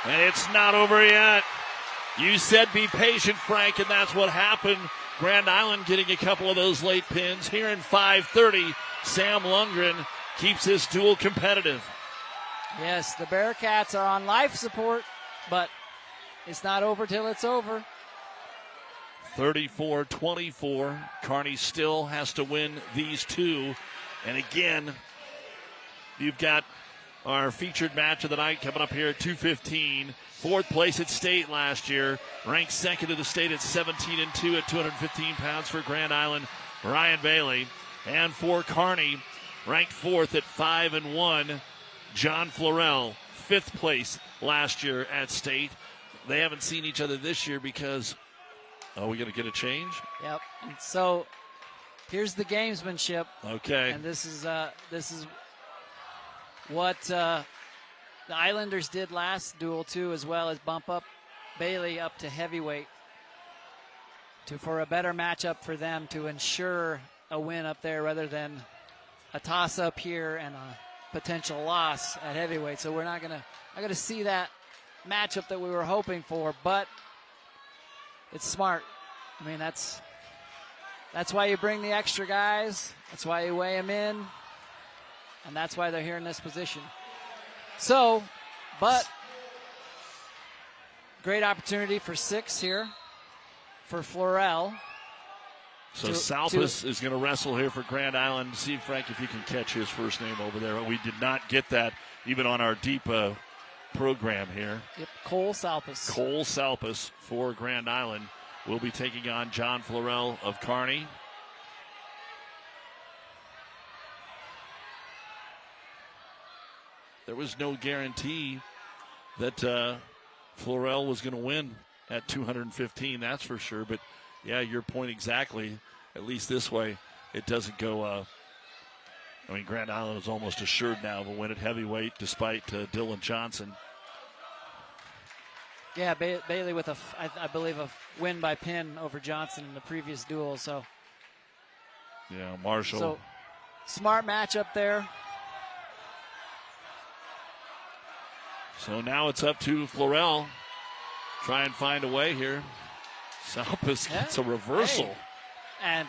And it's not over yet. You said be patient, Frank, and that's what happened. Grand Island getting a couple of those late pins. Here in 5:30, Sam Lundgren keeps his duel competitive. Yes, the Bearcats are on life support, but it's not over till it's over. 34-24. Kearney still has to win these two. And again, you've got our featured match of the night coming up here at 2:15. Fourth place at state last year. Ranked second to the state at 17-2 at 215 pounds for Grand Island, Ryan Bailey. And for Kearney, ranked fourth at 5-1, John Florell. Fifth place last year at state. They haven't seen each other this year because, we going to get a change? Yep. And so here's the gamesmanship. Okay. And this is what the Islanders did last duel too, as well as bump up Bailey up to heavyweight for a better matchup for them to ensure a win up there rather than a toss up here and a potential loss at heavyweight. So we're not gonna see that matchup that we were hoping for, but it's smart. I mean, that's why you bring the extra guys. That's why you weigh them in. And that's why they're here in this position. So, but great opportunity for 6 here for Florell. So Salpus is going to wrestle here for Grand Island. See, Frank, if you can catch his first name over there. We did not get that even on our deep program here. Yep, Cole Salpus. Cole Salpus for Grand Island will be taking on John Florell of Kearney. There was no guarantee that Florell was going to win at 215, that's for sure. But, yeah, your point exactly. At least this way, it doesn't go. Grand Island is almost assured now of a win at heavyweight despite Dylan Johnson. Yeah, Bailey with I believe a win by pin over Johnson in the previous duel. So, yeah, Marshall. So, smart matchup there. So now it's up to Florell. Try and find a way here. Salpus gets a reversal. Hey. And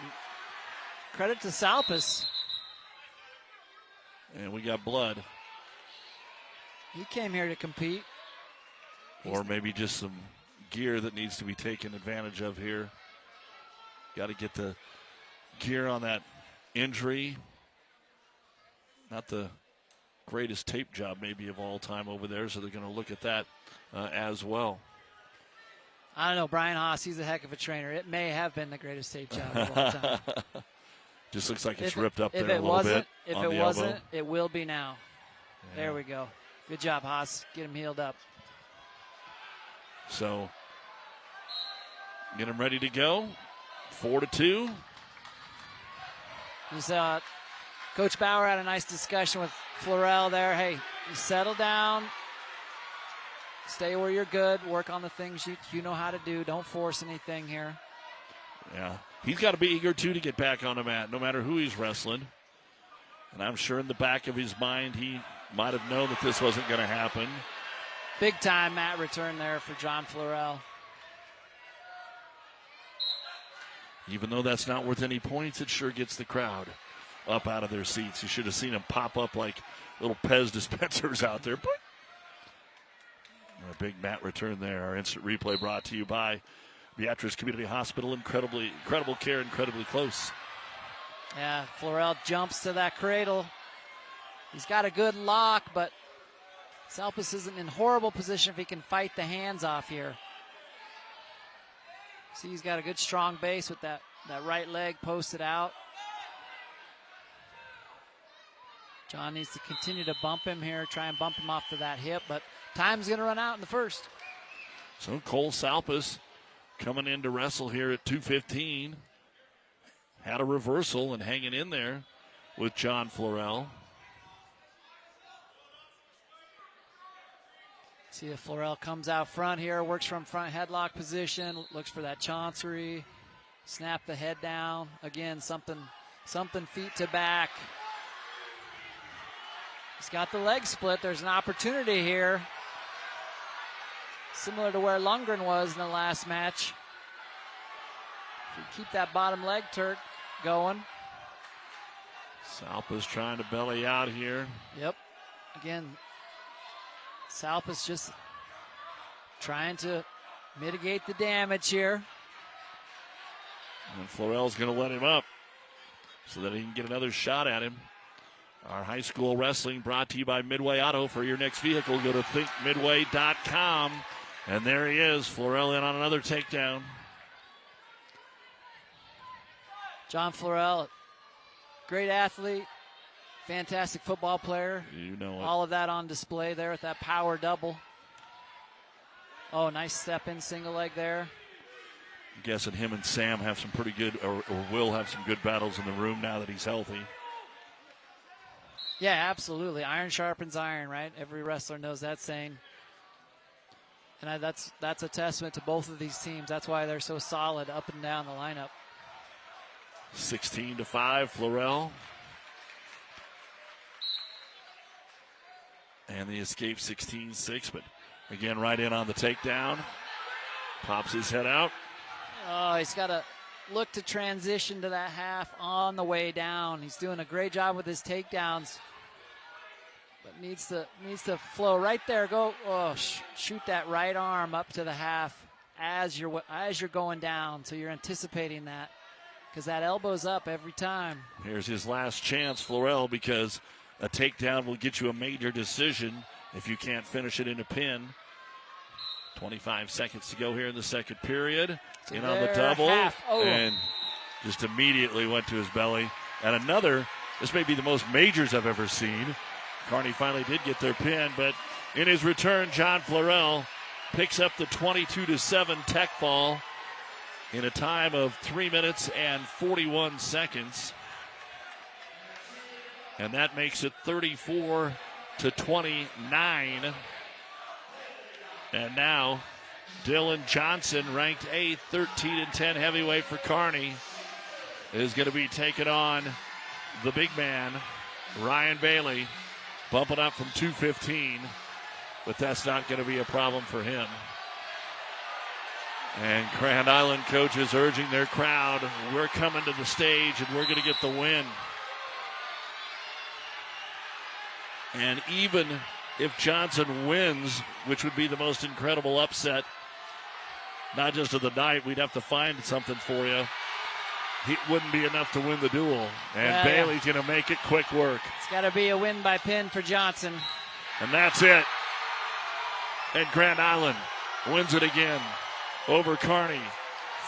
credit to Salpus. And we got blood. He came here to compete. Or maybe just some gear that needs to be taken advantage of here. Got to get the gear on that injury. Not the greatest tape job maybe of all time over there, so they're going to look at that as well. I don't know, Brian Haas, he's a heck of a trainer. It may have been the greatest tape job of all time. Just looks like it's ripped up there a little bit. If it wasn't, it will be now. Yeah. There we go. Good job, Haas. Get him healed up. So, get him ready to go. 4-2. Coach Bauer had a nice discussion with Florell there. Hey, you settle down. Stay where you're good. Work on the things you know how to do. Don't force anything here. Yeah. He's got to be eager, too, to get back on the mat, no matter who he's wrestling. And I'm sure in the back of his mind he might have known that this wasn't going to happen. Big time mat return there for John Florell. Even though that's not worth any points, it sure gets the crowd up out of their seats. You should have seen them pop up like little Pez dispensers out there. A big mat return there. Our instant replay brought to you by Beatrice Community Hospital. Incredible care, incredibly close. Yeah, Florell jumps to that cradle. He's got a good lock, but Salpis isn't in horrible position if he can fight the hands off here. See, he's got a good strong base with that right leg posted out. John needs to continue to bump him here, try and bump him off to that hip, but time's going to run out in the first. So Cole Salpis coming in to wrestle here at 2:15. Had a reversal and hanging in there with John Florell. See if Florell comes out front here, works from front headlock position, looks for that chancery, snap the head down. Again, something feet to back. He's got the leg split. There's an opportunity here. Similar to where Lundgren was in the last match. If you keep that bottom leg Turk going. Salpa's trying to belly out here. Yep. Again, Salpa's just trying to mitigate the damage here. And Florell's going to let him up so that he can get another shot at him. Our high school wrestling brought to you by Midway Auto. For your next vehicle, go to thinkmidway.com. And there he is, Florell in on another takedown. John Florell, great athlete, fantastic football player. You know it. All of that on display there with that power double. Oh, nice step in single leg there. I'm guessing him and Sam have some pretty good, or will have some good battles in the room now that he's healthy. Yeah, absolutely. Iron sharpens iron, right? Every wrestler knows that saying. And that's a testament to both of these teams. That's why they're so solid up and down the lineup. 16-5, Florell. And the escape 16-6, but again, right in on the takedown. Pops his head out. Oh, he's got to look to transition to that half on the way down. He's doing a great job with his takedowns. But needs to flow right there. Go, shoot that right arm up to the half as you're going down. So you're anticipating that because that elbow's up every time. Here's his last chance, Florell, because a takedown will get you a major decision if you can't finish it in a pin. 25 seconds to go here in the second period. So in on the double. Oh. And just immediately went to his belly. And another, this may be the most majors I've ever seen. Kearney finally did get their pin, but in his return, John Florell picks up the 22-7 tech ball in a time of 3 minutes and 41 seconds. And that makes it 34-29. And now Dylan Johnson, ranked 8th, 13-10 heavyweight for Kearney, is going to be taking on the big man, Ryan Bailey, bumping up from 215, but that's not going to be a problem for him. And Grand Island coaches urging their crowd, we're coming to the stage and we're going to get the win. And even if Johnson wins, which would be the most incredible upset, not just of the night, we'd have to find something for you. It wouldn't be enough to win the duel. And Bailey's going to make it quick work. It's got to be a win by pin for Johnson. And that's it. And Grand Island wins it again over Kearney,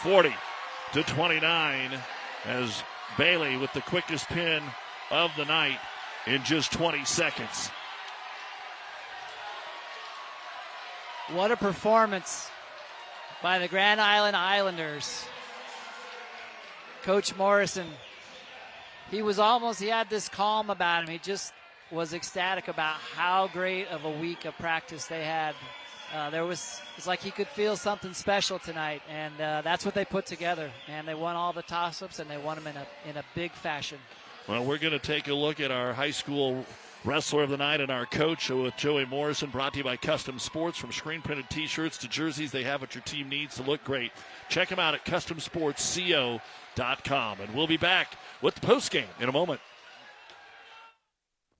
40-29, as Bailey with the quickest pin of the night in just 20 seconds. What a performance by the Grand Island Islanders. Coach Morrison, he had this calm about him. He just was ecstatic about how great of a week of practice they had. It's like he could feel something special tonight, and that's what they put together. And they won all the toss-ups, and they won them in a big fashion. Well, we're going to take a look at our high school wrestler of the night and our coach with Joey Morrison, brought to you by Custom Sports. From screen-printed T-shirts to jerseys, they have what your team needs to look great. Check them out at CustomSportsCO.com. And we'll be back with the postgame in a moment.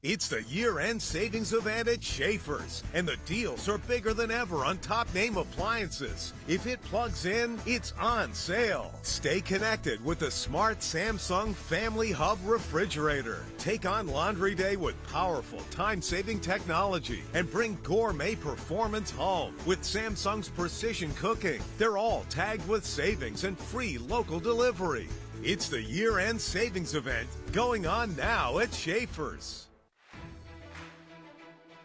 It's the year-end savings event at Schaefer's, and the deals are bigger than ever on top-name appliances. If it plugs in, it's on sale. Stay connected with the smart Samsung Family Hub refrigerator. Take on laundry day with powerful, time-saving technology and bring gourmet performance home with Samsung's precision cooking. They're all tagged with savings and free local delivery. It's the year-end savings event going on now at Schaefer's.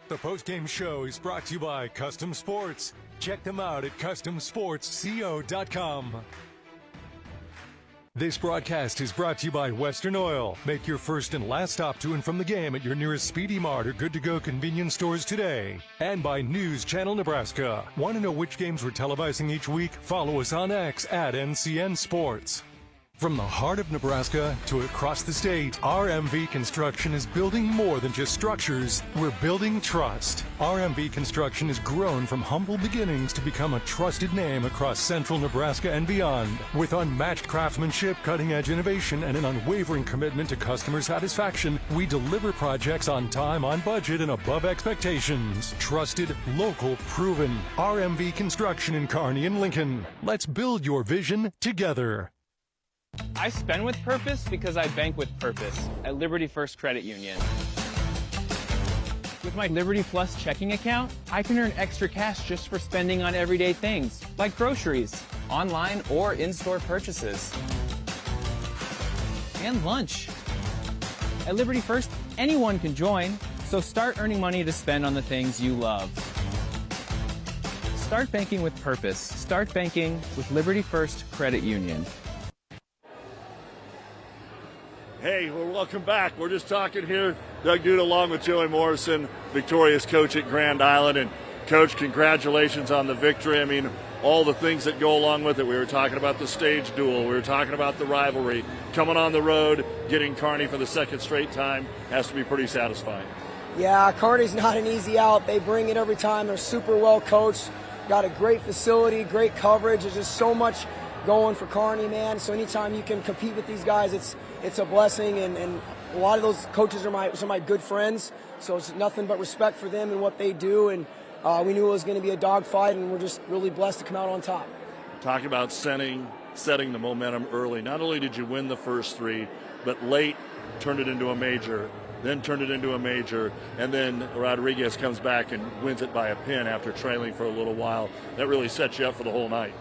The postgame show is brought to you by Custom Sports. Check them out at CustomSportsCO.com. This broadcast is brought to you by Western Oil. Make your first and last stop to and from the game at your nearest Speedy Mart or good-to-go convenience stores today. And by News Channel Nebraska. Want to know which games we're televising each week? Follow us on X at NCN Sports. From the heart of Nebraska to across the state, RMV Construction is building more than just structures. We're building trust. RMV Construction has grown from humble beginnings to become a trusted name across central Nebraska and beyond. With unmatched craftsmanship, cutting-edge innovation, and an unwavering commitment to customer satisfaction, we deliver projects on time, on budget, and above expectations. Trusted, local, proven. RMV Construction in Kearney and Lincoln. Let's build your vision together. I spend with purpose because I bank with purpose at Liberty First Credit Union. With my Liberty Plus checking account, I can earn extra cash just for spending on everyday things, like groceries, online or in-store purchases, and lunch. At Liberty First, anyone can join, so start earning money to spend on the things you love. Start banking with purpose. Start banking with Liberty First Credit Union. Hey, well, welcome back. We're just talking here, Doug Duda along with Joey Morrison, victorious coach at Grand Island. And, Coach, congratulations on the victory. I mean, all the things that go along with it. We were talking about the stage duel. We were talking about the rivalry. Coming on the road, getting Kearney for the second straight time has to be pretty satisfying. Yeah, Kearney's not an easy out. They bring it every time. They're super well coached. Got a great facility, great coverage. There's just so much going for Kearney, man. So anytime you can compete with these guys, it's a blessing, and a lot of those coaches are some of my good friends, so it's nothing but respect for them and what they do, and we knew it was going to be a dogfight, and we're just really blessed to come out on top. Talking about setting the momentum early. Not only did you win the first three, but late turned it into a major, then turned it into a major, and then Rodriguez comes back and wins it by a pin after trailing for a little while. That really sets you up for the whole night.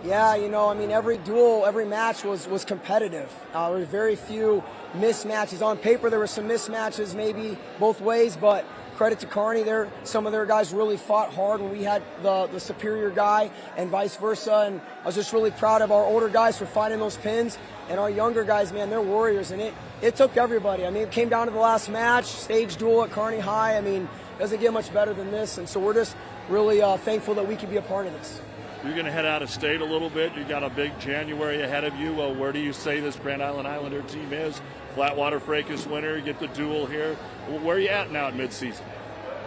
Yeah, every duel, every match was competitive. There were very few mismatches. On paper, there were some mismatches maybe both ways, but credit to Kearney. Some of their guys really fought hard when we had the superior guy and vice versa. And I was just really proud of our older guys for finding those pins. And our younger guys, man, they're warriors. And it took everybody. I mean, it came down to the last match, stage duel at Kearney High. I mean, it doesn't get much better than this. And so we're just really thankful that we could be a part of this. You're going to head out of state a little bit. You got a big January ahead of you. Well, where do you say this Grand Island Islander team is? Flatwater Fracas winner, you get the duel here. Well, where are you at now at midseason?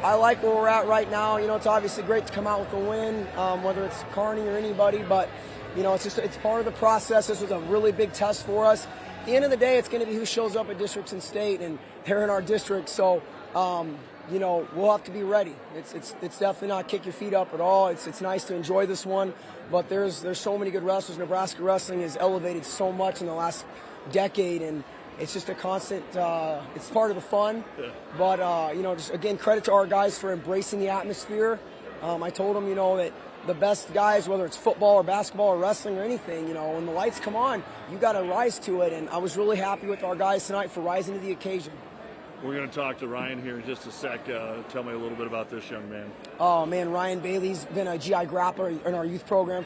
I like where we're at right now. It's obviously great to come out with a win, whether it's Kearney or anybody, but it's part of the process. This was a really big test for us. At the end of the day, it's going to be who shows up at districts and state, and they're in our district. So we'll have to be ready. It's definitely not kick your feet up at all. It's nice to enjoy this one, but there's so many good wrestlers. Nebraska wrestling has elevated so much in the last decade, and it's just a constant. It's part of the fun, but just again, credit to our guys for embracing the atmosphere. I told them, that the best guys, whether it's football or basketball or wrestling or anything, when the lights come on, you got to rise to it. And I was really happy with our guys tonight for rising to the occasion. We're going to talk to Ryan here in just a sec. Tell me a little bit about this young man. Oh, man, Ryan Bailey's been a GI grappler in our youth program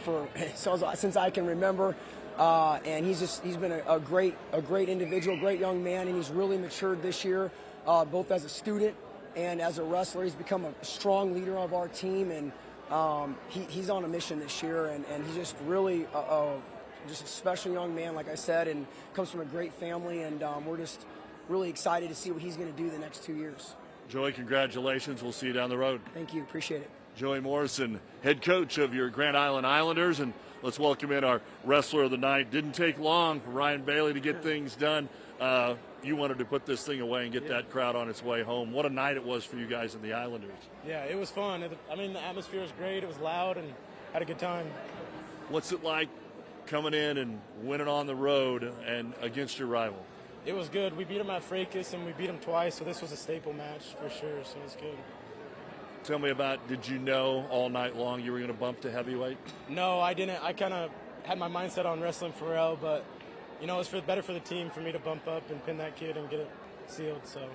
since I can remember. And he's been a great individual, great young man, and he's really matured this year, both as a student and as a wrestler. He's become a strong leader of our team, and he's on a mission this year, and he's just really just a special young man, like I said, and comes from a great family, and we're just really excited to see what he's going to do the next 2 years. Joey, congratulations. We'll see you down the road. Thank you. Appreciate it. Joey Morrison, head coach of your Grand Island Islanders, and let's welcome in our wrestler of the night. Didn't take long for Ryan Bailey to get things done. You wanted to put this thing away and get that crowd on its way home. What a night it was for you guys and the Islanders. Yeah, it was fun. The atmosphere was great. It was loud and had a good time. What's it like coming in and winning on the road and against your rival? It was good. We beat them at Fracas, and we beat them twice, so this was a staple match for sure, so it was good. Tell me about, did you know all night long you were going to bump to heavyweight? No, I didn't. I kind of had my mindset on wrestling Pharrell, but, it's better for the team for me to bump up and pin that kid and get it sealed, so.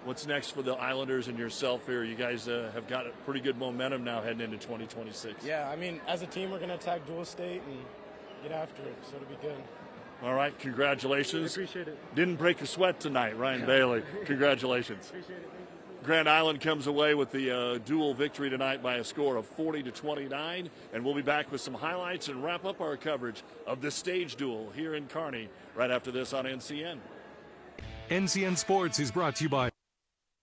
What's next for the Islanders and yourself here? You guys have got a pretty good momentum now heading into 2026. Yeah, as a team, we're going to attack dual state and get after it, so it'll be good. All right, congratulations. Appreciate it. Didn't break a sweat tonight, Ryan Bailey. Congratulations. Appreciate it. Grand Island comes away with the dual victory tonight by a score of 40-29, and we'll be back with some highlights and wrap up our coverage of the stage duel here in Kearney right after this on NCN. NCN Sports is brought to you by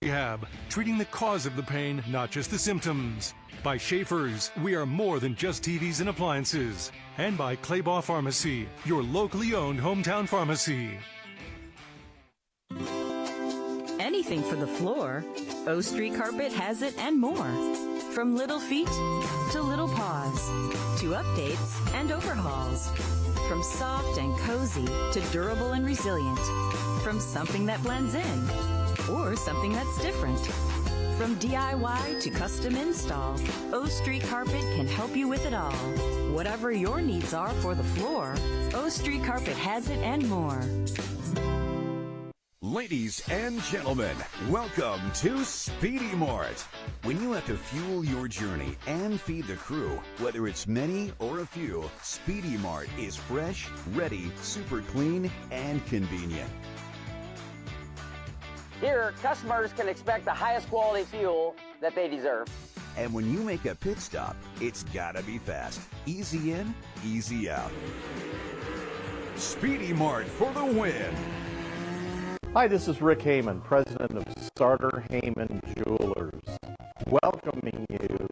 Rehab, treating the cause of the pain, not just the symptoms. By Schaefer's, we are more than just TVs and appliances. And by Claybaugh Pharmacy, your locally owned hometown pharmacy. Anything for the floor, O Street Carpet has it and more. From little feet to little paws, to updates and overhauls. From soft and cozy to durable and resilient. From something that blends in or something that's different. From DIY to custom install, O Street Carpet can help you with it all. Whatever your needs are for the floor, O Street Carpet has it and more. Ladies and gentlemen, welcome to Speedy Mart. When you have to fuel your journey and feed the crew, whether it's many or a few, Speedy Mart is fresh, ready, super clean, and convenient. Here, customers can expect the highest quality fuel that they deserve. And when you make a pit stop, it's gotta be fast. Easy in, easy out. Speedy Mart for the win. Hi, this is Rick Heyman, president of Starter Heyman Jewelers, welcoming you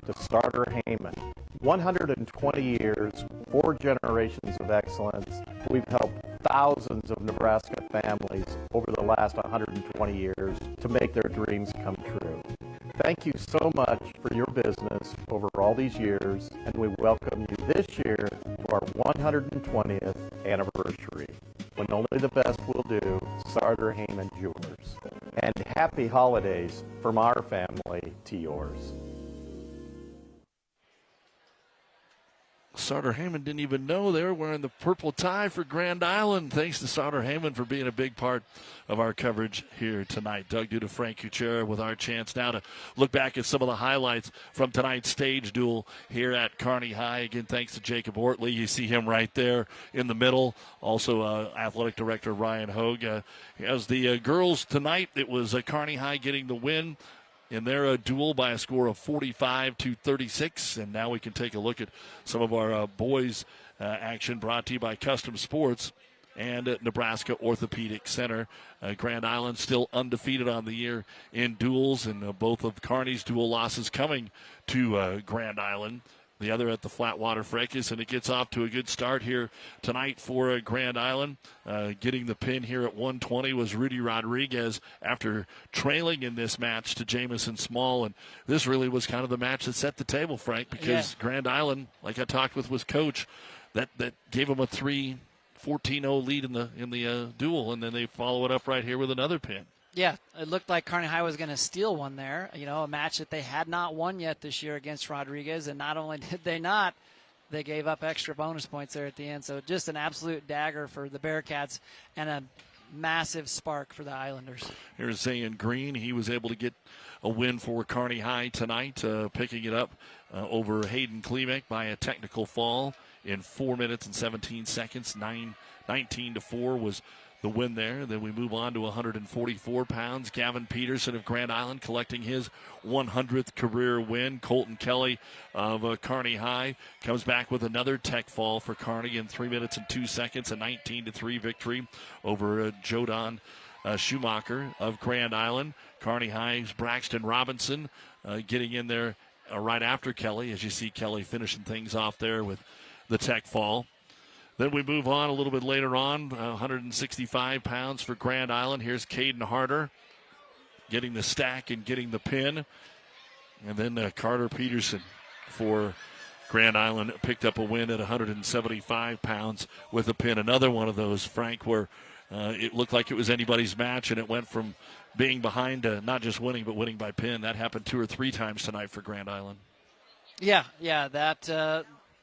to Starter Heyman. 120 years, 4 generations of excellence. We've helped thousands of Nebraska families over the last 120 years to make their dreams come true. Thank you so much for your business over all these years, and we welcome you this year to our 120th anniversary. When only the best will do, Starter Heyman Jewelers. And happy holidays from our family to yours. Starter Heyman didn't even know they were wearing the purple tie for Grand Island. Thanks to Starter Heyman for being a big part of our coverage here tonight. Doug Duda, Frank Kuchera with our chance now to look back at some of the highlights from tonight's stage duel here at Kearney High. Again, thanks to Jacob Ortley. You see him right there in the middle. Also, athletic director Ryan Hogue. As the girls tonight, it was Kearney High getting the win in their duel by a score of 45-36. And now we can take a look at some of our boys' action brought to you by Custom Sports and Nebraska Orthopedic Center. Grand Island still undefeated on the year in duels, and both of Kearney's dual losses coming to Grand Island. the other at the Flatwater Fracas, and it gets off to a good start here tonight for Grand Island. Getting the pin here at 120 was Rudy Rodriguez after trailing in this match to Jamison Small, and this really was kind of the match that set the table, Frank, because Grand Island, like I talked with Coach, that gave them a 14-0 lead in the duel, and then they follow it up right here with another pin. Yeah, it looked like Kearney High was going to steal one there. A match that they had not won yet this year against Rodriguez, and not only did they not, they gave up extra bonus points there at the end. So just an absolute dagger for the Bearcats and a massive spark for the Islanders. Here's Zayn Green. He was able to get a win for Kearney High tonight, picking it up over Hayden Klemek by a technical fall in 4 minutes and 17 seconds. 19-4 was the win there. Then we move on to 144 pounds. Gavin Peterson of Grand Island collecting his 100th career win. Colton Kelly of Kearney High comes back with another tech fall for Kearney in 3 minutes and 2 seconds. A 19-3 victory over Jodan Schumacher of Grand Island. Kearney High's Braxton Robinson getting in there right after Kelly, as you see Kelly finishing things off there with the tech fall. Then we move on a little bit later on, 165 pounds for Grand Island. Here's Caden Harder getting the stack and getting the pin. And then Carter Peterson for Grand Island picked up a win at 175 pounds with a pin. Another one of those, Frank, where it looked like it was anybody's match, and it went from being behind to not just winning, but winning by pin. That happened 2 or 3 times tonight for Grand Island. Yeah,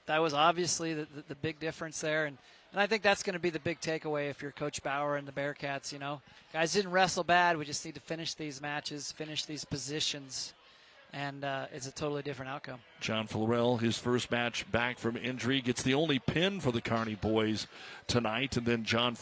that was obviously the big difference there. And I think that's going to be the big takeaway if you're Coach Bauer and the Bearcats. Guys didn't wrestle bad. We just need to finish these matches, finish these positions, and it's a totally different outcome. John Florell, his first match back from injury, gets the only pin for the Kearney boys tonight. And then Sam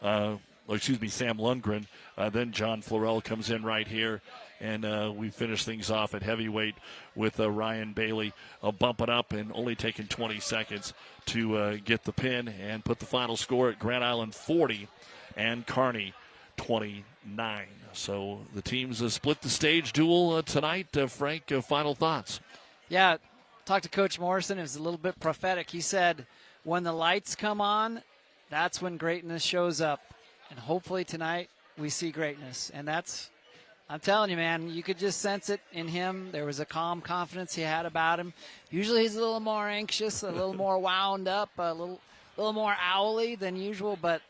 Lundgren. Then John Florell comes in right here. And we finish things off at heavyweight with Ryan Bailey bumping up and only taking 20 seconds to get the pin and put the final score at Grand Island 40 and Kearney 29. So the teams split the stage duel tonight. Frank, final thoughts? Yeah, talked to Coach Morrison. It was a little bit prophetic. He said, when the lights come on, that's when greatness shows up. And hopefully tonight we see greatness. And I'm telling you, man, you could just sense it in him. There was a calm confidence he had about him. Usually he's a little more anxious, a little more wound up, a little more owly than usual, but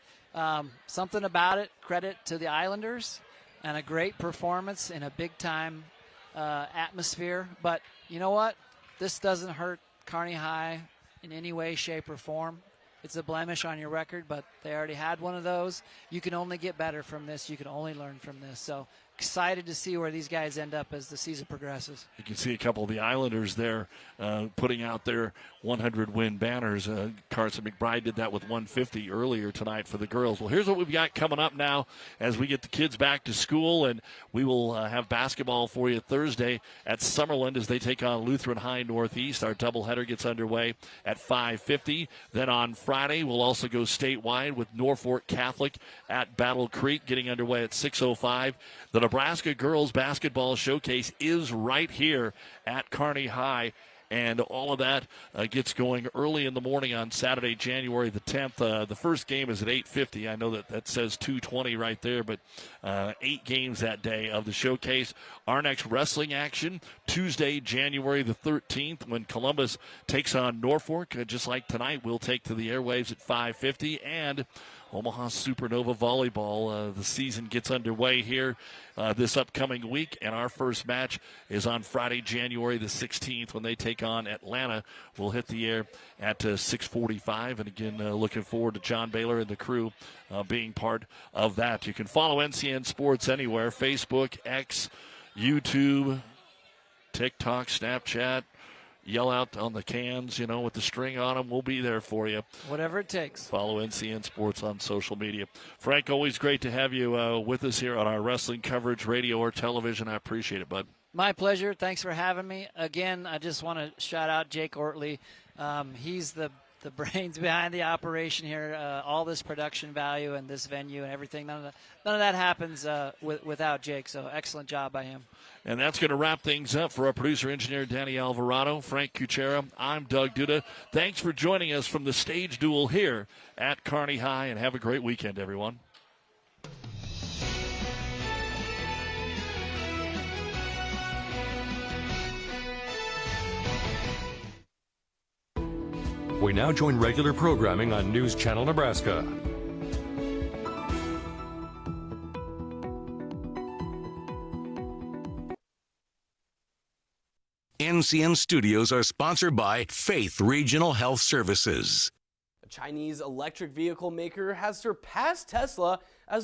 something about it, credit to the Islanders, and a great performance in a big-time atmosphere. But you know what? This doesn't hurt Kearney High in any way, shape, or form. It's a blemish on your record, but they already had one of those. You can only get better from this. You can only learn from this. So excited to see where these guys end up as the season progresses. You can see a couple of the Islanders there putting out their 100-win banners. Carson McBride did that with 150 earlier tonight for the girls. Well, here's what we've got coming up now as we get the kids back to school, and we will have basketball for you Thursday at Summerland as they take on Lutheran High Northeast. Our doubleheader gets underway at 5:50. Then on Friday, we'll also go statewide with Norfolk Catholic at Battle Creek getting underway at 6:05. The Nebraska Girls Basketball Showcase is right here at Kearney High, and all of that gets going early in the morning on Saturday, January the 10th. The first game is at 8:50. I know that says 2:20 right there, but 8 games that day of the showcase. Our next wrestling action, Tuesday, January the 13th, when Columbus takes on Norfolk. Just like tonight, we'll take to the airwaves at 5:50, and Omaha Supernova Volleyball. The season gets underway here this upcoming week, and our first match is on Friday, January the 16th, when they take on Atlanta. We'll hit the air at 6:45, and again, looking forward to John Baylor and the crew being part of that. You can follow NCN Sports anywhere, Facebook, X, YouTube, TikTok, Snapchat. Yell out on the cans, with the string on them. We'll be there for you. Whatever it takes. Follow NCN Sports on social media. Frank, always great to have you with us here on our wrestling coverage, radio or television. I appreciate it, bud. My pleasure. Thanks for having me. Again, I just want to shout out Jake Ortley. He's the the brains behind the operation here, all this production value and this venue and everything. None of that happens without Jake. So excellent job by him. And that's going to wrap things up for our producer engineer Danny Alvarado, Frank Kuchera. I'm Doug Duda. Thanks for joining us from the stage duel here at Kearney High, and have a great weekend, everyone. We now join regular programming on News Channel Nebraska. NCN Studios are sponsored by Faith Regional Health Services. A Chinese electric vehicle maker has surpassed Tesla as the